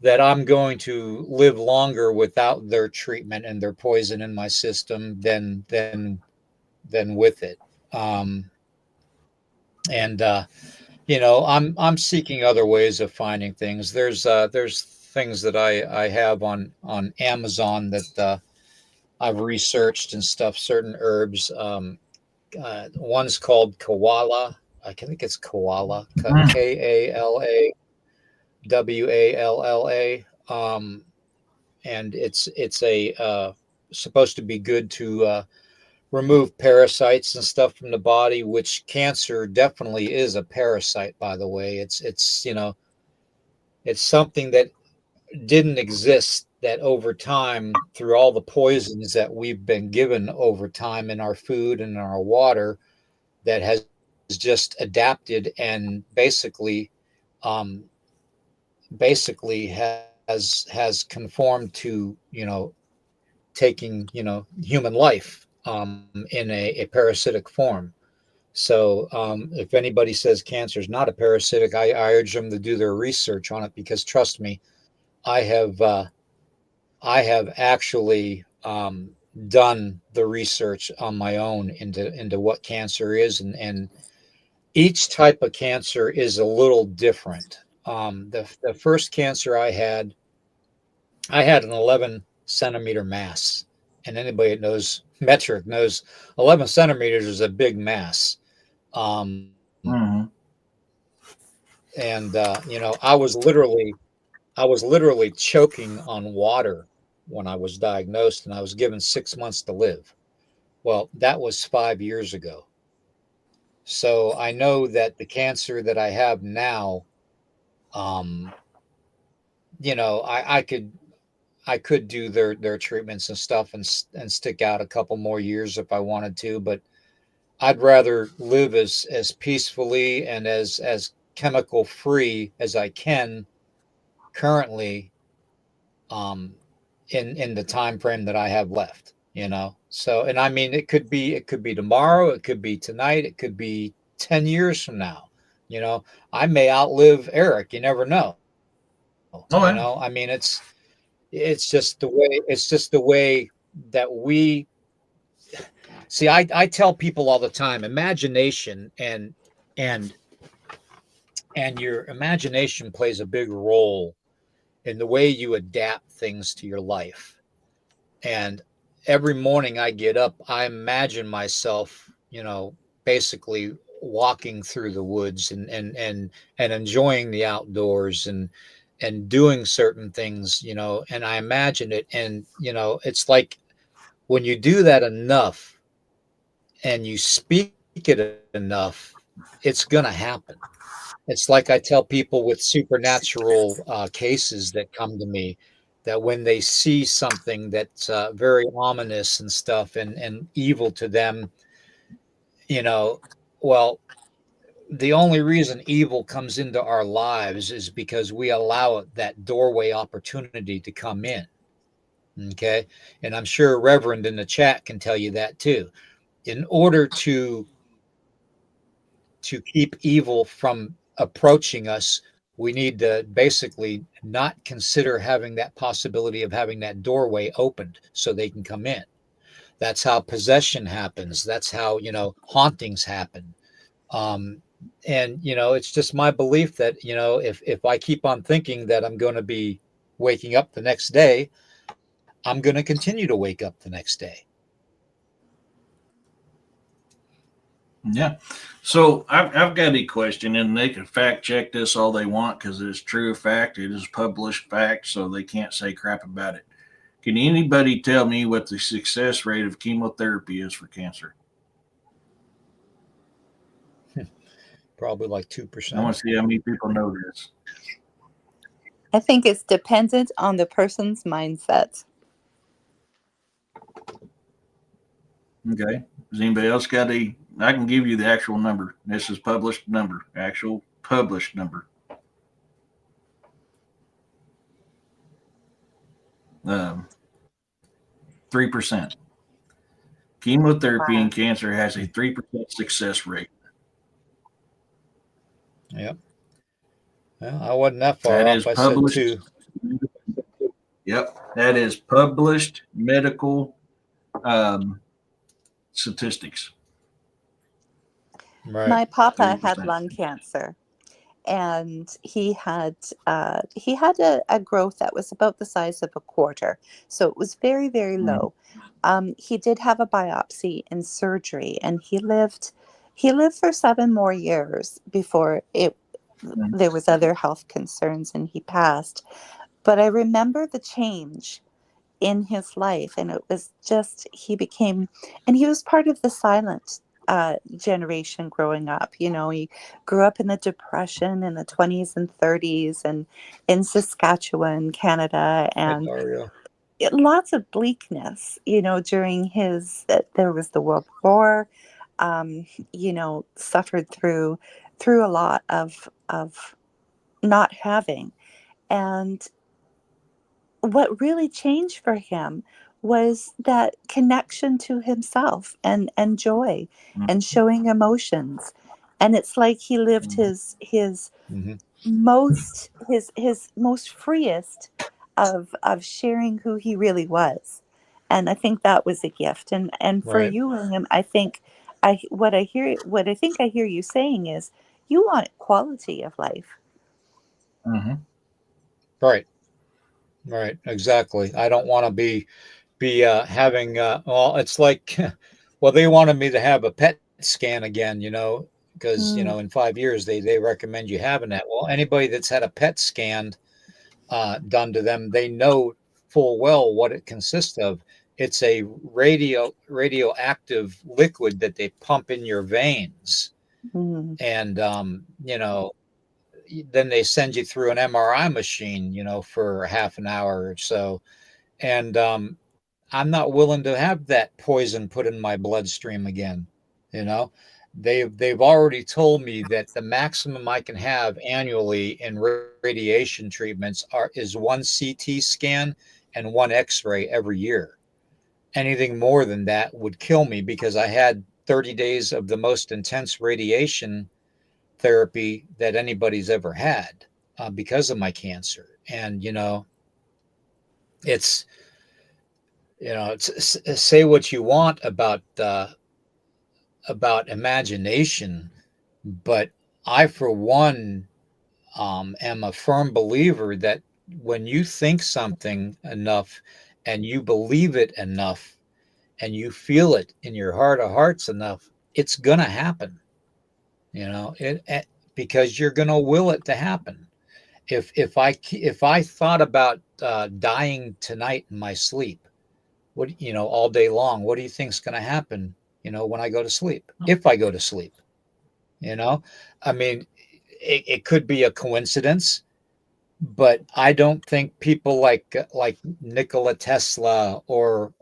that I'm going to live longer without their treatment and their poison in my system than with it. And you know, I'm seeking other ways of finding things. There's things that I have on Amazon that I've researched and stuff. Certain herbs. One's called koala. I think it's koala. KALAWALLA. And it's a supposed to be good to remove parasites and stuff from the body, which cancer definitely is a parasite, by the way. It's you know, it's something that didn't exist, that over time, through all the poisons that we've been given over time in our food and in our water, that has just adapted and basically has conformed to, you know, taking, you know, human life in a parasitic form. So if anybody says cancer is not a parasitic, I urge them to do their research on it, because trust me, I have actually done the research on my own into what cancer is, and each type of cancer is a little different. The first cancer I had an 11 centimeter mass, and anybody that knows metric knows 11 centimeters is a big mass. Um, Mm-hmm. and you know, I was literally choking on water when I was diagnosed, and I was given 6 months to live. Well, that was 5 years ago. So I know that the cancer that I have now, um, you know, I could do their treatments and stuff and stick out a couple more years if I wanted to, but I'd rather live as peacefully and as chemical free as I can currently, um, in the time frame that I have left. You know, so and I mean it could be tomorrow, it could be tonight, it could be 10 years from now. You know, I may outlive Eric. You never know. Oh, You yeah. know, I mean it's just the way that we see. I tell people all the time, imagination and and your imagination plays a big role in the way you adapt things to your life. And every morning I get up, I imagine myself, you know, basically walking through the woods and enjoying the outdoors and doing certain things, you know, and I imagine it. And, you know, it's like when you do that enough and you speak it enough, it's going to happen. It's like I tell people with supernatural cases that come to me that when they see something that's very ominous and stuff and evil to them, you know, well, the only reason evil comes into our lives is because we allow it that doorway opportunity to come in. Okay. And I'm sure Reverend in the chat can tell you that too. In order to keep evil from approaching us, we need to basically not consider having that possibility of having that doorway opened so they can come in. That's how possession happens. That's how, you know, hauntings happen. Um, and, you know, it's just my belief that, you know, if I keep on thinking that I'm going to be waking up the next day, I'm going to continue to wake up the next day. Yeah. So I've got a question, and they can fact check this all they want because it's true fact. It is published fact, so they can't say crap about it. Can anybody tell me what the success rate of chemotherapy is for cancer? Probably like I 2%. want to see how many people know this. I think it's dependent on the person's mindset. Okay. Does anybody else got a? I can give you the actual number. This is published number. Actual published number. 3%. Chemotherapy in cancer has a 3% success rate. Yep. Well, I wasn't that far That off. is I said published. 2. Yep, that is published medical statistics. Right. My papa 3%. had lung cancer, and he had a growth that was about the size of a quarter, so it was very, very low. He did have a biopsy and surgery, and he lived for 7 more years before there was other health concerns, and he passed. But I remember the change in his life, and it was just he was part of the silent generation growing up. You know, he grew up in the Depression in the 20s and 30s, and in Saskatchewan, Canada, and lots of bleakness. You know, during there was the World War. You know, suffered through a lot of not having. And what really changed for him was that connection to himself and joy and showing emotions. And it's like he lived his most freest of sharing who he really was. And I think that was a gift. And for Right. you, William, I think what I think I hear you saying is you want quality of life. Mm-hmm. Right. Right. Exactly. I don't want to be having well, it's like well, they wanted me to have a PET scan again, because Mm, in 5 years they recommend you having that. Well, anybody that's had a PET scan done to them, they know full well what it consists of. It's a radioactive liquid that they pump in your veins, mm, and then they send you through an MRI machine, for half an hour or so, and I'm not willing to have that poison put in my bloodstream again. You know, they've already told me that the maximum I can have annually in radiation treatments is one CT scan and one X-ray every year. Anything more than that would kill me because I had 30 days of the most intense radiation therapy that anybody's ever had because of my cancer. And it's say what you want about imagination, but I, for one, am a firm believer that when you think something enough and you believe it enough and you feel it in your heart of hearts enough, it's gonna happen. Because you're gonna will it to happen. If I thought about dying tonight in my sleep, all day long, what do you think's going to happen, when I go to sleep? If I go to sleep, you know, I mean, it could be a coincidence, but I don't think people like Nikola Tesla or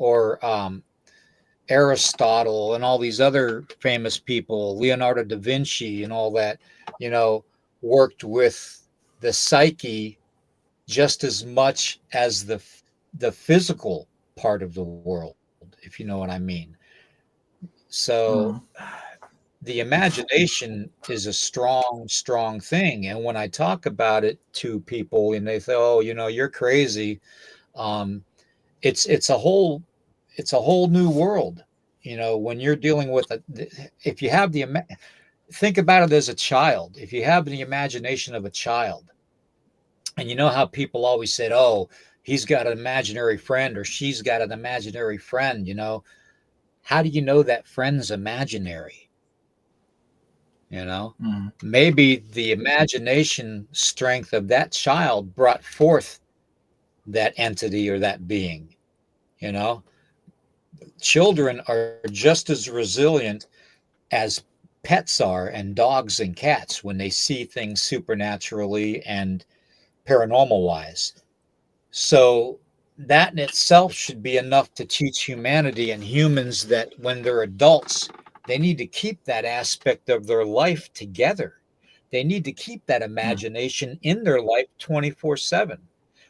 Aristotle and all these other famous people, Leonardo da Vinci and all that, you know, worked with the psyche just as much as the physical part of the world, if you know what I mean. So Mm-hmm. the imagination is a strong, strong thing. And when I talk about it to people and they say, "Oh, you're crazy," um, it's a whole new world. When you're dealing with if you have think about it as a child. If you have the imagination of a child, and you know how people always said, "Oh, he's got an imaginary friend or she's got an imaginary friend," how do you know that friend's imaginary? You know, Mm-hmm. maybe the imagination strength of that child brought forth that entity or that being. You know, children are just as resilient as pets are, and dogs and cats, when they see things supernaturally and paranormal wise. So that in itself should be enough to teach humanity and humans that when they're adults, they need to keep that aspect of their life together. They need to keep that imagination in their life 24/7,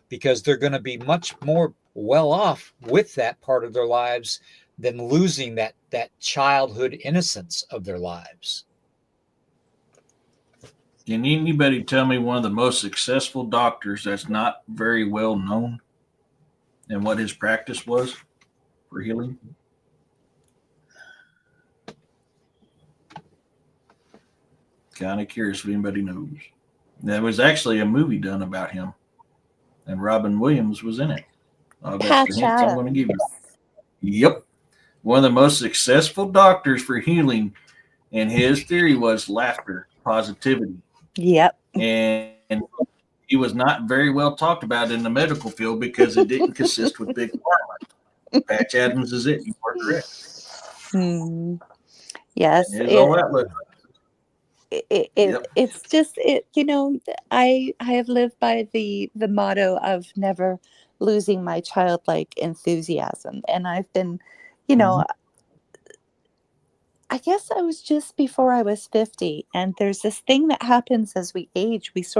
because they're going to be much more well off with that part of their lives than losing that childhood innocence of their lives. Can anybody tell me one of the most successful doctors that's not very well known and what his practice was for healing? Kind of curious if anybody knows. There was actually a movie done about him, and Robin Williams was in it. That's the Patch hints I'm going to Adams. give you. Yep. One of the most successful doctors for healing, and his theory was laughter, positivity. Yep. And he was not very well talked about in the medical field because it didn't consist with big pharma. Patch Adams is it. You are correct. Hmm. Yes. Here's all that look. Yep. It's just I have lived by the motto of never losing my childlike enthusiasm, and I've been, you know, I guess I was just before I was 50, and there's this thing that happens as we age. It's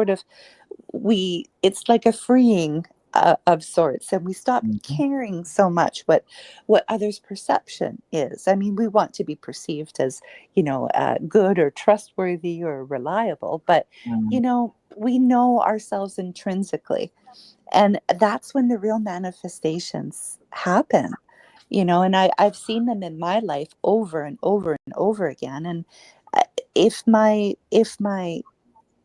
like a freeing of sorts, and we stop Mm-hmm. caring so much what others' perception is. I mean, we want to be perceived as good or trustworthy or reliable, but Mm-hmm. we know ourselves intrinsically, and that's when the real manifestations happen. And I've seen them in my life over and over and over again. And if my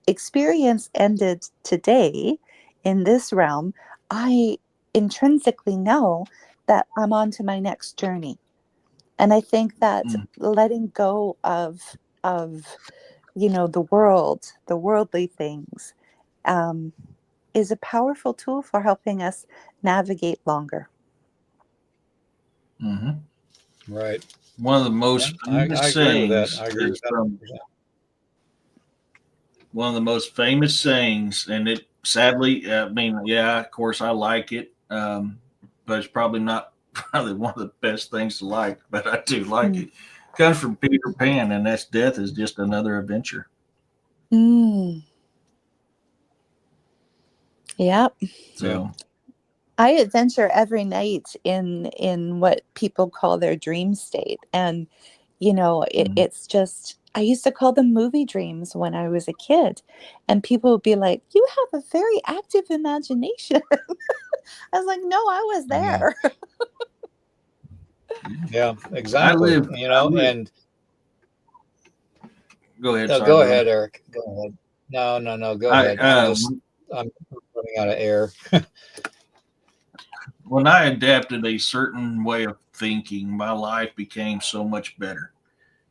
experience ended today in this realm, I intrinsically know that I'm on to my next journey. And I think that letting go of the worldly things, is a powerful tool for helping us navigate longer. Right. One of the most I famous agree with that. sayings I agree with is that. from one of the most famous sayings, and it sadly, I mean, yeah, of course, I like it, but it's probably not probably one of the best things to like, but I do like it. Comes from Peter Pan, and that's death is just another adventure. Yep. So I adventure every night in what people call their dream state. And it's just, I used to call them movie dreams when I was a kid, and people would be like, "You have a very active imagination." I was like, "No, I was there." Yeah, I exactly. live. And Go ahead. no, Sorry, go brother. ahead, Eric. Go ahead. No, go I ahead. I'm running out of air. When I adapted a certain way of thinking, my life became so much better.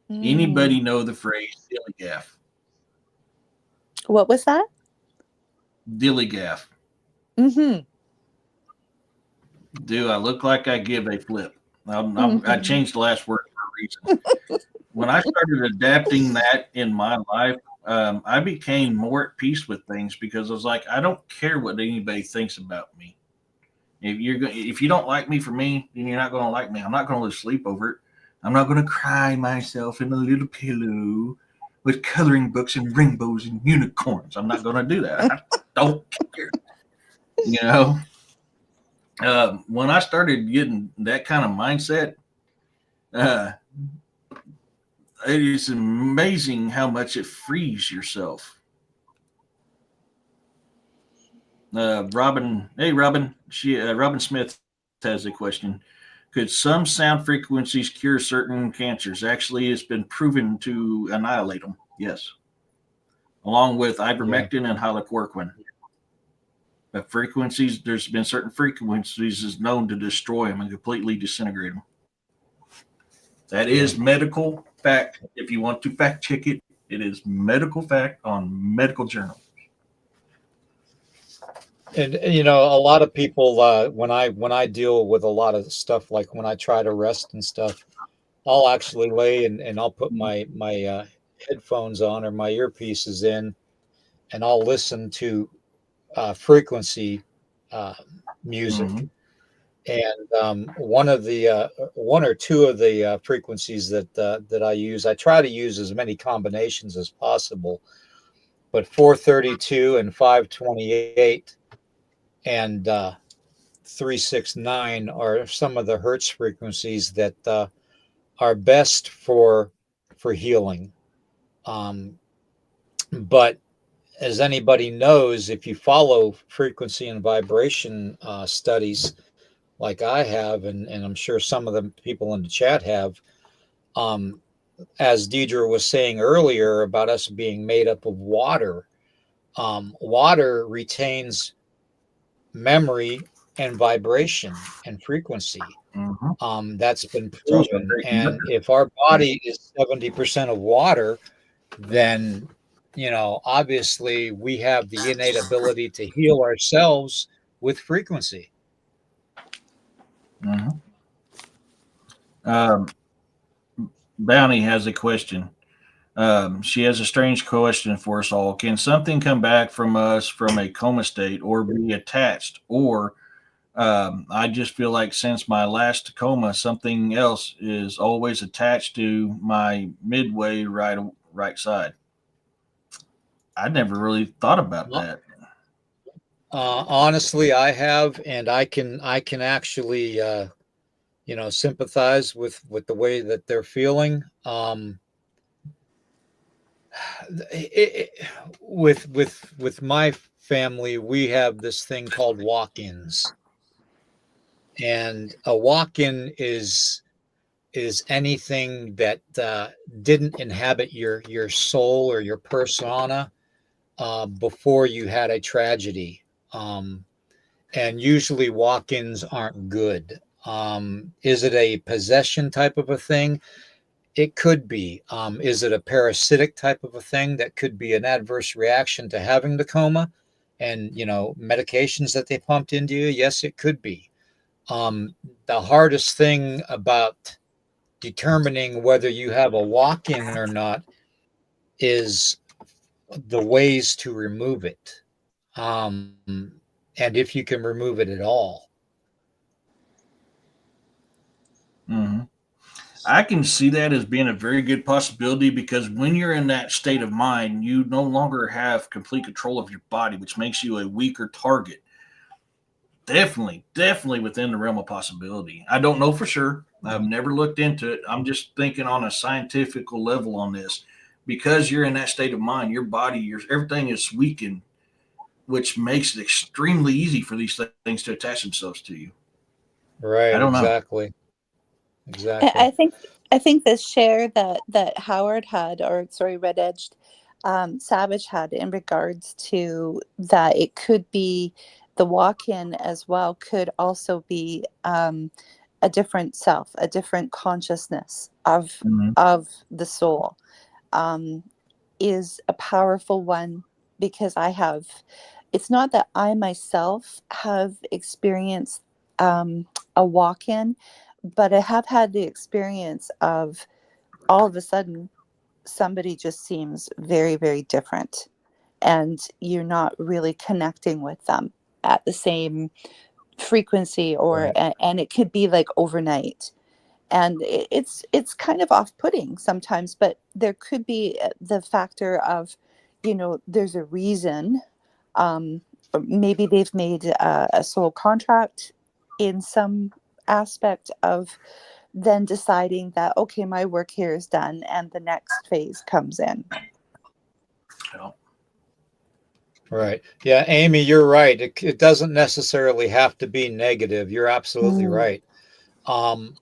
Anybody know the phrase dillygaff? What was that? Dillygaff. Do I look like I give a flip? I changed the last word for a reason. When I started adapting that in my life, I became more at peace with things because I was like, I don't care what anybody thinks about me. If you don't like me for me, then you're not going to like me. I'm not going to lose sleep over it. I'm not going to cry myself in a little pillow with coloring books and rainbows and unicorns. I'm not going to do that. I don't care. When I started getting that kind of mindset, uh, it is amazing how much it frees yourself. Robin, hey Robin, Robin Smith has a question. Could some sound frequencies cure certain cancers? Actually, it's been proven to annihilate them. Yes, along with ivermectin and hydrochloroquine. But frequencies, there's been certain frequencies is known to destroy them and completely disintegrate them. That is medical fact. If you want to fact check it, it is medical fact on medical journal. And a lot of people, when I deal with a lot of stuff, like when I try to rest and stuff, I'll actually lay and I'll put my headphones on or my earpieces in, and I'll listen to frequency music. And one or two of the frequencies that I use, I try to use as many combinations as possible. But 432 and 528 and 369 are some of the hertz frequencies that are best for healing. But as anybody knows, if you follow frequency and vibration studies like I have, and I'm sure some of the people in the chat have, as Deidre was saying earlier about us being made up of water, water retains memory and vibration and frequency. That's been proven. And if our body is 70% of water, then obviously we have the innate ability to heal ourselves with frequency. Bounty has a question. She has a strange question for us all. Can something come back from us from a coma state or be attached? Or I just feel like since my last coma, something else is always attached to my midway right side. I never really thought about that. Honestly, I have, and I can actually sympathize with the way that they're feeling. With my family, we have this thing called walk-ins. And a walk-in is anything that didn't inhabit your soul or your persona before you had a tragedy. And usually walk-ins aren't good. Is it a possession type of a thing? It could be. Is it a parasitic type of a thing that could be an adverse reaction to having the coma and, medications that they pumped into you? Yes, it could be. The hardest thing about determining whether you have a walk-in or not is the ways to remove it. And if you can remove it at all. Mhm. I can see that as being a very good possibility because when you're in that state of mind, you no longer have complete control of your body, which makes you a weaker target. Definitely within the realm of possibility. I don't know for sure. I've never looked into it. I'm just thinking on a scientific level on this. Because you're in that state of mind, your body, everything is weakened, which makes it extremely easy for these things to attach themselves to you. Right, I don't know. exactly. I Exactly. think the share that Howard had, or sorry, Red Edged Savage had in regards to that, it could be the walk-in as well, could also be a different self, a different consciousness of Mhm. the soul, is a powerful one because it's not that I myself have experienced a walk-in, but I have had the experience of all of a sudden somebody just seems very, very different and you're not really connecting with them at the same frequency Right. and it could be like overnight. And it's kind of off-putting sometimes, but there could be the factor of, there's a reason. Or maybe they've made a soul contract in some aspect of then deciding that, okay, my work here is done and the next phase comes in. Yeah. Right. Yeah, Amy, you're right. It doesn't necessarily have to be negative. You're absolutely right. Um,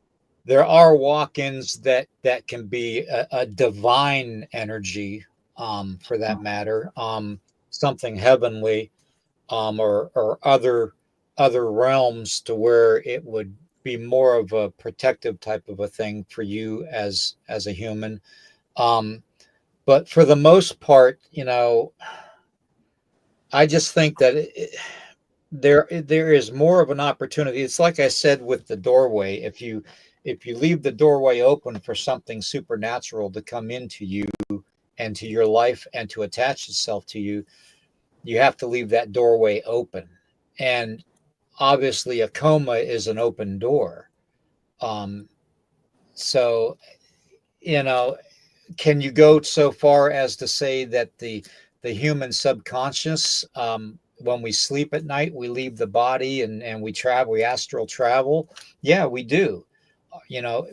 there are walk-ins that can be a divine energy, for that matter, something heavenly, or other realms to where it would be more of a protective type of a thing for you as a human. But for the most part, I just think that there is more of an opportunity. It's like I said with the doorway. If you leave the doorway open for something supernatural to come into you and to your life and to attach itself to you, you have to leave that doorway open. And obviously, a coma is an open door. Um, so, you know, can you go so far as to say that the human subconscious, when we sleep at night, we leave the body and we astral travel? Yeah, we do. You know,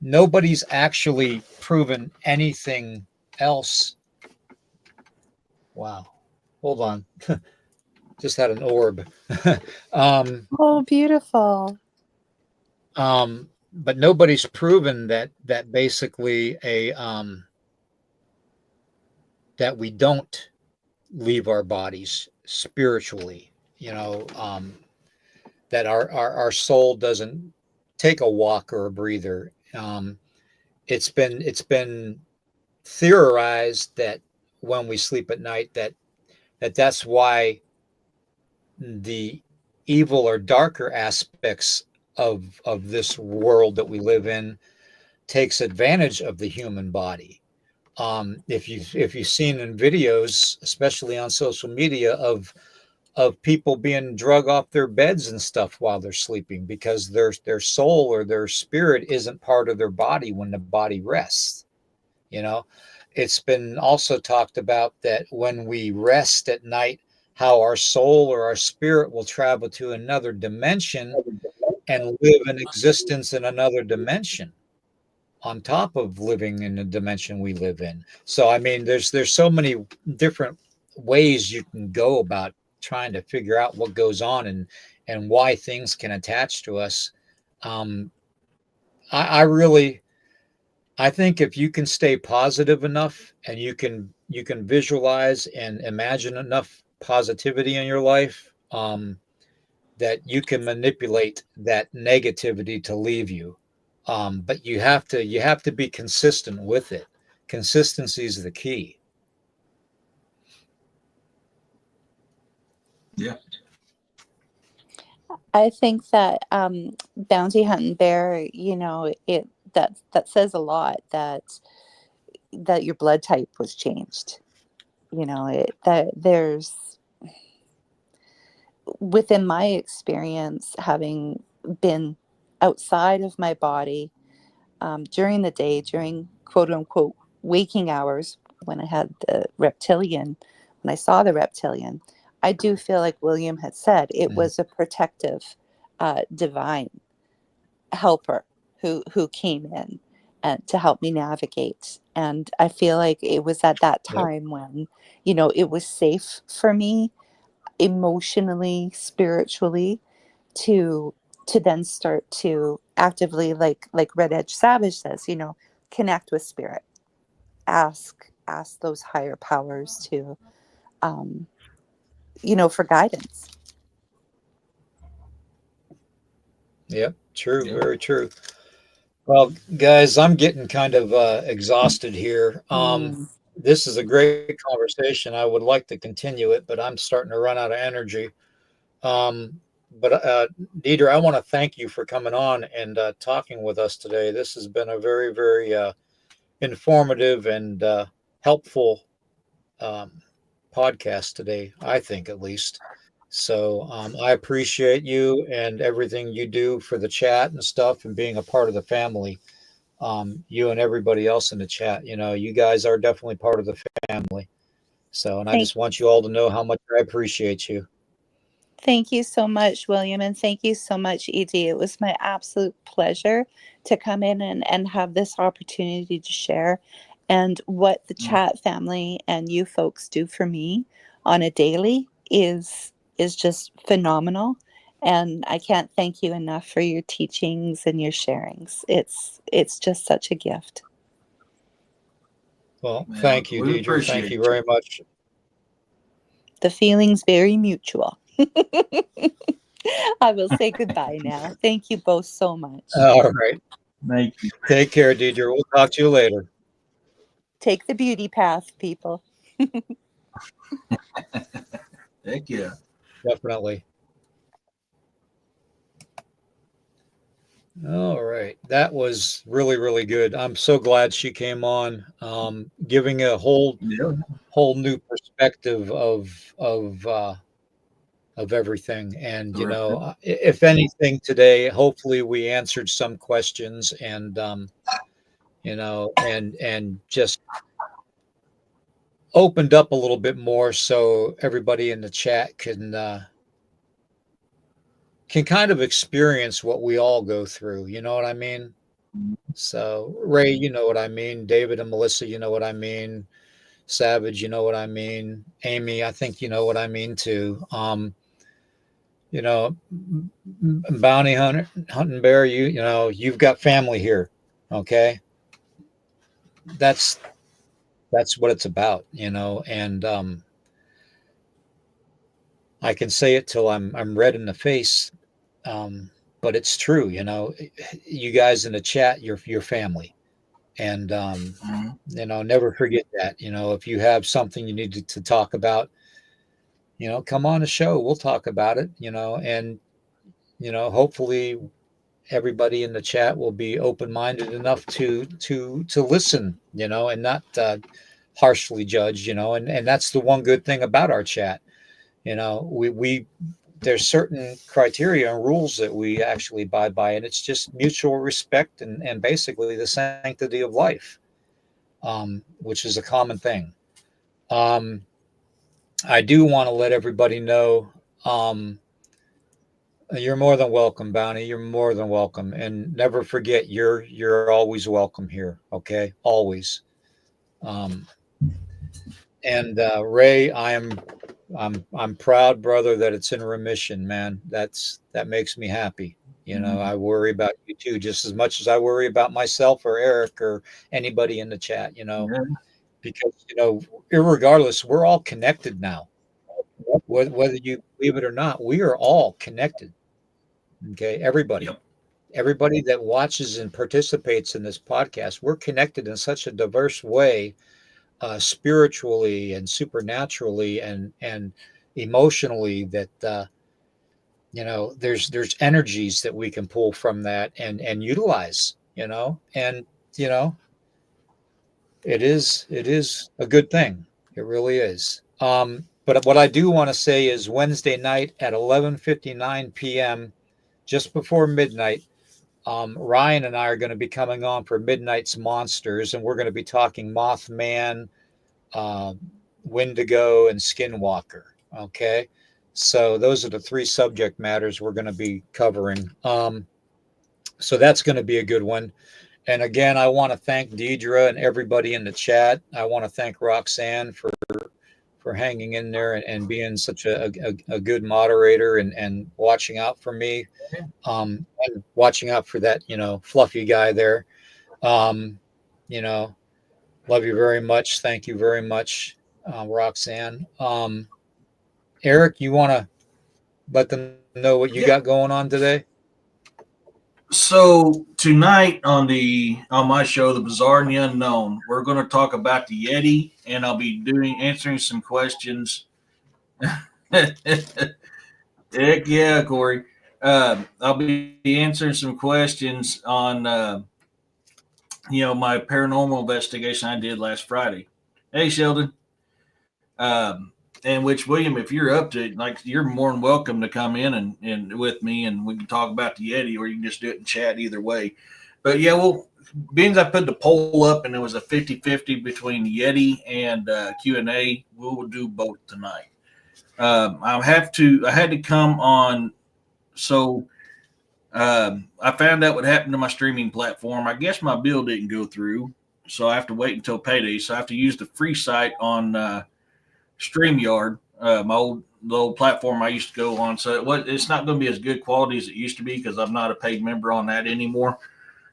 nobody's actually proven anything else. Wow. Hold on. Just had an orb. Oh, beautiful. But nobody's proven that basically that we don't leave our bodies spiritually, that our soul doesn't take a walk or a breather. It's been theorized that when we sleep at night, that's why the evil or darker aspects of this world that we live in takes advantage of the human body. If you've seen in videos, especially on social media, of people being drug off their beds and stuff while they're sleeping because their soul or their spirit isn't part of their body when the body rests. You know, it's been also talked about that when we rest at night, how our soul or our spirit will travel to another dimension and live an existence in another dimension on top of living in the dimension we live in. So I mean, there's so many different ways you can go about trying to figure out what goes on and why things can attach to us. Um, I think if you can stay positive enough and you can visualize and imagine enough positivity in your life, that you can manipulate that negativity to leave you. But you have to be consistent with it. Consistency is the key. Yeah. I think that bounty hunting bear, you know, it that says a lot that your blood type was changed. You know, that there's within my experience, having been outside of my body during the day, during quote unquote waking hours, when I had the reptilian, when I saw the reptilian, I do feel like William had said it was a protective, divine helper who came in and to help me navigate. And I feel like it was at that time when, you know, it was safe for me emotionally, spiritually, to then start to actively, like Red Edge Savage says, you know, connect with spirit, ask those higher powers to you know, for guidance. Yep, true, Yeah. very true. Well, guys, I'm getting kind of exhausted here. This is a great conversation. I would like to continue it, but I'm starting to run out of energy. But Deidre, I want to thank you for coming on and talking with us today. This has been a very, very informative and helpful podcast today, I think, at least. So I appreciate you and everything you do for the chat and stuff and being a part of the family. You and everybody else in the chat, you know, you guys are definitely part of the family. So, and I Thank just want you all to know how much I appreciate you. Thank you so much, William, and thank you so much, Edie. It was my absolute pleasure to come in and have this opportunity to share. And what the chat family and you folks do for me on a daily is just phenomenal. And I can't thank you enough for your teachings and your sharings. It's just such a gift. Well, Man, thank you, we Deidre. Thank appreciate you you. very much. The feeling's very mutual. I will say goodbye now. Thank you both so much. All right. Thank you. Take care, Deidre. We'll talk to you later. Take the beauty path, people. Heck yeah. Definitely. All right. That was really, really good. I'm so glad she came on, giving a whole new perspective of everything. And you know, if anything today, hopefully we answered some questions and you know, and just opened up a little bit more so everybody in the chat can kind of experience what we all go through. You know what I mean? So Ray, you know what I mean. David and Melissa, you know what I mean. Savage, you know what I mean. Amy, I think you know what I mean too. You know, Bounty Hunter, Hunting Bear, you know, you've got family here. Okay, that's what it's about, you know. And I can say it till I'm red in the face, but it's true. You know, you guys in the chat, you're family, and you know, never forget that. You know, if you have something you need to talk about, you know, come on the show. We'll talk about it. You know, and you know, hopefully everybody in the chat will be open-minded enough to listen, you know, and not harshly judge, you know, and that's the one good thing about our chat. You know, we there's certain criteria and rules that we actually abide by, and it's just mutual respect and basically the sanctity of life, which is a common thing. I do want to let everybody know, you're more than welcome, Bounty. You're more than welcome, and never forget you're always welcome here. Okay, always. And Ray, I am I'm proud, brother, that it's in remission, man. That makes me happy. You know, I worry about you too, just as much as I worry about myself or Eric or anybody in the chat, you know, Yeah. because, you know, irregardless, we're all connected now. Whether you believe it or not, we are all connected. Okay. Everybody. Yep. Everybody that watches and participates in this podcast, we're connected in such a diverse way, spiritually and supernaturally and emotionally, that you know, there's energies that we can pull from that and utilize, you know, and you know, it is a good thing. It really is. But what I do want to say is Wednesday night at 11:59 p.m., just before midnight, Ryan and I are going to be coming on for Midnight's Monsters, and we're going to be talking Mothman, uh, Wendigo, and Skinwalker. Okay. So those are the three subject matters we're going to be covering. So that's going to be a good one. And again, I want to thank Deidre and everybody in the chat. I want to thank Roxanne for hanging in there and being such a good moderator and watching out for me, and watching out for that, you know, fluffy guy there. You know, love you very much. Thank you very much, Roxanne. Eric, you want to let them know what you got going on today? So tonight on my show, The Bizarre and the Unknown, we're going to talk about the Yeti, and I'll be answering some questions. Heck yeah, Corey. I'll be answering some questions on my paranormal investigation I did last Friday. Hey, Sheldon. And which, William, if you're up to it, like, you're more than welcome to come in and with me, and we can talk about the Yeti, or you can just do it in chat either way. But yeah, well, being I put the poll up and it was a 50-50 between Yeti and Q&A, we will do both tonight. I had to come on. So I found out what happened to my streaming platform. I guess my bill didn't go through, so I have to wait until payday. So I have to use the free site on StreamYard, the old platform I used to go on. So it's not going to be as good quality as it used to be because I'm not a paid member on that anymore.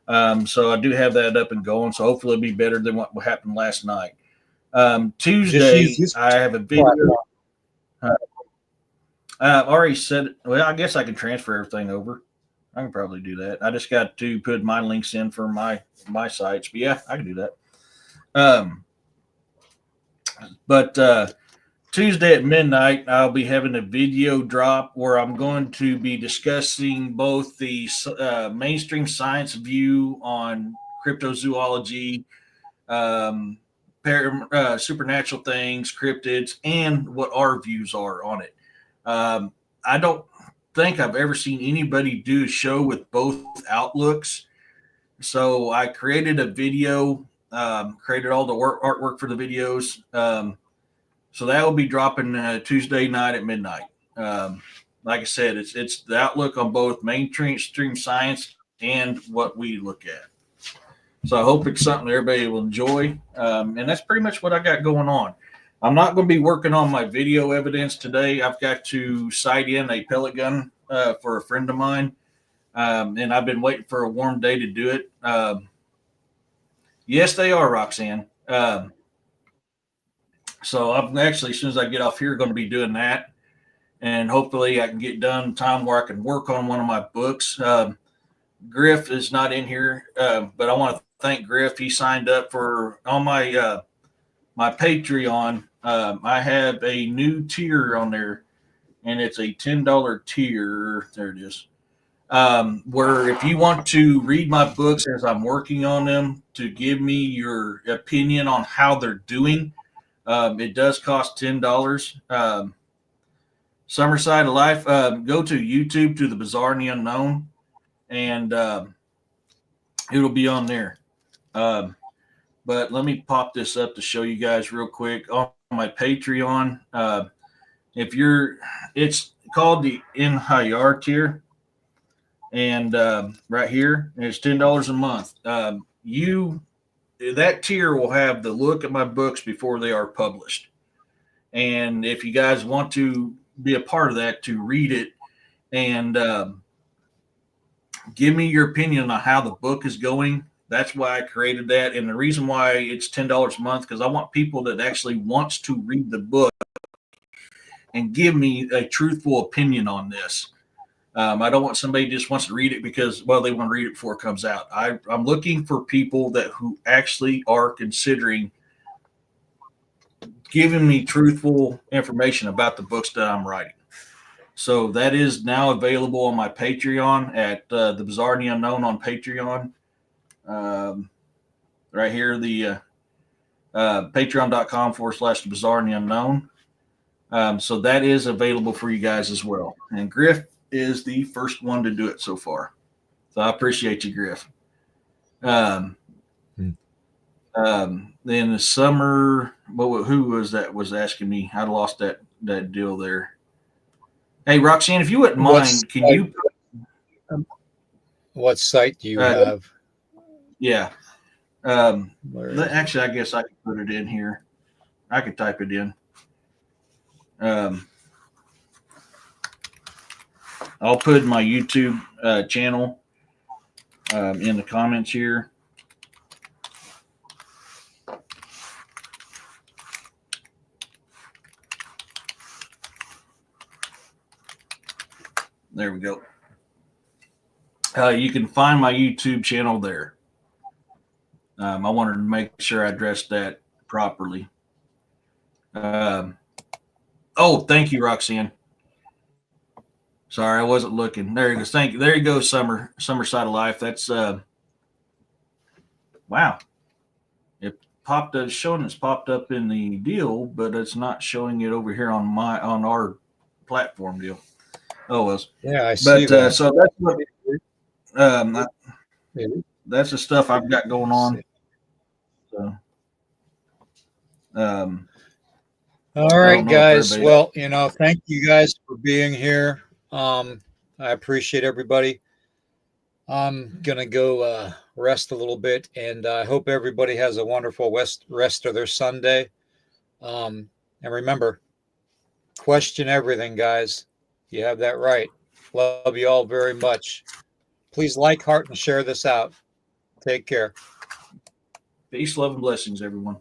So I do have that up and going. So hopefully it'll be better than what happened last night. Tuesday, I have a video. I've already said, well, I guess I can transfer everything over. I can probably do that. I just got to put my links in for my sites. But yeah, I can do that. But Tuesday at midnight, I'll be having a video drop where I'm going to be discussing both the mainstream science view on cryptozoology, supernatural things, cryptids, and what our views are on it. I don't think I've ever seen anybody do a show with both outlooks. So I created a video, created all the artwork for the videos. So that will be dropping Tuesday night at midnight. Like I said, it's the outlook on both mainstream science and what we look at. So I hope it's something everybody will enjoy. And that's pretty much what I got going on. I'm not going to be working on my video evidence today. I've got to sight in a pellet gun for a friend of mine. And I've been waiting for a warm day to do it. Yes, they are, Roxanne. So I'm actually, as soon as I get off here, going to be doing that. And hopefully I can get done in time where I can work on one of my books. Griff is not in here, but I want to thank Griff. He signed up for on my my Patreon. I have a new tier on there, and it's a $10 tier. There it is. Where if you want to read my books as I'm working on them, to give me your opinion on how they're doing, it does cost $10. Summerside of Life, go to YouTube to The Bizarre and the Unknown, and it'll be on there. But let me pop this up to show you guys real quick on my Patreon. It's called the NHIR tier, and right here, and it's $10 a month. That tier will have the look at my books before they are published. And if you guys want to be a part of that, to read it and give me your opinion on how the book is going. That's why I created that. And the reason why it's $10 a month, because I want people that actually wants to read the book and give me a truthful opinion on this. I don't want somebody who just wants to read it because, well, they want to read it before it comes out. I'm looking for people who actually are considering giving me truthful information about the books that I'm writing. So that is now available on my Patreon at the Bizarre and the Unknown on Patreon. Right here, the patreon.com/the Bizarre and the Unknown. So that is available for you guys as well. And Griff is the first one to do it so far. So I appreciate you, Griff. Then the summer, who was that was asking me? I lost that deal there. Hey, Roxanne, if you wouldn't mind, can you? What site do you have? Yeah. Actually, I guess I could put it in here. I could type it in. I'll put my YouTube channel in the comments here. There we go. You can find my YouTube channel there. I wanted to make sure I addressed that properly. Oh, thank you, Roxanne. Sorry, I wasn't looking. There you go. Thank you. There you go, Summer Side of Life. That's wow. It popped up, showing it's popped up in the deal, but it's not showing it over here on our platform deal. Oh, well. Yeah, I see that. So that's what that's the stuff I've got going on. So, all right, guys. Well, thank you guys for being here. I appreciate everybody. I'm gonna go rest a little bit, and I hope everybody has a wonderful rest of their Sunday. And remember, question everything, guys. You have that right. Love you all very much. Please like, heart, and share this out. Take care. Peace, love, and blessings, everyone.